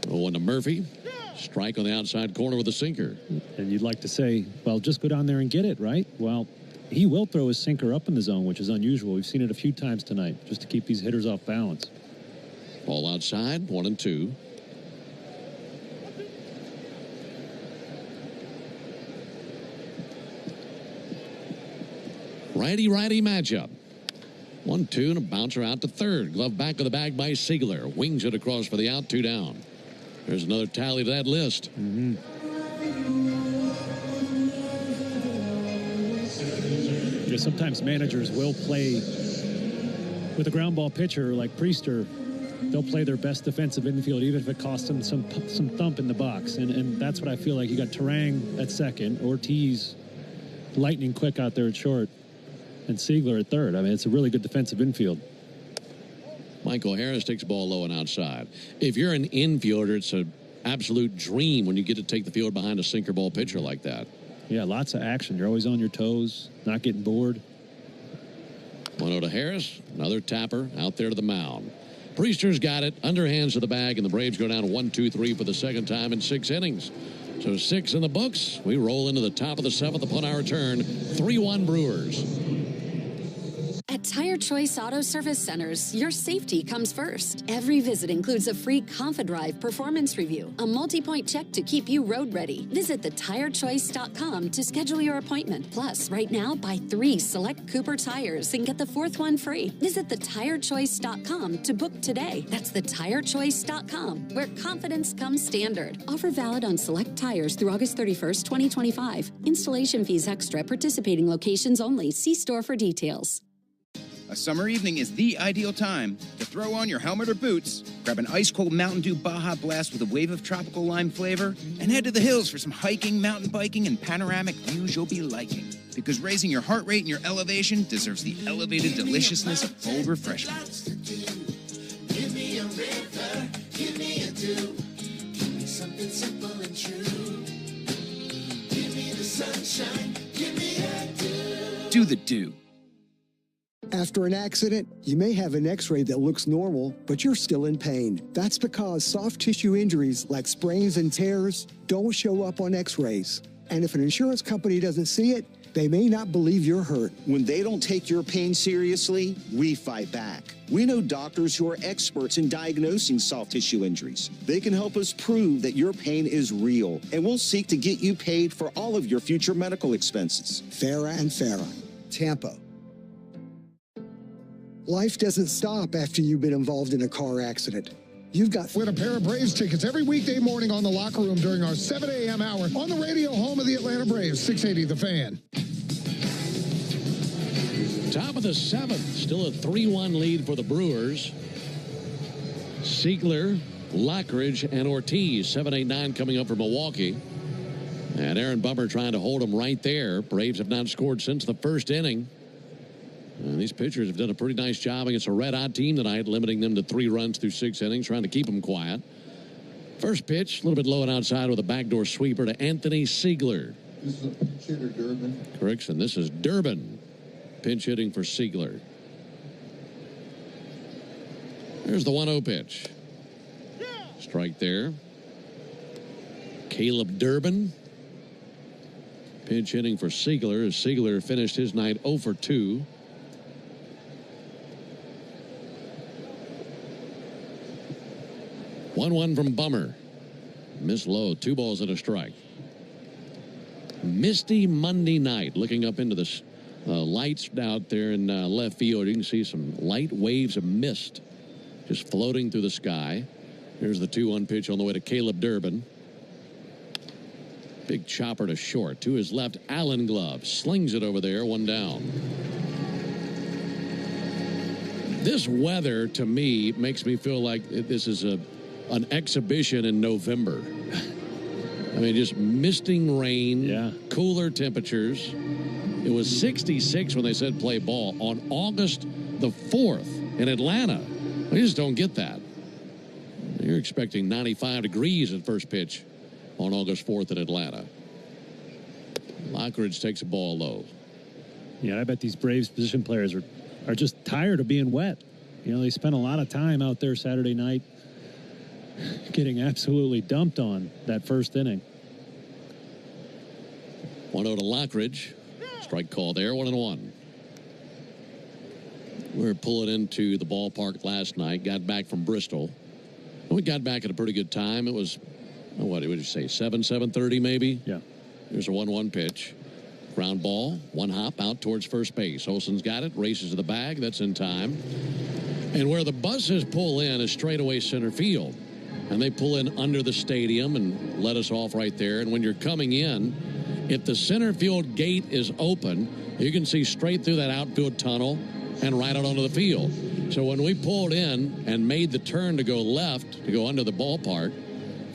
One to Murphy. Strike on the outside corner with a sinker. And you'd like to say, well, just go down there and get it, right? Well, he will throw his sinker up in the zone, which is unusual. We've seen it a few times tonight, just to keep these hitters off balance. Ball outside, 1-2. Righty-righty matchup. 1-2 and a bouncer out to third. Glove back of the bag by Siegler. Wings it across for the out, 2 down. There's another tally to that list. Mm-hmm. Sometimes managers will play with a ground ball pitcher like Priester. They'll play their best defensive infield, even if it costs them some thump in the box. And that's what I feel like. You got Terang at second, Ortiz lightning quick out there at short, and Siegler at third. I mean, it's a really good defensive infield. Michael Harris takes the ball low and outside. If you're an infielder, it's a absolute dream when you get to take the field behind a sinker ball pitcher like that. Yeah, lots of action. You're always on your toes, not getting bored. 1-0 to Harris. Another tapper out there to the mound. Priester's got it. Underhands to the bag, and the Braves go down 1-2-3 for the second time in 6 innings. So 6 in the books. We roll into the top of the 7th upon our return. 3-1 Brewers. At Tire Choice Auto Service Centers, your safety comes first. Every visit includes a free ConfiDrive performance review, a multi-point check to keep you road ready. Visit thetirechoice.com to schedule your appointment. Plus, right now, buy 3 select Cooper tires and get the 4th one free. Visit thetirechoice.com to book today. That's thetirechoice.com, where confidence comes standard. Offer valid on select tires through August 31st, 2025. Installation fees extra. Participating locations only. See store for details. A summer evening is the ideal time to throw on your helmet or boots, grab an ice-cold Mountain Dew Baja Blast with a wave of tropical lime flavor, and head to the hills for some hiking, mountain biking, and panoramic views you'll be liking. Because raising your heart rate and your elevation deserves the elevated deliciousness of bold refreshment. Give me a river, give me a dew, give me something simple and true. Give me the sunshine, give me a dew. Do the dew. After an accident, you may have an x-ray that looks normal, but you're still in pain. That's because soft tissue injuries like sprains and tears don't show up on x-rays. And if an insurance company doesn't see it, they may not believe you're hurt. When they don't take your pain seriously, we fight back. We know doctors who are experts in diagnosing soft tissue injuries. They can help us prove that your pain is real, and we'll seek to get you paid for all of your future medical expenses. Farah and Farah, Tampa. Life doesn't stop after you've been involved in a car accident. You've got Win a pair of Braves tickets every weekday morning on the Locker Room during our 7 a.m. hour on the radio home of the Atlanta Braves, 680 The Fan. Top of the 7th, still a 3-1 lead for the Brewers. Siegler, Lockridge, and Ortiz, 7, 8, 9 coming up for Milwaukee. And Aaron Bummer trying to hold them right there. Braves have not scored since the first inning. And these pitchers have done a pretty nice job against a red-hot team tonight, limiting them to 3 runs through 6 innings, trying to keep them quiet. First pitch, a little bit low and outside with a backdoor sweeper to Anthony Siegler. This is a pinch hitter, Durbin. Correction, this is Durbin pinch hitting for Siegler. There's the 1-0 pitch. Strike there. Caleb Durbin pinch hitting for Siegler as Siegler finished his night 0 for 2. One from Bummer. Miss low. 2 balls and a strike. Misty Monday night. Looking up into the lights out there in left field, you can see some light waves of mist just floating through the sky. Here's the 2-1 pitch on the way to Caleb Durbin. Big chopper to short. To his left, Allen Glove. Slings it over there. 1 down. This weather, to me, makes me feel like this is an exhibition in November. I mean, just misting rain, cooler temperatures. It was 66 when they said play ball on August the 4th in Atlanta. We just don't get that. You're expecting 95 degrees at first pitch on August 4th in Atlanta. Lockridge takes a ball low. Yeah, I bet these Braves position players are just tired of being wet. You know, they spent a lot of time out there Saturday night getting absolutely dumped on that first inning. 1-0 to Lockridge. Strike call there, 1-1. We were pulling into the ballpark last night, got back from Bristol. And we got back at a pretty good time. It was, what would you say, 7:30 maybe? Yeah. Here's a 1-1 pitch. Ground ball, 1 hop out towards first base. Olsen's got it, races to the bag. That's in time. And where the buses pull in is straightaway center field. And they pull in under the stadium and let us off right there. And when you're coming in, if the center field gate is open, you can see straight through that outfield tunnel and right out onto the field. So when we pulled in and made the turn to go left, to go under the ballpark,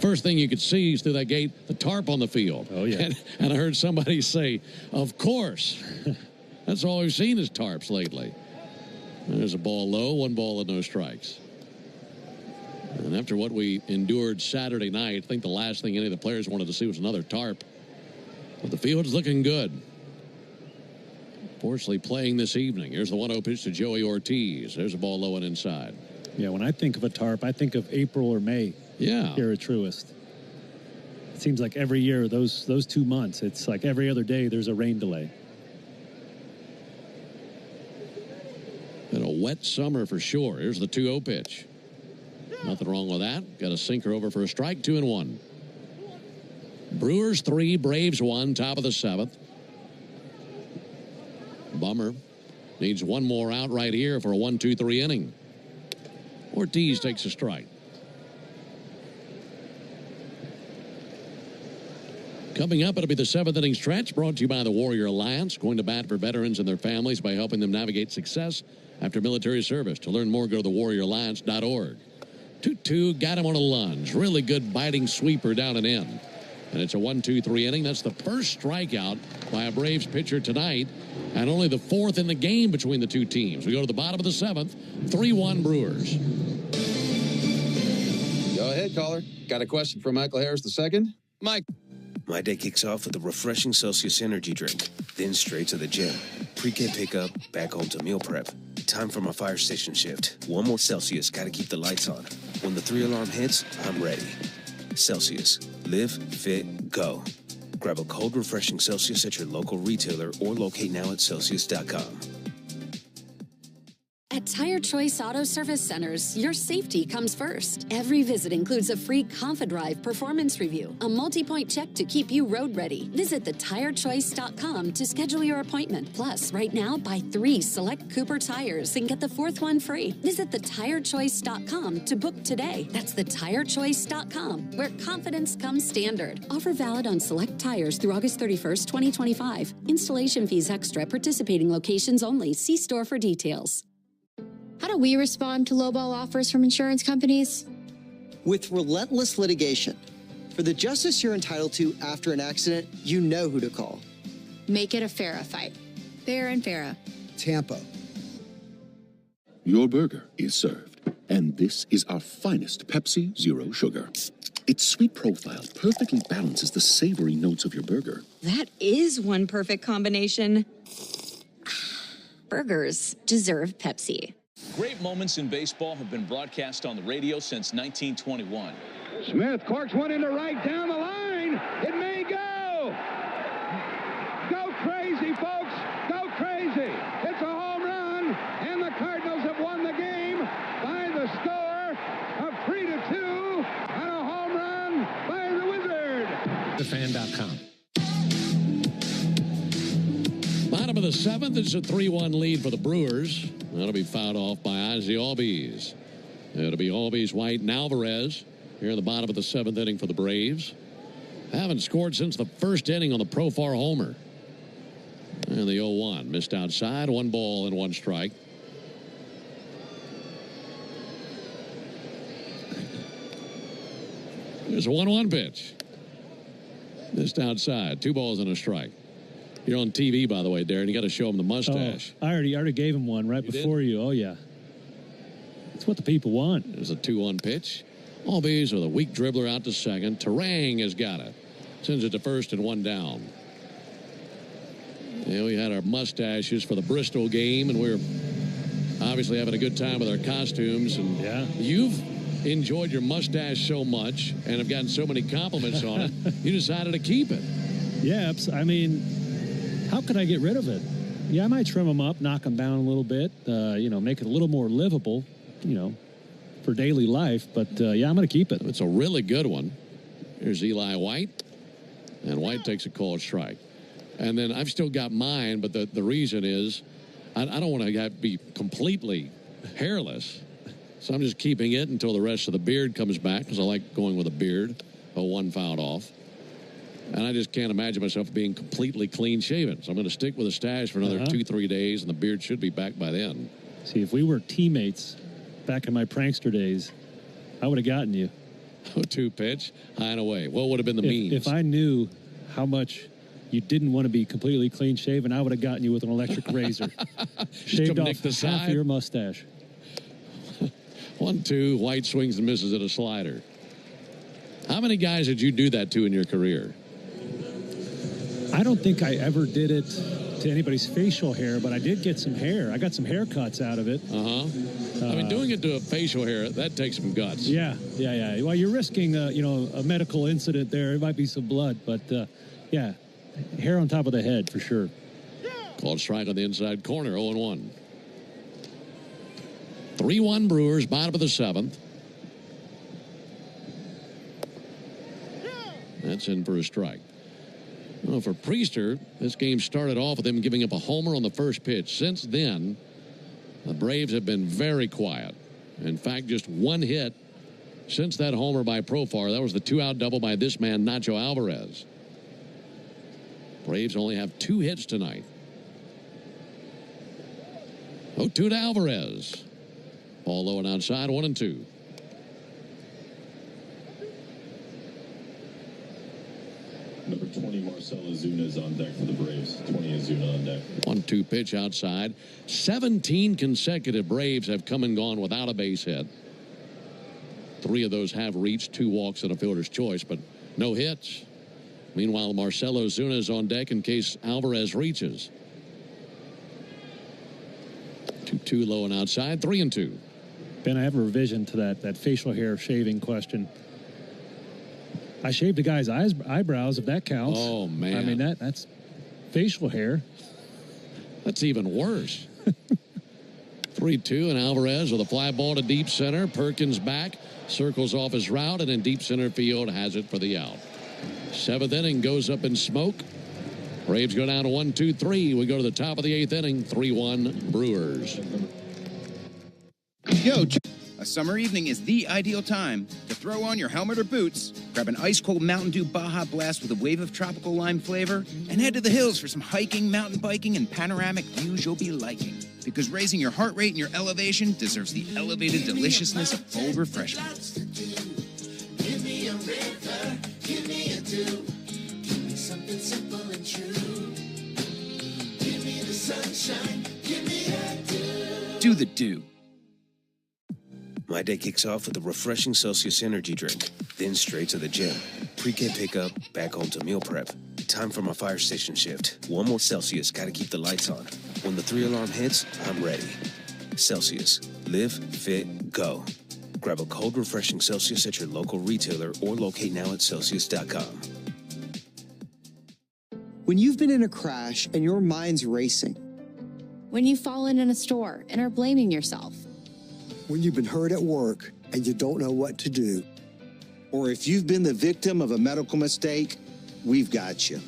first thing you could see is through that gate, the tarp on the field. Oh, yeah. And I heard somebody say, of course. That's all we've seen is tarps lately. There's a ball low, 1 ball and no strikes. And after what we endured Saturday night, I think the last thing any of the players wanted to see was another tarp. But the field's looking good. Fortunately, playing this evening. Here's the 1-0 pitch to Joey Ortiz. There's a ball low and inside. Yeah, when I think of a tarp, I think of April or May. Yeah. Here at Truist. It seems like every year, those 2 months, it's like every other day there's a rain delay. Been a wet summer for sure. Here's the 2-0 pitch. Nothing wrong with that. Got a sinker over for a strike, 2-1. Brewers 3, Braves 1, top of the 7th. Bummer. Needs one more out right here for a 1-2-3 inning. Ortiz takes a strike. Coming up, it'll be the 7th inning stretch brought to you by the Warrior Alliance, going to bat for veterans and their families by helping them navigate success after military service. To learn more, go to thewarrioralliance.org. 2-2, got him on a lunge. Really good biting sweeper down and in. And it's a 1-2-3 inning. That's the first strikeout by a Braves pitcher tonight, and only the 4th in the game between the two teams. We go to the bottom of the 7th, 3-1 Brewers. Go ahead, caller. Got a question for Michael Harris II? Mike. My day kicks off with a refreshing Celsius energy drink, then straight to the gym. Pre-K pickup, back home to meal prep. Time for my fire station shift. One more Celsius, gotta keep the lights on. When the 3-alarm hits, I'm ready. Celsius. Live, fit, go. Grab a cold, refreshing Celsius at your local retailer or locate now at Celsius.com. At Tire Choice Auto Service Centers, your safety comes first. Every visit includes a free ConfiDrive performance review, a multi-point check to keep you road ready. Visit thetirechoice.com to schedule your appointment. Plus, right now, buy 3 select Cooper tires and get the 4th one free. Visit thetirechoice.com to book today. That's thetirechoice.com, where confidence comes standard. Offer valid on select tires through August 31st, 2025. Installation fees extra. Participating locations only. See store for details. How do we respond to lowball offers from insurance companies? With relentless litigation. For the justice you're entitled to after an accident, you know who to call. Make it a FARA fight. Fair and FARA. Tampa. Your burger is served, and this is our finest Pepsi Zero Sugar. Its sweet profile perfectly balances the savory notes of your burger. That is one perfect combination. Burgers deserve Pepsi. Great moments in baseball have been broadcast on the radio since 1921. Smith corks one into right down the line. It may go. Go crazy, folks. Go crazy. It's a home run, and the Cardinals have won the game by the score of 3-2 and a home run by the Wizard. TheFan.com. Bottom of the 7th, it's a 3-1 lead for the Brewers. That'll be fouled off by Ozzie Albies. It'll be Albies, White, and Alvarez here in the bottom of the 7th inning for the Braves. Haven't scored since the first inning on the Profar homer. And the 0-1 missed outside, 1 ball and 1 strike. There's a 1-1 pitch. Missed outside, 2 balls and a strike. You're on TV, by the way, Darren. You got to show him the mustache. Oh, I already gave him one right before you. Oh, yeah. It's what the people want. There's a 2-1 pitch. Albies with a weak dribbler out to second. Terang has got it. Sends it to first and 1 down. Yeah, we had our mustaches for the Bristol game, and we were obviously having a good time with our costumes. And yeah, you've enjoyed your mustache so much and have gotten so many compliments on it, you decided to keep it. Yeah, I mean, how could I get rid of it? Yeah, I might trim them up, knock them down a little bit, make it a little more livable, for daily life. But, yeah, I'm going to keep it. It's a really good one. Here's Eli White, and White takes a called strike. And then I've still got mine, but the reason is I don't want to be completely hairless. So I'm just keeping it until the rest of the beard comes back because I like going with a beard. 1 fouled off. And I just can't imagine myself being completely clean shaven. So I'm going to stick with a stash for another 2-3 days, and the beard should be back by then. See, if we were teammates back in my prankster days, I would have gotten you. 0-2 pitch, high and away. What would have been the means? If I knew how much you didn't want to be completely clean shaven, I would have gotten you with an electric razor. Shaved off half of your mustache. 1-2. White swings and misses at a slider. How many guys did you do that to in your career? I don't think I ever did it to anybody's facial hair, but I did get some hair. I got some haircuts out of it. I mean, doing it to a facial hair, that takes some guts. Yeah. Well, you're risking, a medical incident there. It might be some blood, but, yeah, hair on top of the head for sure. Called strike on the inside corner, 0-1. 3-1 Brewers, bottom of the seventh. That's in for a strike. Well, for Priester, this game started off with him giving up a homer on the first pitch. Since then, the Braves have been very quiet. In fact, just one hit since that homer by Profar. That was the 2-out double by this man, Nacho Alvarez. Braves only have 2 hits tonight. 0-2 to Alvarez. Ball low and outside, 1-2. Number 20, Marcell Ozuna is on deck for the Braves. 20 Ozuna on deck. 1-2 pitch outside. 17 consecutive Braves have come and gone without a base hit. 3 of those have reached, 2 walks and a fielder's choice, but no hits. Meanwhile, Marcell Ozuna is on deck in case Alvarez reaches. 2-2 low and outside, 3-2. Ben, I have a revision to that facial hair shaving question. I shaved the guy's eyebrows, if that counts. Oh, man. I mean, that's facial hair. That's even worse. 3-2, and Alvarez with a fly ball to deep center. Perkins back, circles off his route, and in deep center field has it for the out. 7th inning goes up in smoke. Braves go down to 1-2-3. We go to the top of the 8th inning, 3-1 Brewers. Yo, a summer evening is the ideal time to throw on your helmet or boots, grab an ice-cold Mountain Dew Baja Blast with a wave of tropical lime flavor, and head to the hills for some hiking, mountain biking, and panoramic views you'll be liking. Because raising your heart rate and your elevation deserves the elevated deliciousness of cold refreshment. Give me a river, give me a dew, give me something simple and true. Give me the sunshine, give me a dew. Do the dew. My day kicks off with a refreshing Celsius energy drink, then straight to the gym. Pre-K pickup, back home to meal prep. Time for my fire station shift. One more Celsius, gotta keep the lights on. When the 3-alarm hits, I'm ready. Celsius. Live, fit, go. Grab a cold, refreshing Celsius at your local retailer or locate now at Celsius.com. When you've been in a crash and your mind's racing. When you've fallen in a store and are blaming yourself. When you've been hurt at work and you don't know what to do. Or if you've been the victim of a medical mistake, we've got you.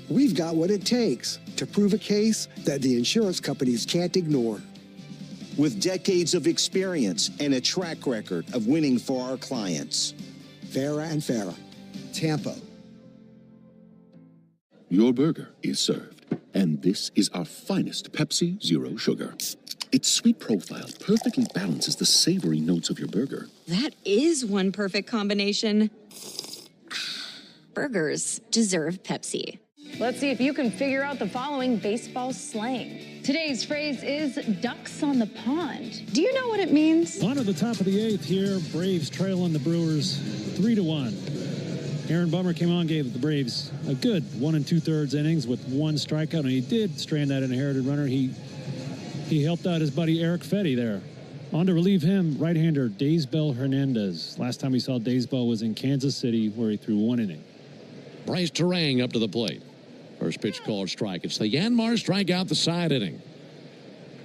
We've got what it takes to prove a case that the insurance companies can't ignore. With decades of experience and a track record of winning for our clients. Farah and Farah, Tampa. Your burger is served, and this is our finest Pepsi Zero Sugar. Its sweet profile perfectly balances the savory notes of your burger. That is one perfect combination. Burgers deserve Pepsi. Let's see if you can figure out the following baseball slang. Today's phrase is ducks on the pond. Do you know what it means? On to the top of the 8th here. Braves trailing the Brewers 3-1. Aaron Bummer came on, gave the Braves a good 1 2/3 innings with 1 strikeout, and he did strand that inherited runner. He helped out his buddy Eric Fetty there. On to relieve him, right-hander Daysbel Hernandez. Last time we saw Daysbel was in Kansas City, where he threw 1 inning. Bryce Terang up to the plate. First pitch called strike. It's the Yanmar strikeout the side inning.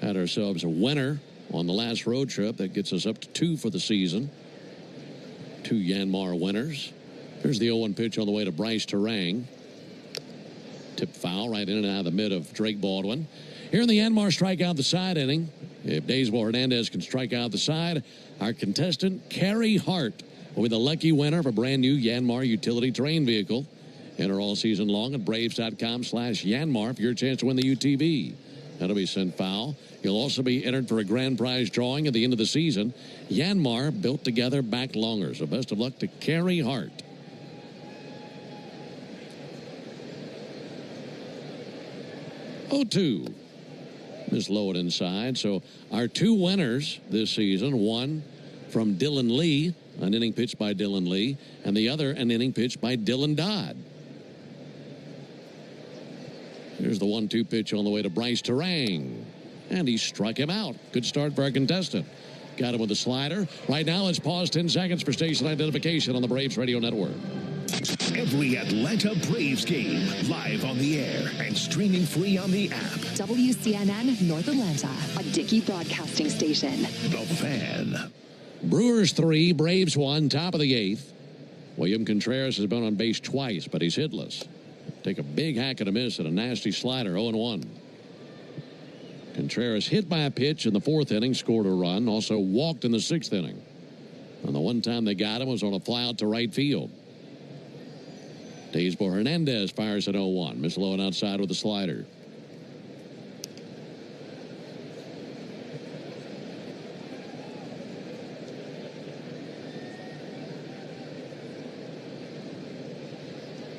Had ourselves a winner on the last road trip. That gets us up to 2 for the season. 2 Yanmar winners. Here's the 0-1 pitch on the way to Bryce Terang. Tip foul right in and out of the mid of Drake Baldwin. Here in the Yanmar strikeout the side inning. If Daysbel Hernandez can strike out the side, our contestant, Carrie Hart, will be the lucky winner of a brand new Yanmar utility terrain vehicle. Enter all season long at Braves.com/Yanmar for your chance to win the UTV. That'll be sent foul. You'll also be entered for a grand prize drawing at the end of the season. Yanmar built together back longer. So best of luck to Carrie Hart. 0-2. Is low and inside. So our two winners this season, one from Dylan Lee, an inning pitched by Dylan Lee, and the other an inning pitched by Dylan Dodd. Here's the 1-2 pitch on the way to Bryce Terang. And he struck him out. Good start for our contestant. Got him with a slider. Right now, let's pause 10 seconds for station identification on the Braves Radio Network. Every Atlanta Braves game, live on the air and streaming free on the app. WCNN North Atlanta, a Dickey broadcasting station. The Fan. Brewers 3, Braves 1, top of the 8th. William Contreras has been on base twice, but he's hitless. Take a big hack and a miss and a nasty slider, 0-1. Contreras hit by a pitch in the 4th inning, scored a run, also walked in the 6th inning. And the one time they got him was on a fly out to right field. Daysboro Hernandez fires at 0-1. Miss low and outside with a slider.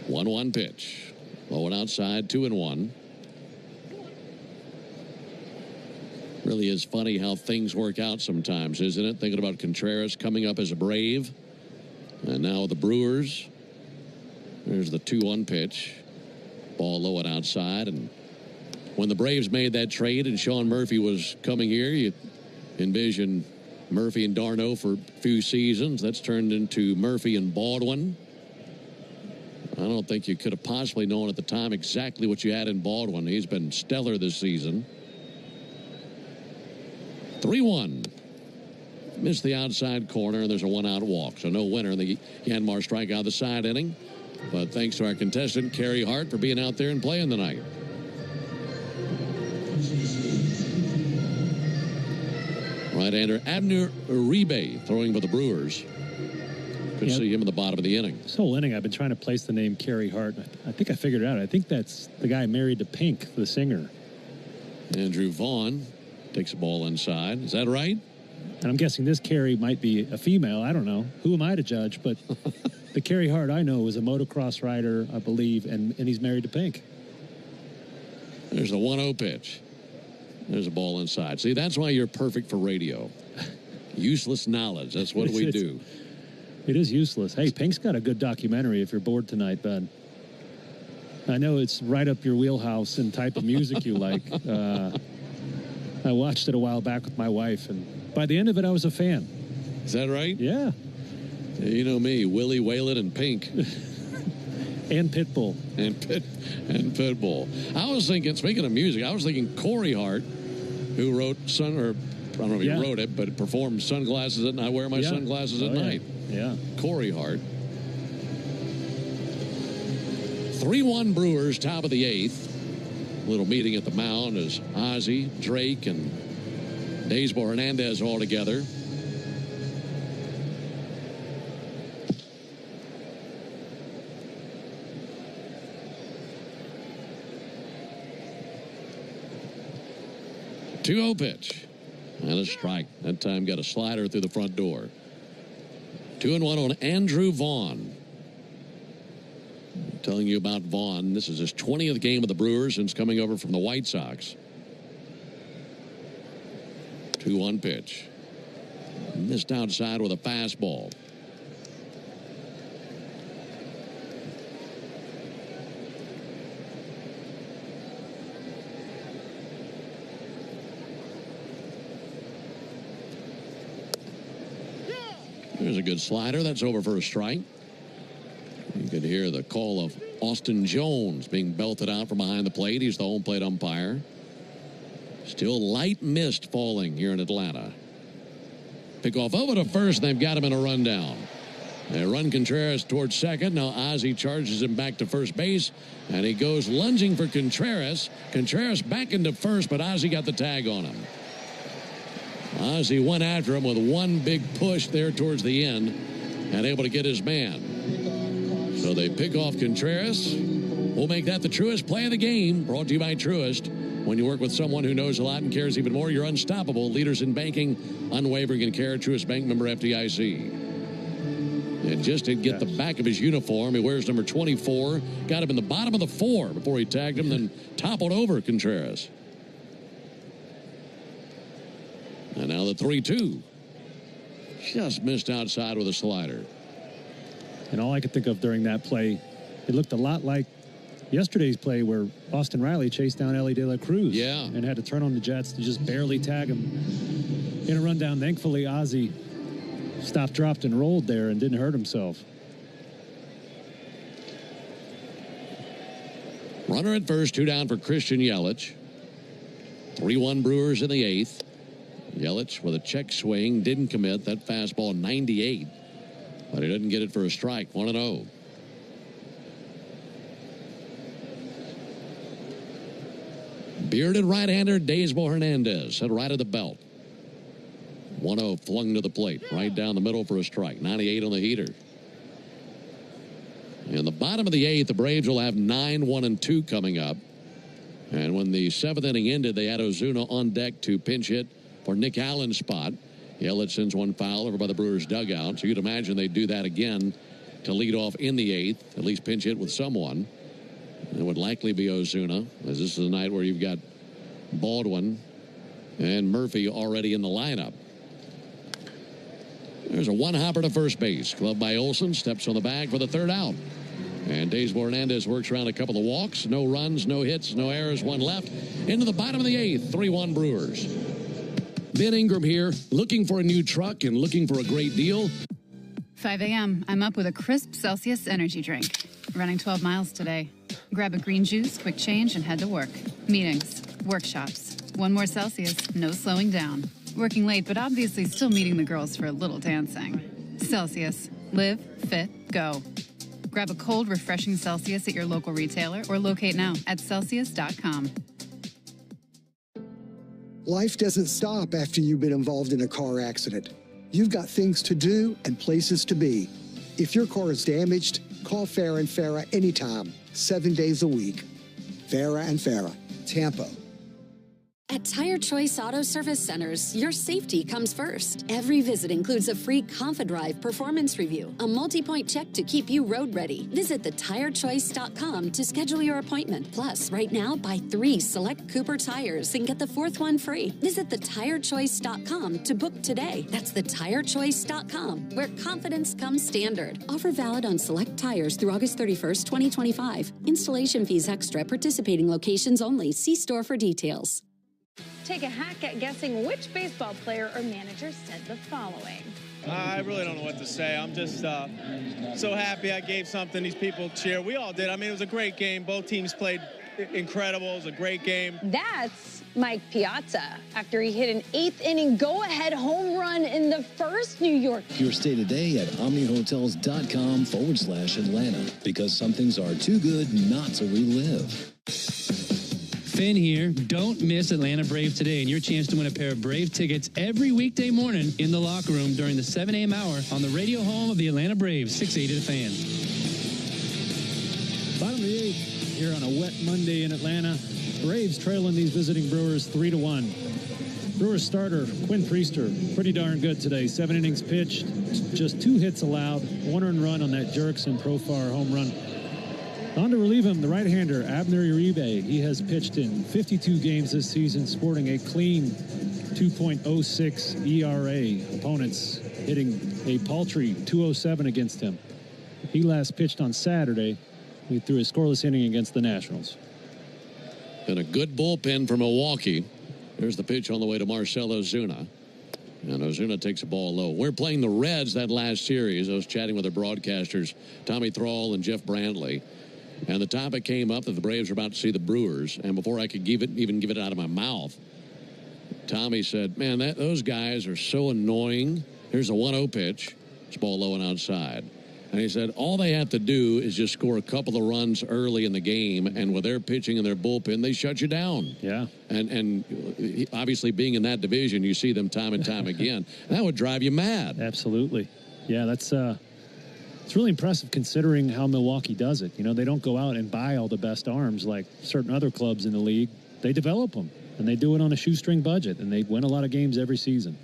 One pitch. Low and outside, 2-1. Really is funny how things work out sometimes, isn't it? Thinking about Contreras coming up as a Brave. And now the Brewers. There's the 2-1 pitch. Ball low and outside. And when the Braves made that trade and Sean Murphy was coming here, you envision Murphy and d'Arnaud for a few seasons. That's turned into Murphy and Baldwin. I don't think you could have possibly known at the time exactly what you had in Baldwin. He's been stellar this season. 3-1. Missed the outside corner, and there's a one-out walk. So no winner in the Yanmar strikeout the side inning. But thanks to our contestant, Kerry Hart, for being out there and playing tonight. Right-hander Abner Uribe throwing for the Brewers. Could see him in the bottom of the inning. This whole inning, I've been trying to place the name Kerry Hart. I think I figured it out. I think that's the guy married to Pink, the singer. Andrew Vaughn takes the ball inside. Is that right? And I'm guessing this Kerry might be a female. I don't know. Who am I to judge? But the Kerry Hart I know is a motocross rider, I believe, and he's married to Pink. There's the 1-0 pitch. There's a ball inside. See, that's why you're perfect for radio. Useless knowledge. That's what we do. It is useless. Hey, Pink's got a good documentary if you're bored tonight, Ben. I know it's right up your wheelhouse and type of music you like. I watched it a while back with my wife, and by the end of it, I was a fan. Is that right? Yeah. You know me, Willie Whalen and Pink. And Pitbull. And Pitbull. I was thinking, speaking of music, I was thinking Corey Hart, who wrote I don't know if he wrote it, but performed Sunglasses at Night. I wear my sunglasses at night. Yeah. Corey Hart. 3-1 Brewers, top of the 8th. Little meeting at the mound as Ozzie, Drake, and Daysboro Hernandez all together. Two-0 pitch. And a strike. That time got a slider through the front door. 2-1 on Andrew Vaughn. I'm telling you about Vaughn. This is his 20th game with the Brewers since coming over from the White Sox. 2-1 pitch. Missed outside with a fastball. There's a good slider. That's over for a strike. You could hear the call of Austin Jones being belted out from behind the plate. He's the home plate umpire. Still light mist falling here in Atlanta. Pickoff over to first, and they've got him in a rundown. They run Contreras towards second. Now Ozzie charges him back to first base, and he goes lunging for Contreras. Contreras back into first, but Ozzie got the tag on him. Ozzie went after him with one big push there towards the end and able to get his man. So they pick off Contreras. We'll make that the Truist play of the game. Brought to you by Truist. When you work with someone who knows a lot and cares even more, you're unstoppable. Leaders in banking, unwavering in care. Truist Bank, member FDIC. And just to get the back of his uniform, he wears number 24. Got him in the bottom of the 4 before he tagged him, then toppled over Contreras. And now the 3-2. Just missed outside with a slider. And all I could think of during that play, it looked a lot like yesterday's play where Austin Riley chased down Ellie De La Cruz. Yeah. And had to turn on the Jets to just barely tag him in a rundown. Thankfully, Ozzie stopped, dropped, and rolled there and didn't hurt himself. Runner at first, 2 down for Christian Yelich. 3-1 Brewers in the 8th. Yelich with a check swing, didn't commit. That fastball 98. But he didn't get it for a strike. 1-0. Bearded right-hander Daysmo Hernandez hit right at the belt. 1-0 flung to the plate. Right down the middle for a strike. 98 on the heater. In the bottom of the 8th, the Braves will have 9-1-2 coming up. And when the 7th inning ended, they had Ozuna on deck to pinch hit for Nick Allen's spot. Yelich sends one foul over by the Brewers dugout. So you'd imagine they'd do that again to lead off in the 8th, at least pinch hit with someone. It would likely be Ozuna, as this is a night where you've got Baldwin and Murphy already in the lineup. There's a one-hopper to first base. Gloved by Olsen. Steps on the bag for the 3rd out. And Daysmo Hernandez works around a couple of walks. No runs, no hits, no errors. 1 left. Into the bottom of the 8th. 3-1 Brewers. Ben Ingram here, looking for a new truck and looking for a great deal. 5 a.m. I'm up with a crisp Celsius energy drink. Running 12 miles today. Grab a green juice, quick change, and head to work. Meetings, workshops. 1 more Celsius, no slowing down. Working late, but obviously still meeting the girls for a little dancing. Celsius. Live, fit, go. Grab a cold, refreshing Celsius at your local retailer or locate now at Celsius.com. Life doesn't stop after you've been involved in a car accident. You've got things to do and places to be. If your car is damaged, call Farah and Farah anytime, 7 days a week. Farah and Farah, Tampa. At Tire Choice Auto Service Centers, your safety comes first. Every visit includes a free ConfiDrive performance review, a multi-point check to keep you road ready. Visit thetirechoice.com to schedule your appointment. Plus, right now, buy 3 select Cooper tires and get the 4th one free. Visit thetirechoice.com to book today. That's thetirechoice.com, where confidence comes standard. Offer valid on select tires through August 31st, 2025. Installation fees extra. Participating locations only. See store for details. Take a hack at guessing which baseball player or manager said the following. I really don't know what to say. I'm just so happy I gave something these people cheer. We all did. I mean, it was a great game. Both teams played incredible. It was a great game. That's Mike Piazza after he hit an 8th inning go-ahead home run in the first New York. Your stay today at omnihotels.com/Atlanta, because some things are too good not to relive. Finn here. Don't miss Atlanta Braves Today and your chance to win a pair of Brave tickets every weekday morning in the locker room during the 7 a.m. hour on the radio home of the Atlanta Braves, 680 The Fan. Bottom of the 8th here on a wet Monday in Atlanta. Braves trailing these visiting Brewers 3-1. Brewers starter Quinn Priester, pretty darn good today. 7 innings pitched, just 2 hits allowed, 1 earned run on that Jurickson Profar home run. On to relieve him, the right-hander, Abner Uribe. He has pitched in 52 games this season, sporting a clean 2.06 ERA. Opponents hitting a paltry 207 against him. He last pitched on Saturday. He threw a scoreless inning against the Nationals. And a good bullpen for Milwaukee. There's the pitch on the way to Marcell Ozuna. And Ozuna takes a ball low. We're playing the Reds that last series. I was chatting with their broadcasters, Tommy Thrall and Jeff Brantley. And the topic came up that the Braves were about to see the Brewers. And before I could even give it out of my mouth, Tommy said, man, those guys are so annoying. Here's a 1-0 pitch. It's ball low and outside. And he said, all they have to do is just score a couple of runs early in the game. And with their pitching and their bullpen, they shut you down. Yeah. And obviously being in that division, you see them time and time again. That would drive you mad. Absolutely. Yeah, that's... It's really impressive considering how Milwaukee does it. You know, they don't go out and buy all the best arms like certain other clubs in the league. They develop them, and they do it on a shoestring budget, and they win a lot of games every season.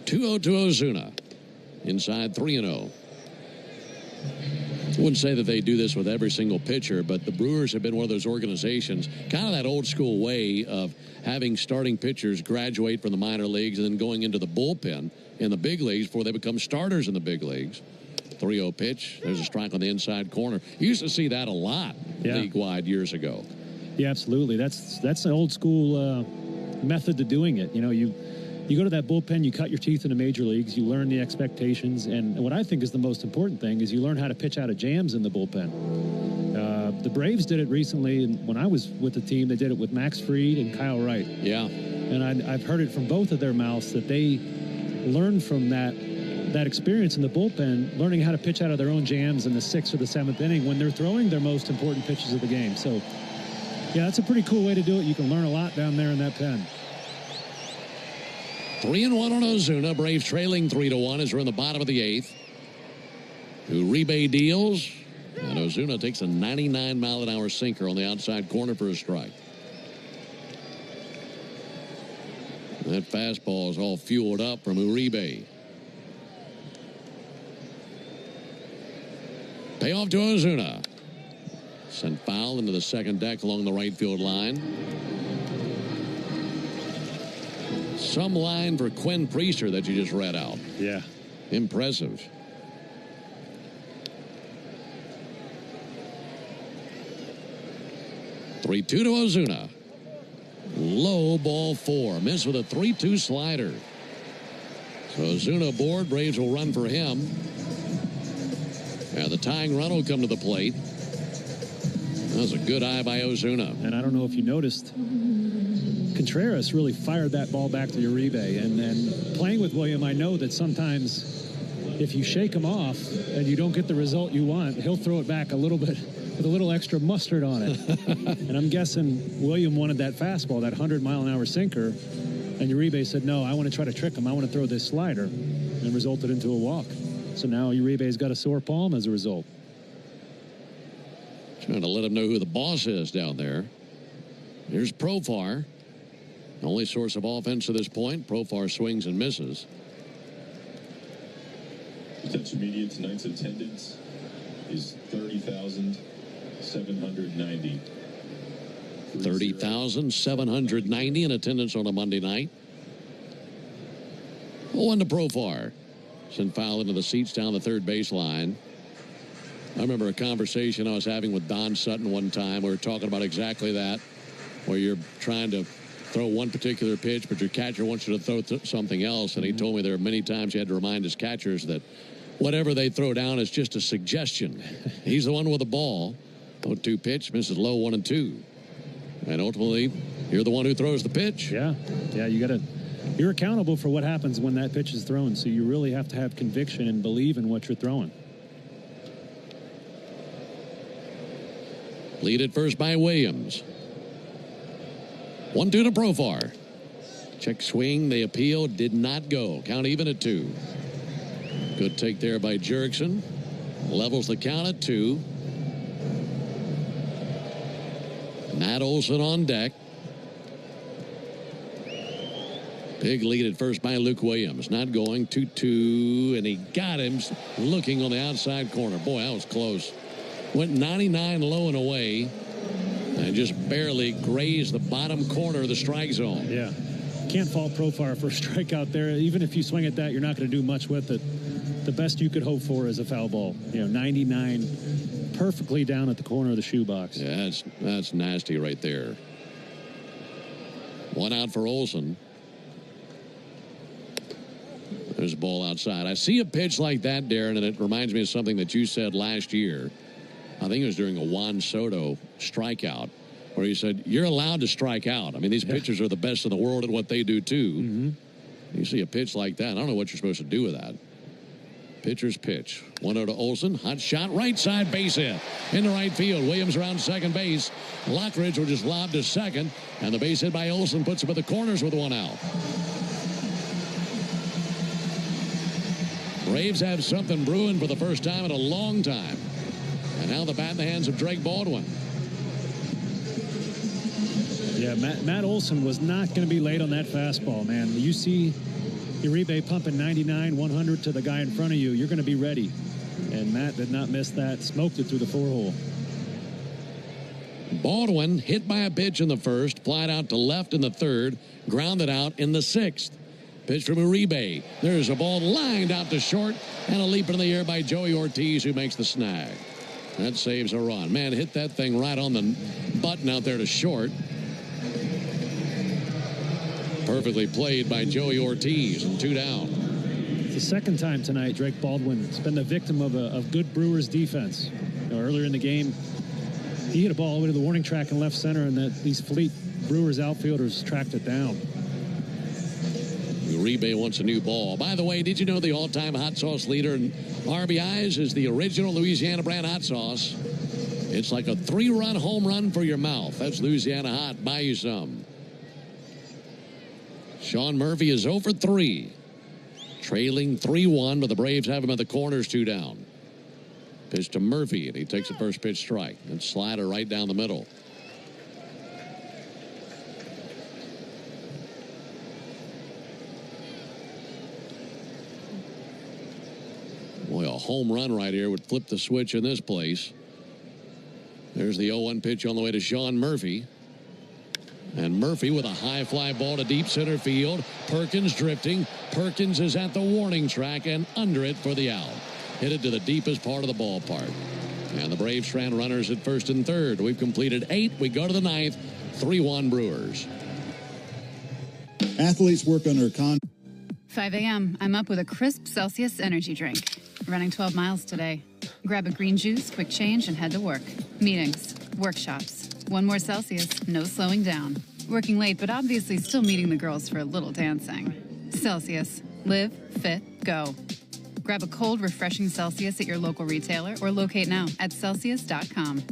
2-0 to Ozuna. Inside 3-0. I wouldn't say that they do this with every single pitcher, but the Brewers have been one of those organizations, kind of that old school way of having starting pitchers graduate from the minor leagues and then going into the bullpen in the big leagues before they become starters in the big leagues. 3-0 pitch. There's a strike on the inside corner. You used to see that a lot league-wide years ago. Yeah, absolutely. That's an old school method to doing it. You know, you go to that bullpen, you cut your teeth in the major leagues, you learn the expectations, and what I think is the most important thing is you learn how to pitch out of jams in the bullpen. The Braves did it recently, and when I was with the team, they did it with Max Fried and Kyle Wright. Yeah. And I've heard it from both of their mouths that they learned from that experience in the bullpen, learning how to pitch out of their own jams in the 6th or the 7th inning when they're throwing their most important pitches of the game. So, yeah, that's a pretty cool way to do it. You can learn a lot down there in that pen. 3-1 on Ozuna. Braves trailing 3-1 as we're in the bottom of the 8th. Uribe deals, and Ozuna takes a 99-mile-an-hour sinker on the outside corner for a strike. That fastball is all fueled up from Uribe. Payoff to Ozuna. Sent foul into the second deck along the right field line. Some line for Quinn Priester that you just read out. Yeah. Impressive. Three-2 to Ozuna. Low ball 4. Missed with a 3-2 slider. So Ozuna aboard. Braves will run for him. And the tying run will come to the plate. That was a good eye by Ozuna. And I don't know if you noticed, Contreras really fired that ball back to Uribe. And then playing with William, I know that sometimes if you shake him off and you don't get the result you want, he'll throw it back a little bit with a little extra mustard on it. And I'm guessing William wanted that fastball, that 100-mile-an-hour sinker. And Uribe said, no, I want to try to trick him. I want to throw this slider. And resulted into a walk. So now Uribe's got a sore palm as a result. Trying to let him know who the boss is down there. Here's Profar. Only source of offense to this point. Profar swings and misses. Attention media, tonight's attendance is 30,790. 30,790 in attendance on a Monday night. 0-1 to Profar. Sent foul into the seats down the third baseline. I remember a conversation I was having with Don Sutton one time. We were talking about exactly that, where you're trying to throw one particular pitch, but your catcher wants you to throw something else. And he told me there are many times he had to remind his catchers that whatever they throw down is just a suggestion. He's the one with the ball. 0-2 pitch, misses low 1-2. And ultimately, you're the one who throws the pitch. Yeah, you're accountable for what happens when that pitch is thrown, so you really have to have conviction and believe in what you're throwing. Lead at first by Williams. 1-2 to Profar. Check swing, the appeal did not go. Count even at 2. Good take there by Jerickson. Levels the count at 2. Matt Olson on deck. Big lead at first by Luke Williams. Not going. 2-2, and he got him looking on the outside corner. Boy, that was close. Went 99 low and away and just barely grazed the bottom corner of the strike zone. Yeah. Can't fault Profar for a strikeout there. Even if you swing at that, you're not going to do much with it. The best you could hope for is a foul ball. 99 perfectly down at the corner of the shoebox. Yeah, that's nasty right there. One out for Olson. There's a ball outside. I see a pitch like that, Darren, and it reminds me of something that you said last year. I think it was during a Juan Soto strikeout, where you said, you're allowed to strike out. I mean, these pitchers are the best in the world at what they do, too. Mm-hmm. You see a pitch like that, I don't know what you're supposed to do with that. Pitcher's pitch. 1-0 to Olson. Hot shot, right side base hit. Into right field. Williams around second base. Lockridge will just lob to second, and the base hit by Olson puts him at the corners with 1 out. Braves have something brewing for the first time in a long time. And now the bat in the hands of Drake Baldwin. Yeah, Matt Olson was not going to be late on that fastball, man. You see Uribe pumping 99, 100 to the guy in front of you. You're going to be ready. And Matt did not miss that. Smoked it through the 4-hole. Baldwin hit by a pitch in the first, flied out to left in the third, grounded out in the sixth. Pitch from Uribe. There's a ball lined out to short, and a leap in the air by Joey Ortiz, who makes the snag. That saves a run. Man, hit that thing right on the button out there to short. Perfectly played by Joey Ortiz, and 2 down. It's the second time tonight Drake Baldwin's been the victim of a good Brewers defense. Earlier in the game, he hit a ball all the way to the warning track in left center, and these fleet Brewers outfielders tracked it down. Uribe wants a new ball. By the way, did you know the all-time hot sauce leader in RBIs is the original Louisiana brand hot sauce? It's like a 3-run home run for your mouth. That's Louisiana Hot. Buy you some. Sean Murphy is 0 for 3. Trailing 3-1, but the Braves have him at the corners, 2 down. Pitch to Murphy, and he takes the first pitch strike. And slider right down the middle. Boy, a home run right here would flip the switch in this place. There's the 0-1 pitch on the way to Sean Murphy. And Murphy with a high fly ball to deep center field. Perkins drifting. Perkins is at the warning track and under it for the out. Hit it to the deepest part of the ballpark. And the Braves strand runners at first and third. We've completed 8. We go to the 9th. 3-1 Brewers. Athletes work under 5 a.m. I'm up with a crisp Celsius energy drink. Running 12 miles today. Grab a green juice, quick change, and head to work. Meetings, workshops. 1 more Celsius, no slowing down. Working late, but obviously still meeting the girls for a little dancing. Celsius. Live, fit, go. Grab a cold, refreshing Celsius at your local retailer or locate now at Celsius.com.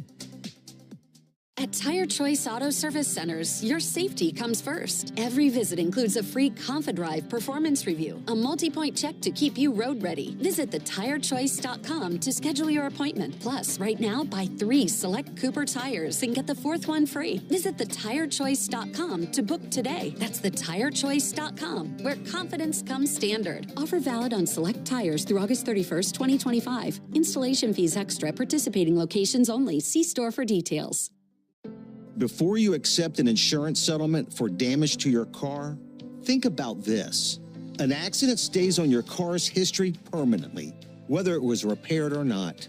At Tire Choice Auto Service Centers, your safety comes first. Every visit includes a free ConfiDrive performance review, a multi-point check to keep you road ready. Visit thetirechoice.com to schedule your appointment. Plus, right now, buy 3 select Cooper tires and get the 4th one free. Visit thetirechoice.com to book today. That's thetirechoice.com, where confidence comes standard. Offer valid on select tires through August 31st, 2025. Installation fees extra. Participating locations only. See store for details. Before you accept an insurance settlement for damage to your car, think about this. An accident stays on your car's history permanently, whether it was repaired or not.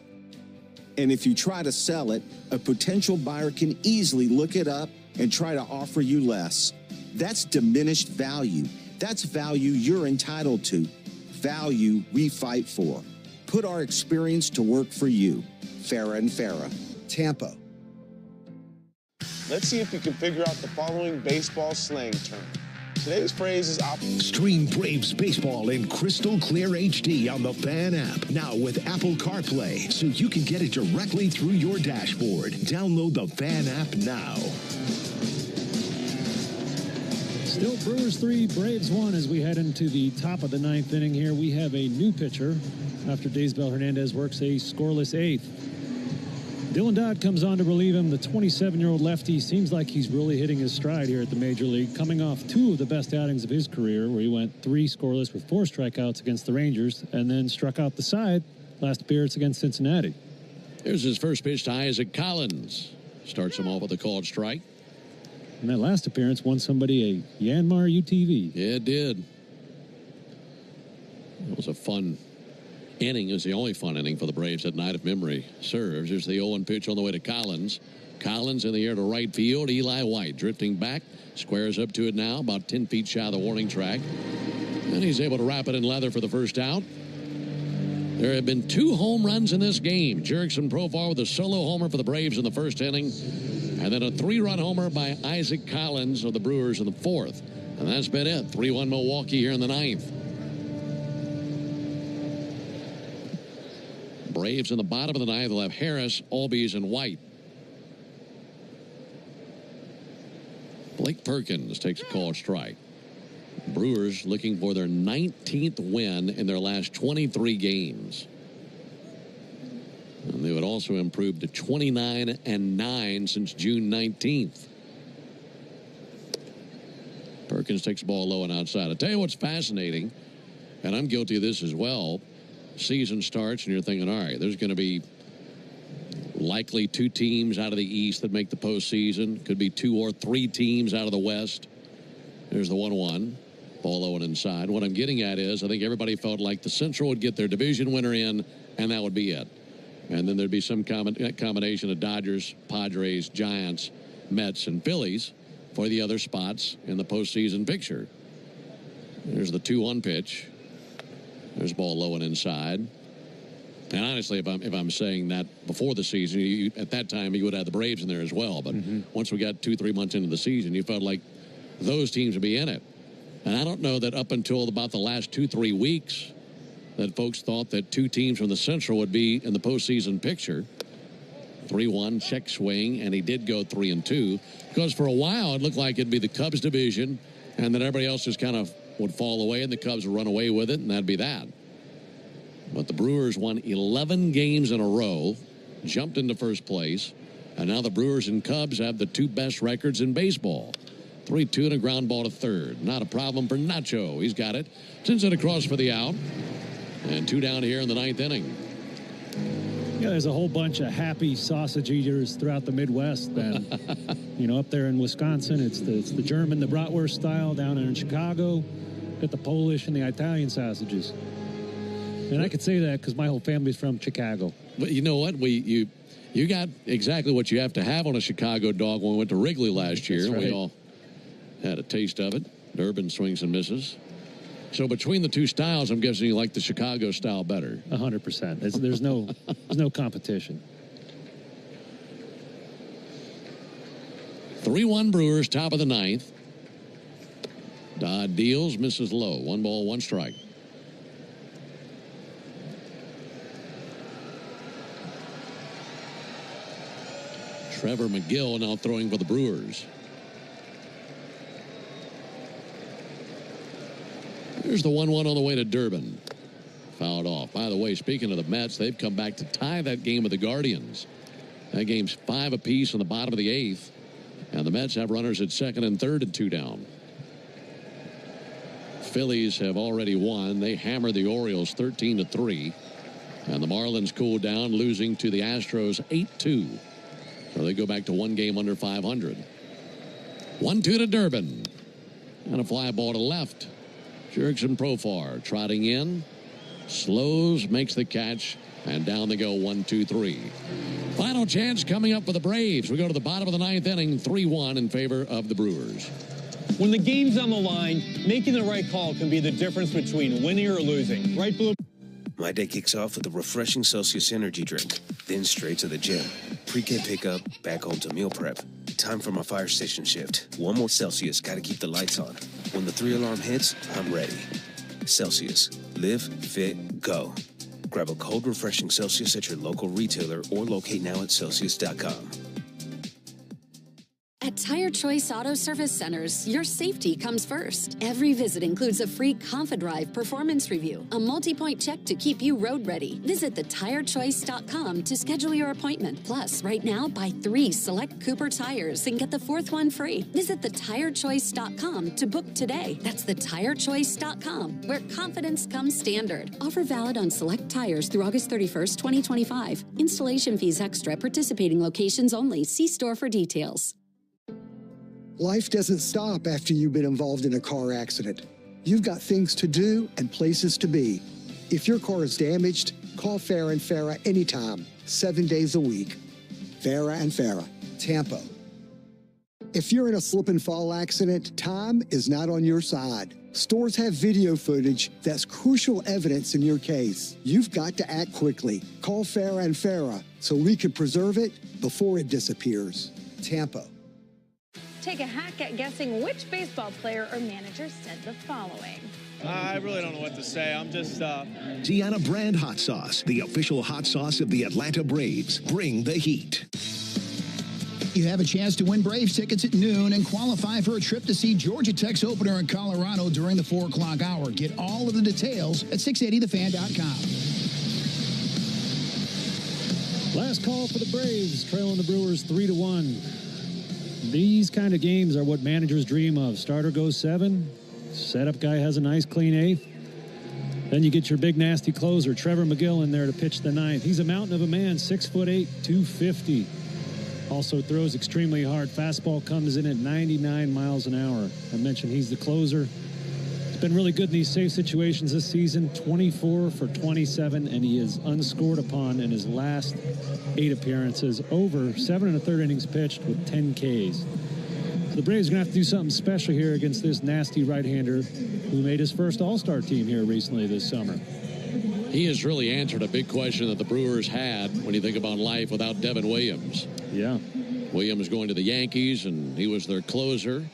And if you try to sell it, a potential buyer can easily look it up and try to offer you less. That's diminished value. That's value you're entitled to. Value we fight for. Put our experience to work for you. Farah and Farah. Tampa. Let's see if you can figure out the following baseball slang term. Today's phrase is Stream Braves baseball in crystal clear HD on the Fan app. Now with Apple CarPlay, so you can get it directly through your dashboard. Download the Fan app now. Still Brewers 3, Braves 1 as we head into the top of the 9th inning here. We have a new pitcher after Daysbel Hernandez works a scoreless 8th. Dylan Dodd comes on to relieve him. The 27-year-old lefty seems like he's really hitting his stride here at the Major League, coming off 2 of the best outings of his career, where he went 3 scoreless with 4 strikeouts against the Rangers, and then struck out the side last appearance against Cincinnati. Here's his first pitch to Isaac Collins. Starts him off with a called strike. And that last appearance won somebody a Yanmar UTV. Yeah, it did. It was a fun inning. It was the only fun inning for the Braves that night if memory serves. Here's the 0-1 pitch on the way to Collins. Collins in the air to right field. Eli White drifting back. Squares up to it now, about 10 feet shy of the warning track. And he's able to wrap it in leather for the first out. There have been 2 home runs in this game. Jerickson Profar with a solo homer for the Braves in the first inning. And then a 3-run homer by Isaac Collins of the Brewers in the 4th. And that's been it. 3-1 Milwaukee here in the 9th. Braves in the bottom of the 9th will have Harris, Albies, and White. Blake Perkins takes a called strike. Brewers looking for their 19th win in their last 23 games. And they would also improve to 29-9 since June 19th. Perkins takes the ball low and outside. I'll tell you what's fascinating, and I'm guilty of this as well. season starts and you're thinking, all right, there's going to be likely 2 teams out of the East that make the postseason. Could be 2 or 3 teams out of the West. There's the 1-1. Ball low and inside. What I'm getting at is I think everybody felt like the Central would get their division winner in, and that would be it. And then there'd be some combination of Dodgers, Padres, Giants, Mets, and Phillies for the other spots in the postseason picture. There's the 2-1 pitch. There's ball low and inside. And honestly, if I'm saying that before the season, at that time you would have the Braves in there as well. But once we got 2-3 months into the season, you felt like those teams would be in it. And I don't know that up until about the last 2-3 weeks that folks thought that 2 teams from the Central would be in the postseason picture. 3-1 check swing, and he did go 3-2 because for a while it looked like it'd be the Cubs division, and then everybody else just kind of would fall away, and the Cubs would run away with it, and that'd be that. But the Brewers won 11 games in a row, jumped into first place, and now the Brewers and Cubs have the 2 best records in baseball. 3-2 and a ground ball to third. Not a problem for Nacho. He's got it. Sends it across for the out. And 2 down here in the 9th inning. Yeah, there's a whole bunch of happy sausage eaters throughout the Midwest. Then, you know, up there in Wisconsin, it's the German, the bratwurst style. Down in Chicago, got the Polish and the Italian sausages. And I could say that because my whole family's from Chicago. But you know what? You got exactly what you have to have on a Chicago dog when we went to Wrigley last year. Right. We all had a taste of it. Durbin swings and misses. So between the 2 styles, I'm guessing you like the Chicago style better. 100%. There's no competition. 3-1 Brewers, top of the 9th. Dodd deals, misses low. 1 ball, 1 strike. Trevor McGill now throwing for the Brewers. Here's the 1-1 on the way to Durbin. Fouled off. By the way, speaking of the Mets, they've come back to tie that game with the Guardians. That game's 5 apiece in the bottom of the 8th. And the Mets have runners at 2nd and 3rd and 2 down. Phillies have already won. They hammered the Orioles 13-3. And the Marlins cooled down, losing to the Astros 8-2. So they go back to 1 game under 500. 1-2 to Durbin. And a fly ball to left. Jurickson Profar trotting in. Slows, makes the catch, and down they go 1-2-3. Final chance coming up for the Braves. We go to the bottom of the 9th inning, 3-1 in favor of the Brewers. When the game's on the line, making the right call can be the difference between winning or losing. Right, Blue? My day kicks off with a refreshing Celsius energy drink, then straight to the gym. Pre-K pickup, back home to meal prep. Time for my fire station shift. 1 more Celsius, gotta keep the lights on. When the 3-alarm hits, I'm ready. Celsius. Live, fit, go. Grab a cold, refreshing Celsius at your local retailer or locate now at Celsius.com. At Tire Choice Auto Service Centers, your safety comes first. Every visit includes a free ConfiDrive performance review, a multi-point check to keep you road ready. Visit thetirechoice.com to schedule your appointment. Plus, right now, buy 3 select Cooper tires and get the 4th one free. Visit thetirechoice.com to book today. That's thetirechoice.com, where confidence comes standard. Offer valid on select tires through August 31st, 2025. Installation fees extra. Participating locations only. See store for details. Life doesn't stop after you've been involved in a car accident. You've got things to do and places to be. If your car is damaged, call Farah and Farah anytime, 7 days a week. Farah and Farah, Tampa. If you're in a slip and fall accident, time is not on your side. Stores have video footage that's crucial evidence in your case. You've got to act quickly. Call Farah and Farah so we can preserve it before it disappears. Tampa. Take a hack at guessing which baseball player or manager said the following. I really don't know what to say. I'm just... Deanna Brand Hot Sauce, the official hot sauce of the Atlanta Braves. Bring the heat. You have a chance to win Braves tickets at noon and qualify for a trip to see Georgia Tech's opener in Colorado during the 4 o'clock hour. Get all of the details at 680thefan.com. Last call for the Braves, trailing the Brewers 3-1. These kind of games are what managers dream of. Starter goes 7. Setup guy has a nice clean 8th. Then you get your big, nasty closer, Trevor McGill, in there to pitch the ninth. He's a mountain of a man, 6'8", 250. Also throws extremely hard. Fastball comes in at 99 miles an hour. I mentioned he's the closer. He's been really good in these safe situations this season, 24 for 27, and he is unscored upon in his last 8 appearances, over 7 1/3 innings pitched with 10 Ks. The Braves are going to have to do something special here against this nasty right-hander who made his first All-Star team here recently this summer. He has really answered a big question that the Brewers had when you think about life without Devin Williams. Yeah. Williams going to the Yankees, and he was their closer.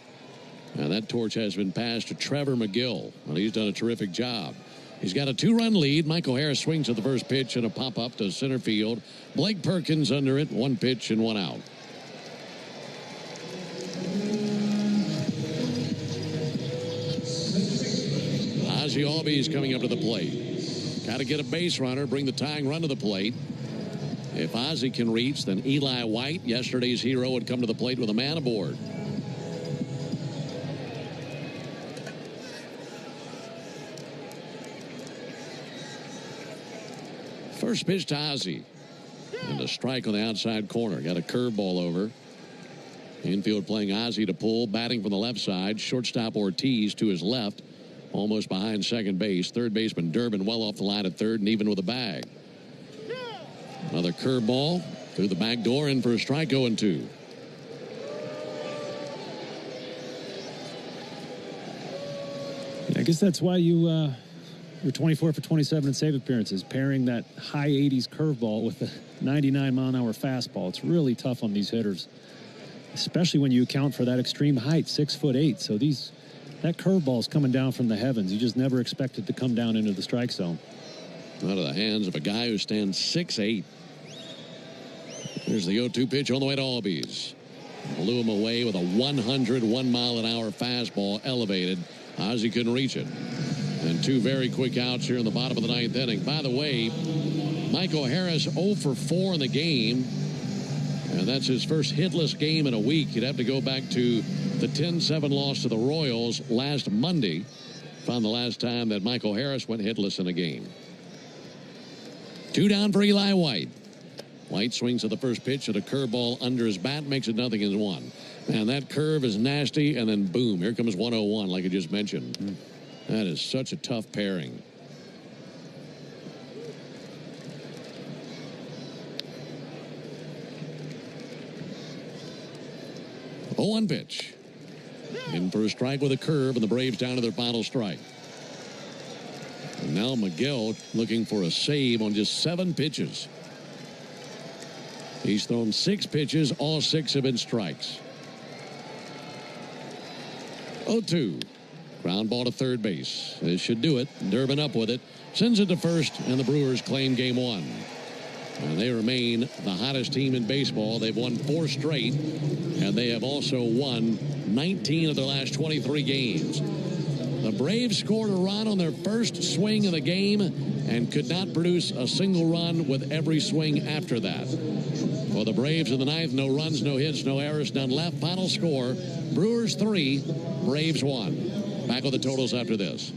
And that torch has been passed to Trevor McGill, and he's done a terrific job. He's got a 2-run lead. Michael Harris swings at the first pitch and a pop-up to center field. Blake Perkins under it, 1 pitch and 1 out. Ozzie Albies coming up to the plate. Got to get a base runner, bring the tying run to the plate. If Ozzie can reach, then Eli White, yesterday's hero, would come to the plate with a man aboard. First pitch to Ozzie. And a strike on the outside corner. Got a curveball over. Infield playing Ozzie to pull. Batting from the left side. Shortstop Ortiz to his left. Almost behind second base. Third baseman Durbin well off the line at third and even with a bag. Another curveball through the back door, in for a strike, 0-2. I guess that's why you're 24 for 27 in save appearances, pairing that high 80s curveball with the 99-mile-an-hour fastball. It's really tough on these hitters, especially when you account for that extreme height, 6'8". So that curveball is coming down from the heavens. You just never expect it to come down into the strike zone. Out of the hands of a guy who stands 6'8". Here's the 0-2 pitch on the way to Albies. Blew him away with a 101-mile-an-hour fastball elevated. Ozzie couldn't reach it. And 2 very quick outs here in the bottom of the 9th inning. By the way, Michael Harris 0 for 4 in the game. And that's his first hitless game in a week. You'd have to go back to the 10-7 loss to the Royals last Monday. Found the last time that Michael Harris went hitless in a game. 2 down for Eli White. White swings at the first pitch at a curveball under his bat, makes it 0-1. And that curve is nasty, and then boom, here comes 101, like I just mentioned. That is such a tough pairing. Oh, 1 pitch. In for a strike with a curve, and the Braves down to their final strike. And now McGill looking for a save on just 7 pitches. He's thrown 6 pitches. All 6 have been strikes. 0-2. Ground ball to third base. This should do it. Durbin up with it. Sends it to first, and the Brewers claim game 1. And they remain the hottest team in baseball. They've won 4 straight, and they have also won 19 of their last 23 games. The Braves scored a run on their first swing of the game and could not produce a single run with every swing after that. For the Braves in the 9th, no runs, no hits, no errors, none left. Final score, Brewers 3, Braves 1. Back with the totals after this.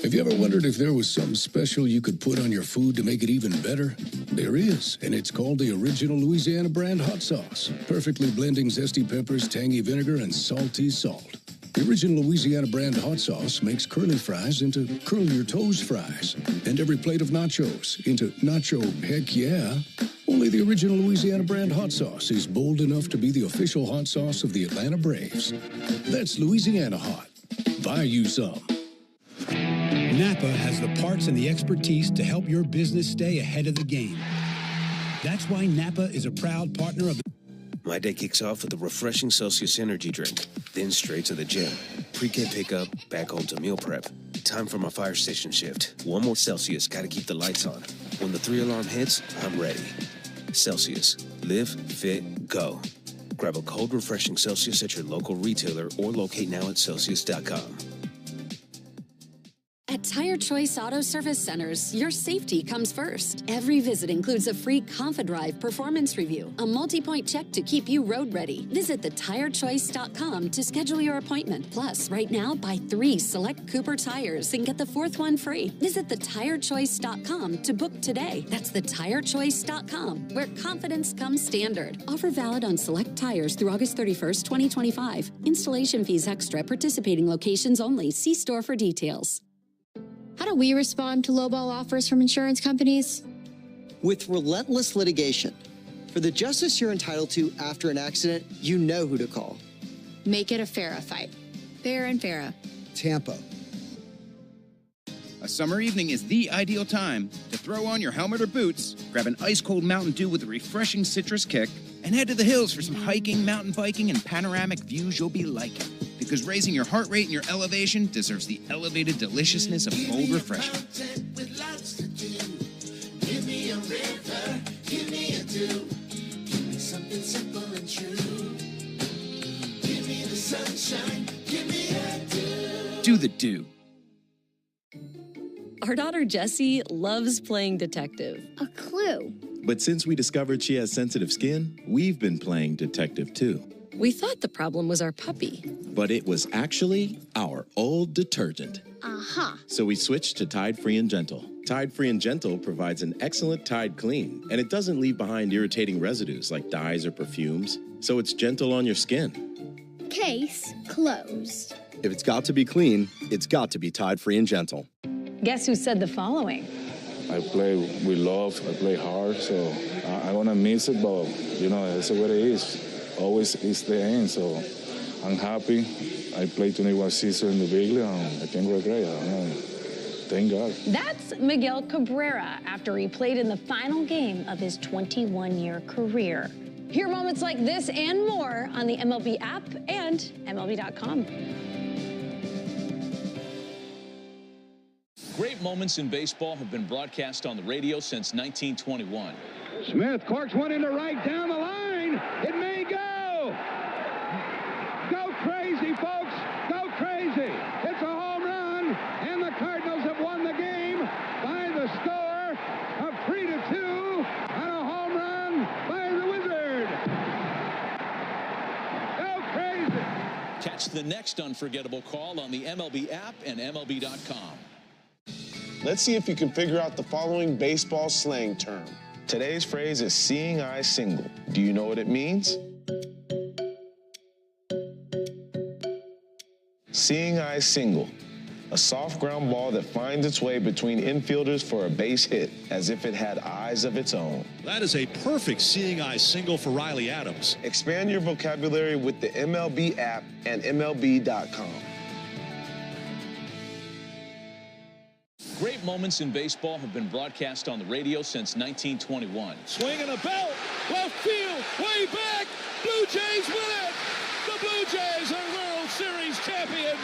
Have you ever wondered if there was something special you could put on your food to make it even better? There is, and it's called the Original Louisiana Brand Hot Sauce. Perfectly blending zesty peppers, tangy vinegar, and salty salt. The Original Louisiana Brand Hot Sauce makes curly fries into curl your toes fries. And every plate of nachos into nacho heck yeah. Only the Original Louisiana Brand Hot Sauce is bold enough to be the official hot sauce of the Atlanta Braves. That's Louisiana Hot. Buy you some. Napa has the parts and the expertise to help your business stay ahead of the game. That's why Napa is a proud partner of the... My day kicks off with a refreshing Celsius energy drink, then straight to the gym. Pre-K pickup, back home to meal prep. Time for my fire station shift. 1 more Celsius, gotta keep the lights on. When the 3-alarm hits, I'm ready. Celsius. Live, fit, go. Grab a cold, refreshing Celsius at your local retailer or locate now at Celsius.com. At Tire Choice Auto Service Centers, your safety comes first. Every visit includes a free ConfiDrive performance review, a multi-point check to keep you road ready. Visit thetirechoice.com to schedule your appointment. Plus, right now, buy 3 select Cooper tires and get the 4th one free. Visit thetirechoice.com to book today. That's thetirechoice.com, where confidence comes standard. Offer valid on select tires through August 31st, 2025. Installation fees extra. Participating locations only. See store for details. How do we respond to lowball offers from insurance companies? With relentless litigation. For the justice you're entitled to after an accident, you know who to call. Make it a Farah fight. Farah and Farah. Tampa. A summer evening is the ideal time to throw on your helmet or boots, grab an ice-cold Mountain Dew with a refreshing citrus kick, and head to the hills for some hiking, mountain biking, and panoramic views you'll be liking. Because raising your heart rate and your elevation deserves the elevated deliciousness of cold refreshment. Give me a river, give me a dew, give me something simple and true. Give me the sunshine, give me a dew. Do the dew. Our daughter Jessie loves playing detective. A clue. But since we discovered she has sensitive skin, we've been playing detective too. We thought the problem was our puppy. But it was actually our old detergent. Uh-huh. So we switched to Tide Free and Gentle. Tide Free and Gentle provides an excellent Tide clean, and it doesn't leave behind irritating residues like dyes or perfumes, so it's gentle on your skin. Case closed. If it's got to be clean, it's got to be Tide Free and Gentle. Guess who said the following? I play with love, I play hard, so I want to miss it, but, you know, that's what it is. Always is the end, so I'm happy. I played 21 seasons in the big league, and I can't regret it. Thank God. That's Miguel Cabrera after he played in the final game of his 21-year career. Hear moments like this and more on the MLB app and MLB.com. Great moments in baseball have been broadcast on the radio since 1921. Smith corks one into right down the line. It may go. Go crazy, folks. Go crazy. It's a home run, and the Cardinals have won the game by the score of 3-2 on a home run by the Wizard. Go crazy. Catch the next unforgettable call on the MLB app and MLB.com. Let's see if you can figure out the following baseball slang term. Today's phrase is seeing eye single. Do you know what it means? Seeing eye single. A soft ground ball that finds its way between infielders for a base hit, as if it had eyes of its own. That is a perfect seeing eye single for Riley Adams. Expand your vocabulary with the MLB app and MLB.com. Great moments in baseball have been broadcast on the radio since 1921. Swing and a belt. Left field. Way back. Blue Jays win it. The Blue Jays are World Series champions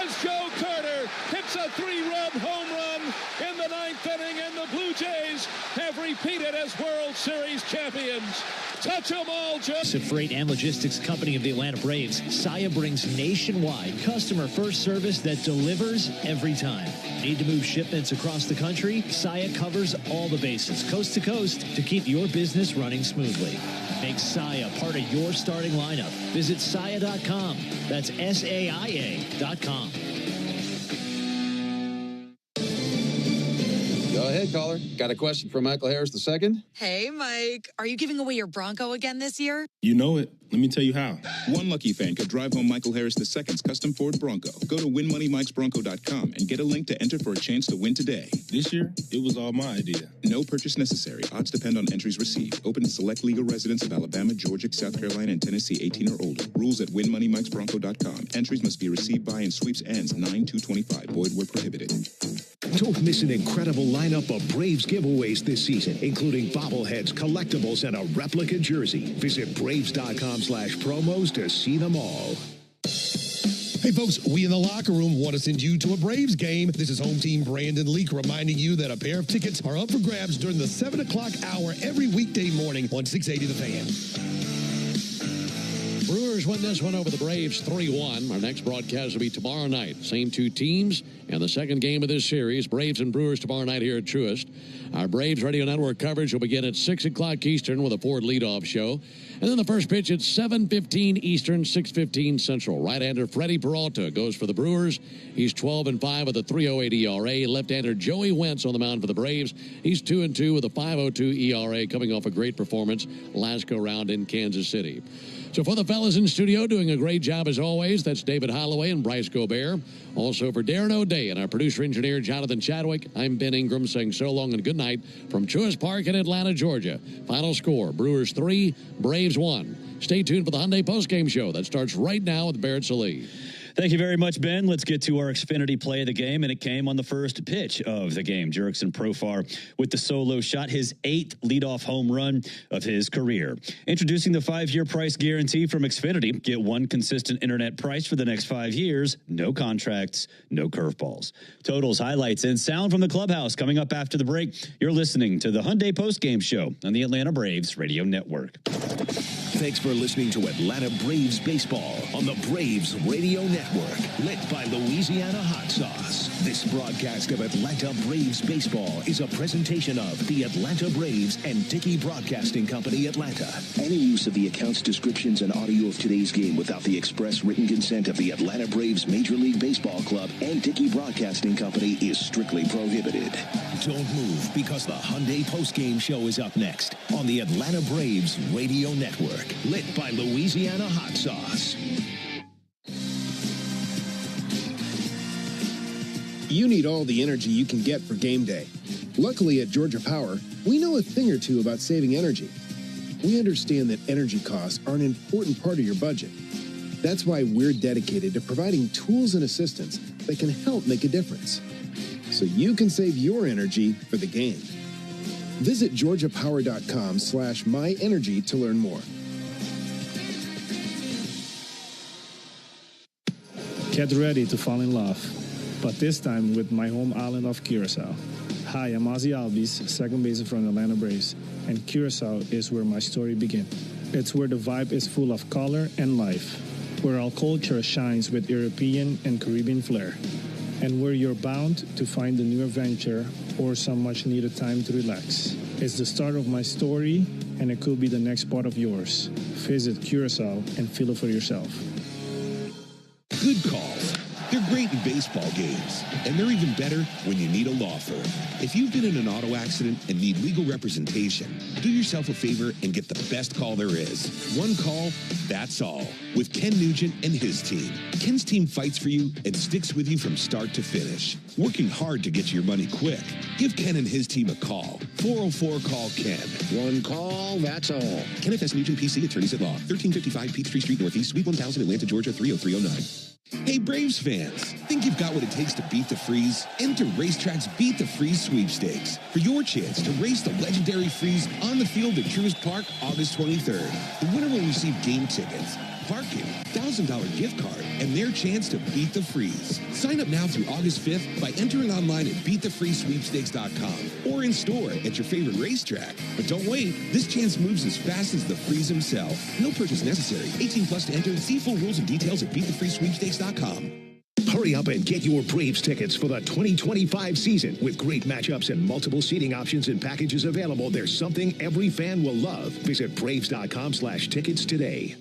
as Joe Carter hits a 3-run home run in the 9th inning, and the Blue Jays have repeated as World Series champions. Touch them all, Joe. A freight and logistics company of the Atlanta Braves, Saia brings nationwide customer-first service that delivers every time. Need to move shipments across the country? Saia covers all the bases, coast to coast, to keep your business running smoothly. Make Saia part of your starting lineup. Visit Saia.com. That's SAIA.com. Go ahead, caller. Got a question for Michael Harris II? Hey, Mike. Are you giving away your Bronco again this year? You know it. Let me tell you how. One lucky fan could drive home Michael Harris II's custom Ford Bronco. Go to winmoneymikesbronco.com and get a link to enter for a chance to win today. This year, it was all my idea. No purchase necessary. Odds depend on entries received. Open to select legal residents of Alabama, Georgia, South Carolina, and Tennessee 18 or older. Rules at winmoneymikesbronco.com. Entries must be received by and sweeps ends 9/2/25. Void where prohibited. Don't miss an incredible lineup of Braves giveaways this season, including bobbleheads, collectibles, and a replica jersey. Visit Braves.com/promos to see them all. Hey folks, we in the locker room want to send you to a Braves game. This is home team Brandon Leak reminding you that a pair of tickets are up for grabs during the 7 o'clock hour every weekday morning on 680 The Fan. Brewers Brewers win this one over the Braves 3-1. Our next broadcast will be tomorrow night. Same two teams and the second game of this series, Braves and Brewers tomorrow night here at Truist. Our Braves Radio Network coverage will begin at 6 o'clock Eastern with a Ford leadoff show. And then the first pitch at 7:15 Eastern, 6:15 Central. Right-hander Freddie Peralta goes for the Brewers. He's 12-5 with a 3.08 ERA. Left-hander Joey Wentz on the mound for the Braves. He's 2-2 with a 5.02 ERA, coming off a great performance last go-round in Kansas City. So for the fellas in studio, doing a great job as always, that's David Holloway and Bryce Gobert. Also for Darren O'Day and our producer-engineer Jonathan Chadwick, I'm Ben Ingram saying so long and good night from Truist Park in Atlanta, Georgia. Final score, Brewers 3, Braves 1. Stay tuned for the Hyundai postgame show that starts right now with Barrett Sallee. Thank you very much, Ben. Let's get to our Xfinity play of the game, and it came on the first pitch of the game. Jurickson Profar with the solo shot, his 8th leadoff home run of his career. Introducing the 5-year price guarantee from Xfinity. Get one consistent internet price for the next 5 years. No contracts, no curveballs. Totals, highlights, and sound from the clubhouse coming up after the break. You're listening to the Hyundai postgame show on the Atlanta Braves Radio Network. Thanks for listening to Atlanta Braves Baseball on the Braves Radio Network, lit by Louisiana Hot Sauce. This broadcast of Atlanta Braves Baseball is a presentation of the Atlanta Braves and Dickey Broadcasting Company, Atlanta. Any use of the accounts, descriptions, and audio of today's game without the express written consent of the Atlanta Braves Major League Baseball Club and Dickey Broadcasting Company is strictly prohibited. Don't move, because the Hyundai postgame show is up next on the Atlanta Braves Radio Network, lit by Louisiana Hot Sauce. You need all the energy you can get for game day. Luckily at Georgia Power, we know a thing or two about saving energy. We understand that energy costs are an important part of your budget. That's why we're dedicated to providing tools and assistance that can help make a difference, so you can save your energy for the game. Visit georgiapower.com/myenergy to learn more. Get ready to fall in love, but this time with my home island of Curacao. Hi, I'm Ozzy Albies, second baseman from the Atlanta Braves, and Curacao is where my story begins. It's where the vibe is full of color and life, where our culture shines with European and Caribbean flair, and where you're bound to find a new adventure or some much-needed time to relax. It's the start of my story, and it could be the next part of yours. Visit Curacao and feel it for yourself. Good calls. They're great in baseball games, and they're even better when you need a law firm. If you've been in an auto accident and need legal representation, do yourself a favor and get the best call there is. One call, that's all. With Ken Nugent and his team. Ken's team fights for you and sticks with you from start to finish, working hard to get you your money quick. Give Ken and his team a call. 404-CALL-KEN. One call, that's all. Kenneth S. Nugent, PC, Attorneys at Law. 1355 Peachtree Street Northeast, Suite 1000, Atlanta, Georgia, 30309. Hey, Braves fans, think you've got what it takes to beat the freeze? Enter Racetrack's Beat the Freeze sweepstakes for your chance to race the legendary freeze on the field at Truist Park August 23rd. The winner will receive game tickets, parking, $1,000 gift card, and their chance to beat the freeze. Sign up now through August 5th by entering online at beatthefreezesweepstakes.com or in store at your favorite racetrack. But don't wait, this chance moves as fast as the freeze himself. No purchase necessary. 18 plus to enter. See full rules and details at beatthefreezesweepstakes.com. Hurry up and get your Braves tickets for the 2025 season. With great matchups and multiple seating options and packages available, there's something every fan will love. Visit Braves.com/tickets today.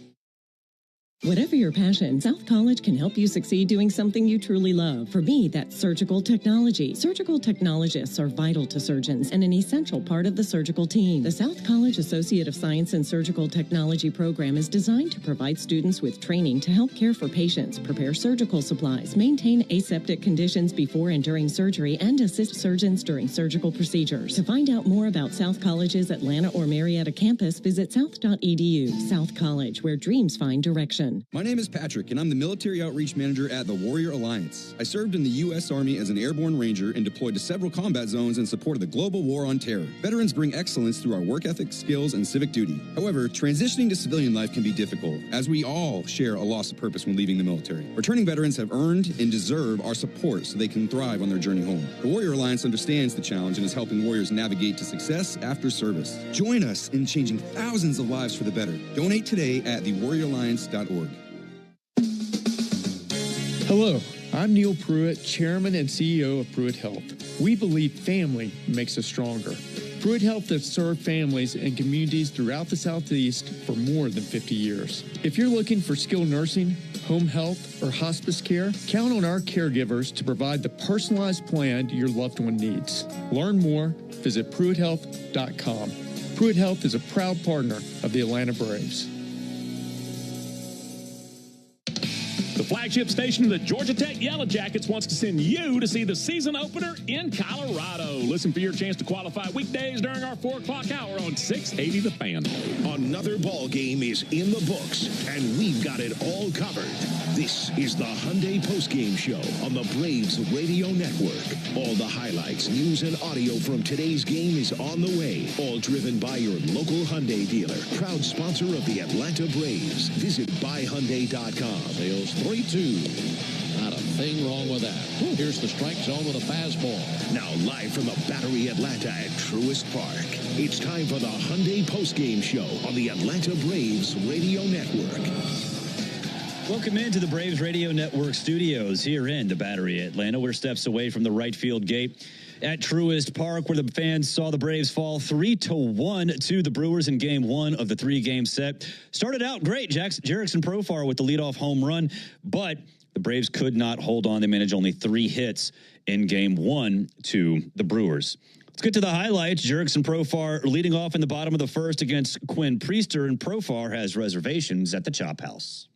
Whatever your passion, South College can help you succeed doing something you truly love. For me, that's surgical technology. Surgical technologists are vital to surgeons and an essential part of the surgical team. The South College Associate of Science in Surgical Technology program is designed to provide students with training to help care for patients, prepare surgical supplies, maintain aseptic conditions before and during surgery, and assist surgeons during surgical procedures. To find out more about South College's Atlanta or Marietta campus, visit south.edu. South College, where dreams find direction. My name is Patrick, and I'm the Military Outreach Manager at the Warrior Alliance. I served in the U.S. Army as an airborne ranger and deployed to several combat zones in support of the global war on terror. Veterans bring excellence through our work ethic, skills, and civic duty. However, transitioning to civilian life can be difficult, as we all share a loss of purpose when leaving the military. Returning veterans have earned and deserve our support so they can thrive on their journey home. The Warrior Alliance understands the challenge and is helping warriors navigate to success after service. Join us in changing thousands of lives for the better. Donate today at thewarrioralliance.org. Hello, I'm Neil Pruitt, Chairman and CEO of Pruitt Health. We believe family makes us stronger. Pruitt Health has served families and communities throughout the Southeast for more than 50 years. If you're looking for skilled nursing, home health, or hospice care, count on our caregivers to provide the personalized plan your loved one needs. Learn more, visit PruittHealth.com. Pruitt Health is a proud partner of the Atlanta Braves. The flagship station of the Georgia Tech Yellow Jackets wants to send you to see the season opener in Colorado. Listen for your chance to qualify weekdays during our 4 o'clock hour on 680 The Fan. Another ball game is in the books, and we've got it all covered. This is the Hyundai Postgame Show on the Braves Radio Network. All the highlights, news, and audio from today's game is on the way. All driven by your local Hyundai dealer. Proud sponsor of the Atlanta Braves. Visit buyhyundai.com. Sales 3-2. Not a thing wrong with that. Here's the strike zone with a fastball. Now live from the Battery Atlanta at Truist Park. It's time for the Hyundai Postgame Show on the Atlanta Braves Radio Network. Welcome into the Braves Radio Network studios here in the Battery Atlanta. We're steps away from the right field gate at Truist Park, where the fans saw the Braves fall 3-1 to the Brewers in Game 1 of the 3-game set. Started out great. Jerickson Profar with the leadoff home run, but the Braves could not hold on. They managed only 3 hits in Game 1 to the Brewers. Let's get to the highlights. Jerickson Profar leading off in the bottom of the first against Quinn Priester, and Profar has reservations at the Chop House.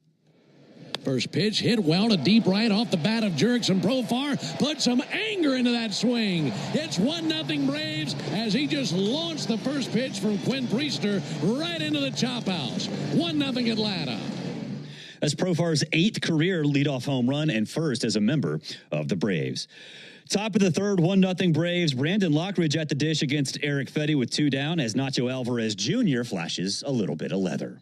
First pitch hit well to deep right off the bat of Jerickson Profar. Put some anger into that swing. It's 1-0 Braves as he just launched the first pitch from Quinn Priester right into the Chop House. 1-0 Atlanta. That's Profar's 8th career leadoff home run and first as a member of the Braves. Top of the third, 1-0 Braves. Brandon Lockridge at the dish against Eric Fetty with 2 down as Nacho Alvarez Jr. flashes a little bit of leather.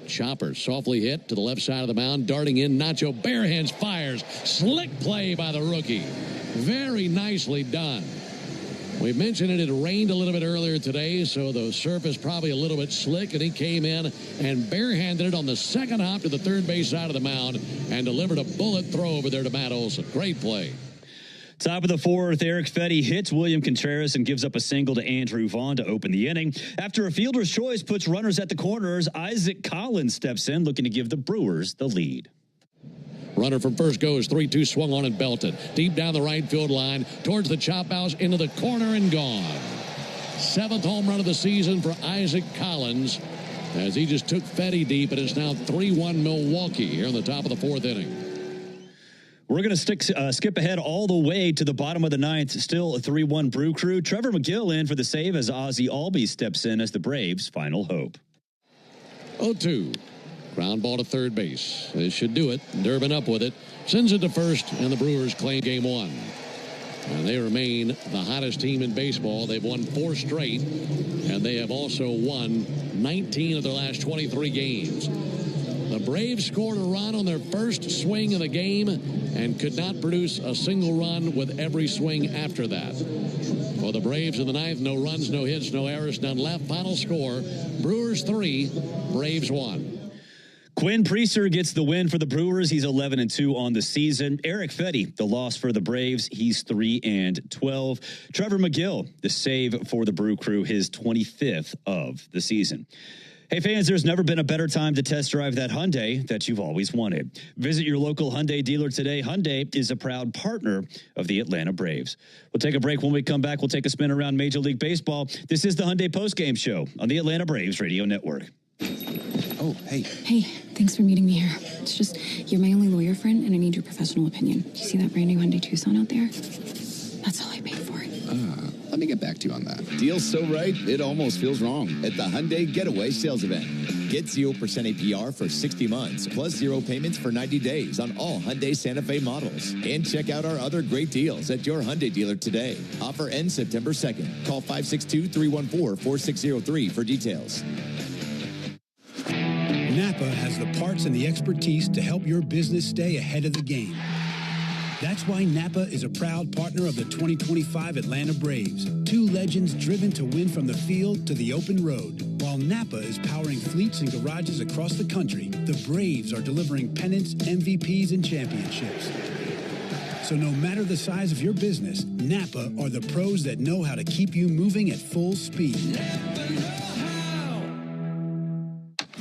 Chopper softly hit to the left side of the mound, darting in. Nacho barehands fires. Slick play by the rookie. Very nicely done. We mentioned it had rained a little bit earlier today, so the surface probably a little bit slick, and he came in and barehanded it on the second hop to the third base side of the mound and delivered a bullet throw over there to Matt Olson. Great play. Top of the fourth, Eric Fetty hits William Contreras and gives up a single to Andrew Vaughn to open the inning. After a fielder's choice puts runners at the corners, Isaac Collins steps in, looking to give the Brewers the lead. Runner from first goes, 3-2 swung on and belted. Deep down the right field line, towards the Chop House, into the corner and gone. 7th home run of the season for Isaac Collins as he just took Fetty deep, and it's now 3-1 Milwaukee here in the top of the 4th inning. We're going to skip ahead all the way to the bottom of the 9th. Still a 3-1 Brew Crew. Trevor McGill in for the save as Ozzie Albies steps in as the Braves' final hope. 0-2. Ground ball to third base. This should do it. Durbin up with it. Sends it to first, and the Brewers claim Game 1. And they remain the hottest team in baseball. They've won 4 straight, and they have also won 19 of their last 23 games. The Braves scored a run on their first swing of the game and could not produce a single run with every swing after that. For the Braves in the 9th, no runs, no hits, no errors, none left. Final score, Brewers 3, Braves 1. Quinn Priester gets the win for the Brewers. He's 11-2 on the season. Eric Fetty, the loss for the Braves. He's 3-12. Trevor McGill, the save for the Brew Crew, his 25th of the season. Hey fans, there's never been a better time to test drive that Hyundai that you've always wanted. Visit your local Hyundai dealer today. Hyundai is a proud partner of the Atlanta Braves. We'll take a break. When we come back, we'll take a spin around Major League Baseball. This is the Hyundai Postgame Show on the Atlanta Braves Radio Network. Oh, hey. Hey, thanks for meeting me here. It's just, you're my only lawyer friend, and I need your professional opinion. Do you see that brand new Hyundai Tucson out there? That's all I paid for it. Let me get back to you on that. Deal's so right, it almost feels wrong at the Hyundai Getaway Sales Event. Get 0% APR for 60 months, plus 0 payments for 90 days on all Hyundai Santa Fe models. And check out our other great deals at your Hyundai dealer today. Offer ends September 2nd. Call 562-314-4603 for details. Napa has the parts and the expertise to help your business stay ahead of the game. That's why Napa is a proud partner of the 2025 Atlanta Braves. Two legends driven to win from the field to the open road. While Napa is powering fleets and garages across the country, the Braves are delivering pennants, MVPs, and championships. So no matter the size of your business, Napa are the pros that know how to keep you moving at full speed.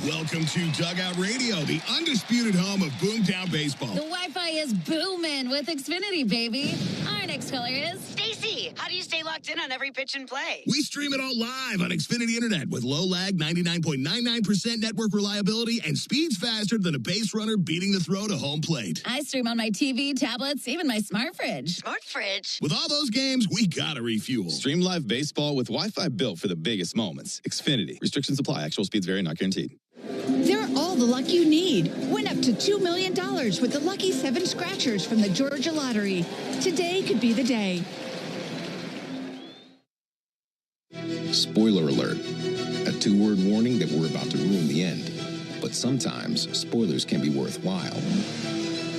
Welcome to Dugout Radio, the undisputed home of Boomtown Baseball. The Wi-Fi is booming with Xfinity, baby. Our next caller is Stacy. How do you stay locked in on every pitch and play? We stream it all live on Xfinity Internet with low lag, 99.99% network reliability, and speeds faster than a base runner beating the throw to home plate. I stream on my TV, tablets, even my smart fridge. Smart fridge? With all those games, we gotta refuel. Stream live baseball with Wi-Fi built for the biggest moments. Xfinity. Restrictions apply. Actual speeds vary, not guaranteed. They're all the luck you need. Win up to $2 million with the Lucky 7 Scratchers from the Georgia Lottery. Today could be the day. Spoiler alert. A 2-word warning that we're about to ruin the end. But sometimes, spoilers can be worthwhile.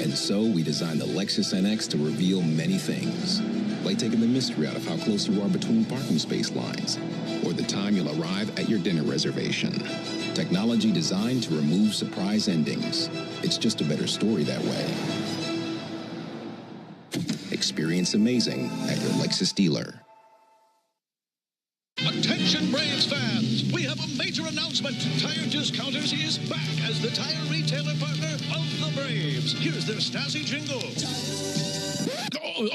And so, we designed the Lexus NX to reveal many things. Like taking the mystery out of how close you are between parking space lines. Or the time you'll arrive at your dinner reservation. Technology designed to remove surprise endings. It's just a better story that way. Experience amazing at your Lexus dealer. Attention Braves fans, we have a major announcement. Tire Discounters is back as the tire retailer partner of the Braves. Here's their Stasi jingle.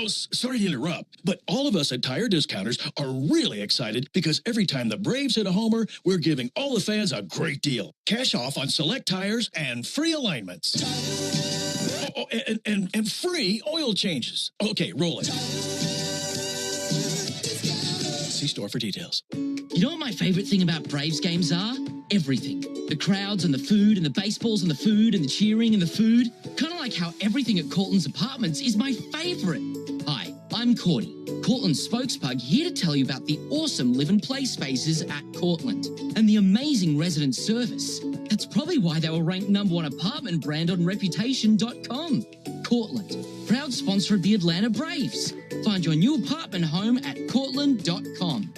Sorry to interrupt, but all of us at Tire Discounters are really excited because every time the Braves hit a homer, we're giving all the fans a great deal. Cash off on select tires and free alignments. And free oil changes. Okay, roll it. See store for details. You know what my favorite thing about Braves games are? Everything. The crowds and the food and the baseballs and the food and the cheering and the food. Kind of like how everything at Cortland's Apartments is my favorite. Hi, I'm Cordy, Cortland's spokespug, here to tell you about the awesome live and play spaces at Cortland and the amazing resident service. That's probably why they were ranked #1 apartment brand on Reputation.com. Cortland, proud sponsor of the Atlanta Braves. Find your new apartment home at Cortland.com.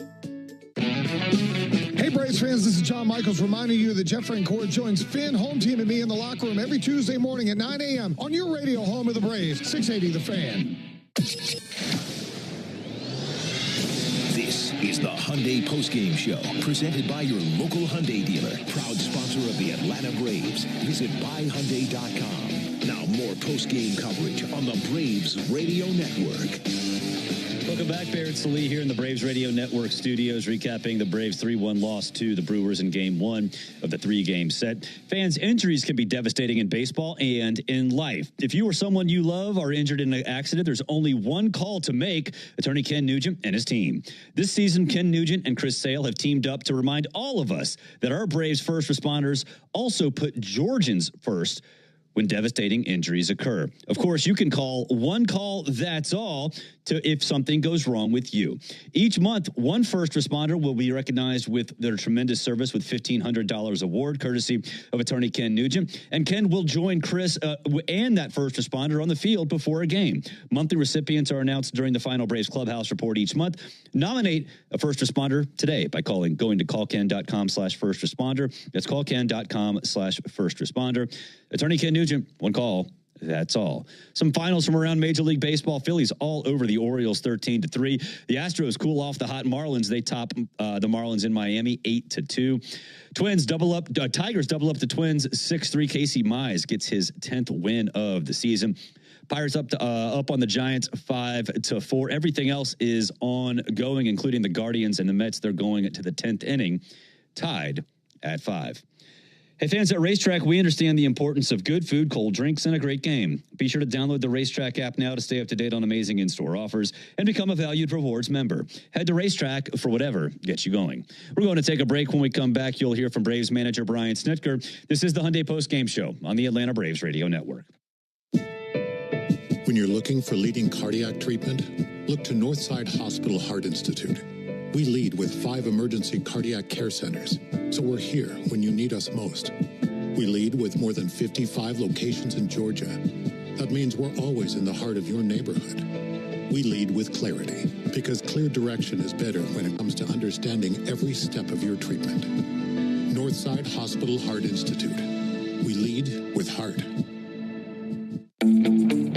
Hey Braves fans, this is John Michaels reminding you that Jeff Francoeur joins Finn, home team, and me in the locker room every Tuesday morning at 9 a.m. on your radio home of the Braves, 680 The Fan. This is the Hyundai Postgame Show, presented by your local Hyundai dealer, proud sponsor of the Atlanta Braves. Visit buyhyundai.com. Now more postgame coverage on the Braves Radio Network. Welcome back, Barrett Lee here in the Braves Radio Network studios, recapping the Braves' 3-1 loss to the Brewers in Game 1 of the 3-game set. Fans, injuries can be devastating in baseball and in life. If you or someone you love are injured in an accident, there's only one call to make: attorney Ken Nugent and his team. This season, Ken Nugent and Chris Sale have teamed up to remind all of us that our Braves first responders also put Georgians first when devastating injuries occur. Of course, you can call one call, that's all, to if something goes wrong with you. Each month, one first responder will be recognized with their tremendous service with $1,500 award, courtesy of attorney Ken Nugent. And Ken will join Chris and that first responder on the field before a game. Monthly recipients are announced during the final Braves Clubhouse Report each month. Nominate a first responder today by going to callken.com/first responder. That's callken.com/first responder. Attorney Ken Nugent, one call, that's all. Some finals from around Major League Baseball. Phillies all over the Orioles 13-3. The Astros cool off the hot Marlins. They top the Marlins in Miami 8-2. Tigers double up the Twins 6-3. Casey Mize gets his 10th win of the season. Pirates up on the Giants 5-4. Everything else is ongoing, including the Guardians and the Mets. They're going to the 10th inning, tied at 5. Hey, fans, at Racetrack, we understand the importance of good food, cold drinks, and a great game. Be sure to download the Racetrack app now to stay up to date on amazing in-store offers and become a Valued Rewards member. Head to Racetrack for whatever gets you going. We're going to take a break. When we come back, you'll hear from Braves manager Brian Snitker. This is the Hyundai Postgame Show on the Atlanta Braves Radio Network. When you're looking for leading cardiac treatment, look to Northside Hospital Heart Institute. We lead with 5 emergency cardiac care centers, so we're here when you need us most. We lead with more than 55 locations in Georgia. That means we're always in the heart of your neighborhood. We lead with clarity, because clear direction is better when it comes to understanding every step of your treatment. Northside Hospital Heart Institute. We lead with heart.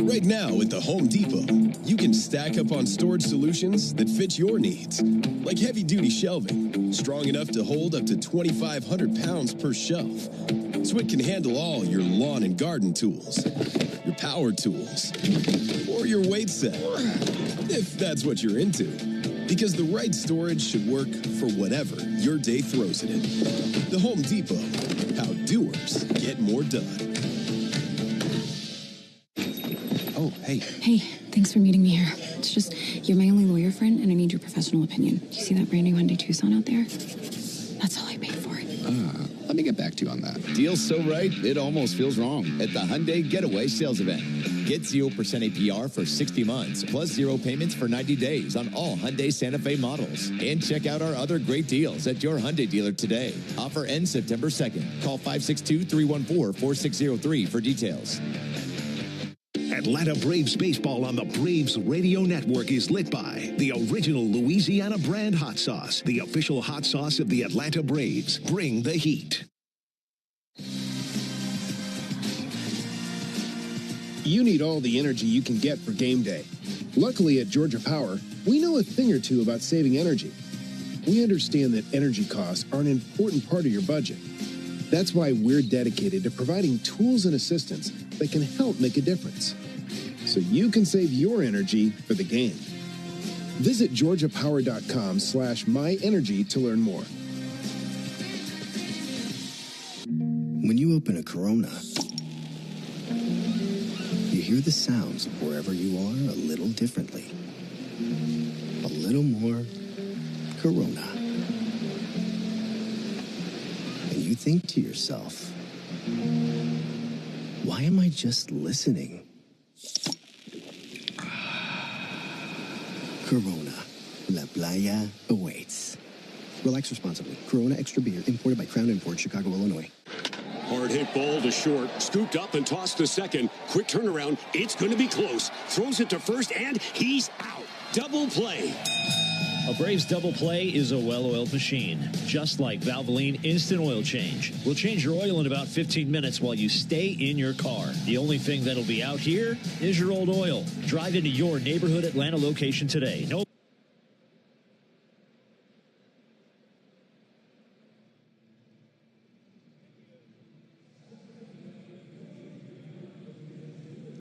Right now at the Home Depot, you can stack up on storage solutions that fit your needs, like heavy-duty shelving, strong enough to hold up to 2,500 pounds per shelf, so it can handle all your lawn and garden tools, your power tools, or your weight set, if that's what you're into. Because the right storage should work for whatever your day throws it in. The Home Depot, how doers get more done. Oh, hey. Hey, thanks for meeting me here. It's just, you're my only lawyer friend, and I need your professional opinion. Do you see that brand new Hyundai Tucson out there? That's all I paid for it. Let me get back to you on that. Deal's so right, it almost feels wrong. At the Hyundai Getaway Sales Event. Get 0% APR for 60 months, plus 0 payments for 90 days on all Hyundai Santa Fe models. And check out our other great deals at your Hyundai dealer today. Offer ends September 2nd. Call 562-314-4603 for details. Atlanta Braves baseball on the Braves Radio Network is lit by the original Louisiana brand hot sauce, the official hot sauce of the Atlanta Braves. Bring the heat. You need all the energy you can get for game day. Luckily at Georgia Power, we know a thing or two about saving energy. We understand that energy costs are an important part of your budget. That's why we're dedicated to providing tools and assistance that can help make a difference, so you can save your energy for the game. Visit georgiapower.com/myenergy to learn more. When you open a Corona, you hear the sounds of wherever you are a little differently. A little more Corona. And you think to yourself, why am I just listening? Corona. La Playa awaits. Relax responsibly. Corona Extra Beer, imported by Crown Imports, Chicago, Illinois. Hard hit ball to short, scooped up and tossed to second. Quick turnaround, it's going to be close. Throws it to first, and he's out. Double play. A Braves double play is a well-oiled machine, just like Valvoline Instant Oil Change. We'll change your oil in about 15 minutes while you stay in your car. The only thing that'll be out here is your old oil. Drive into your neighborhood Atlanta location today. No.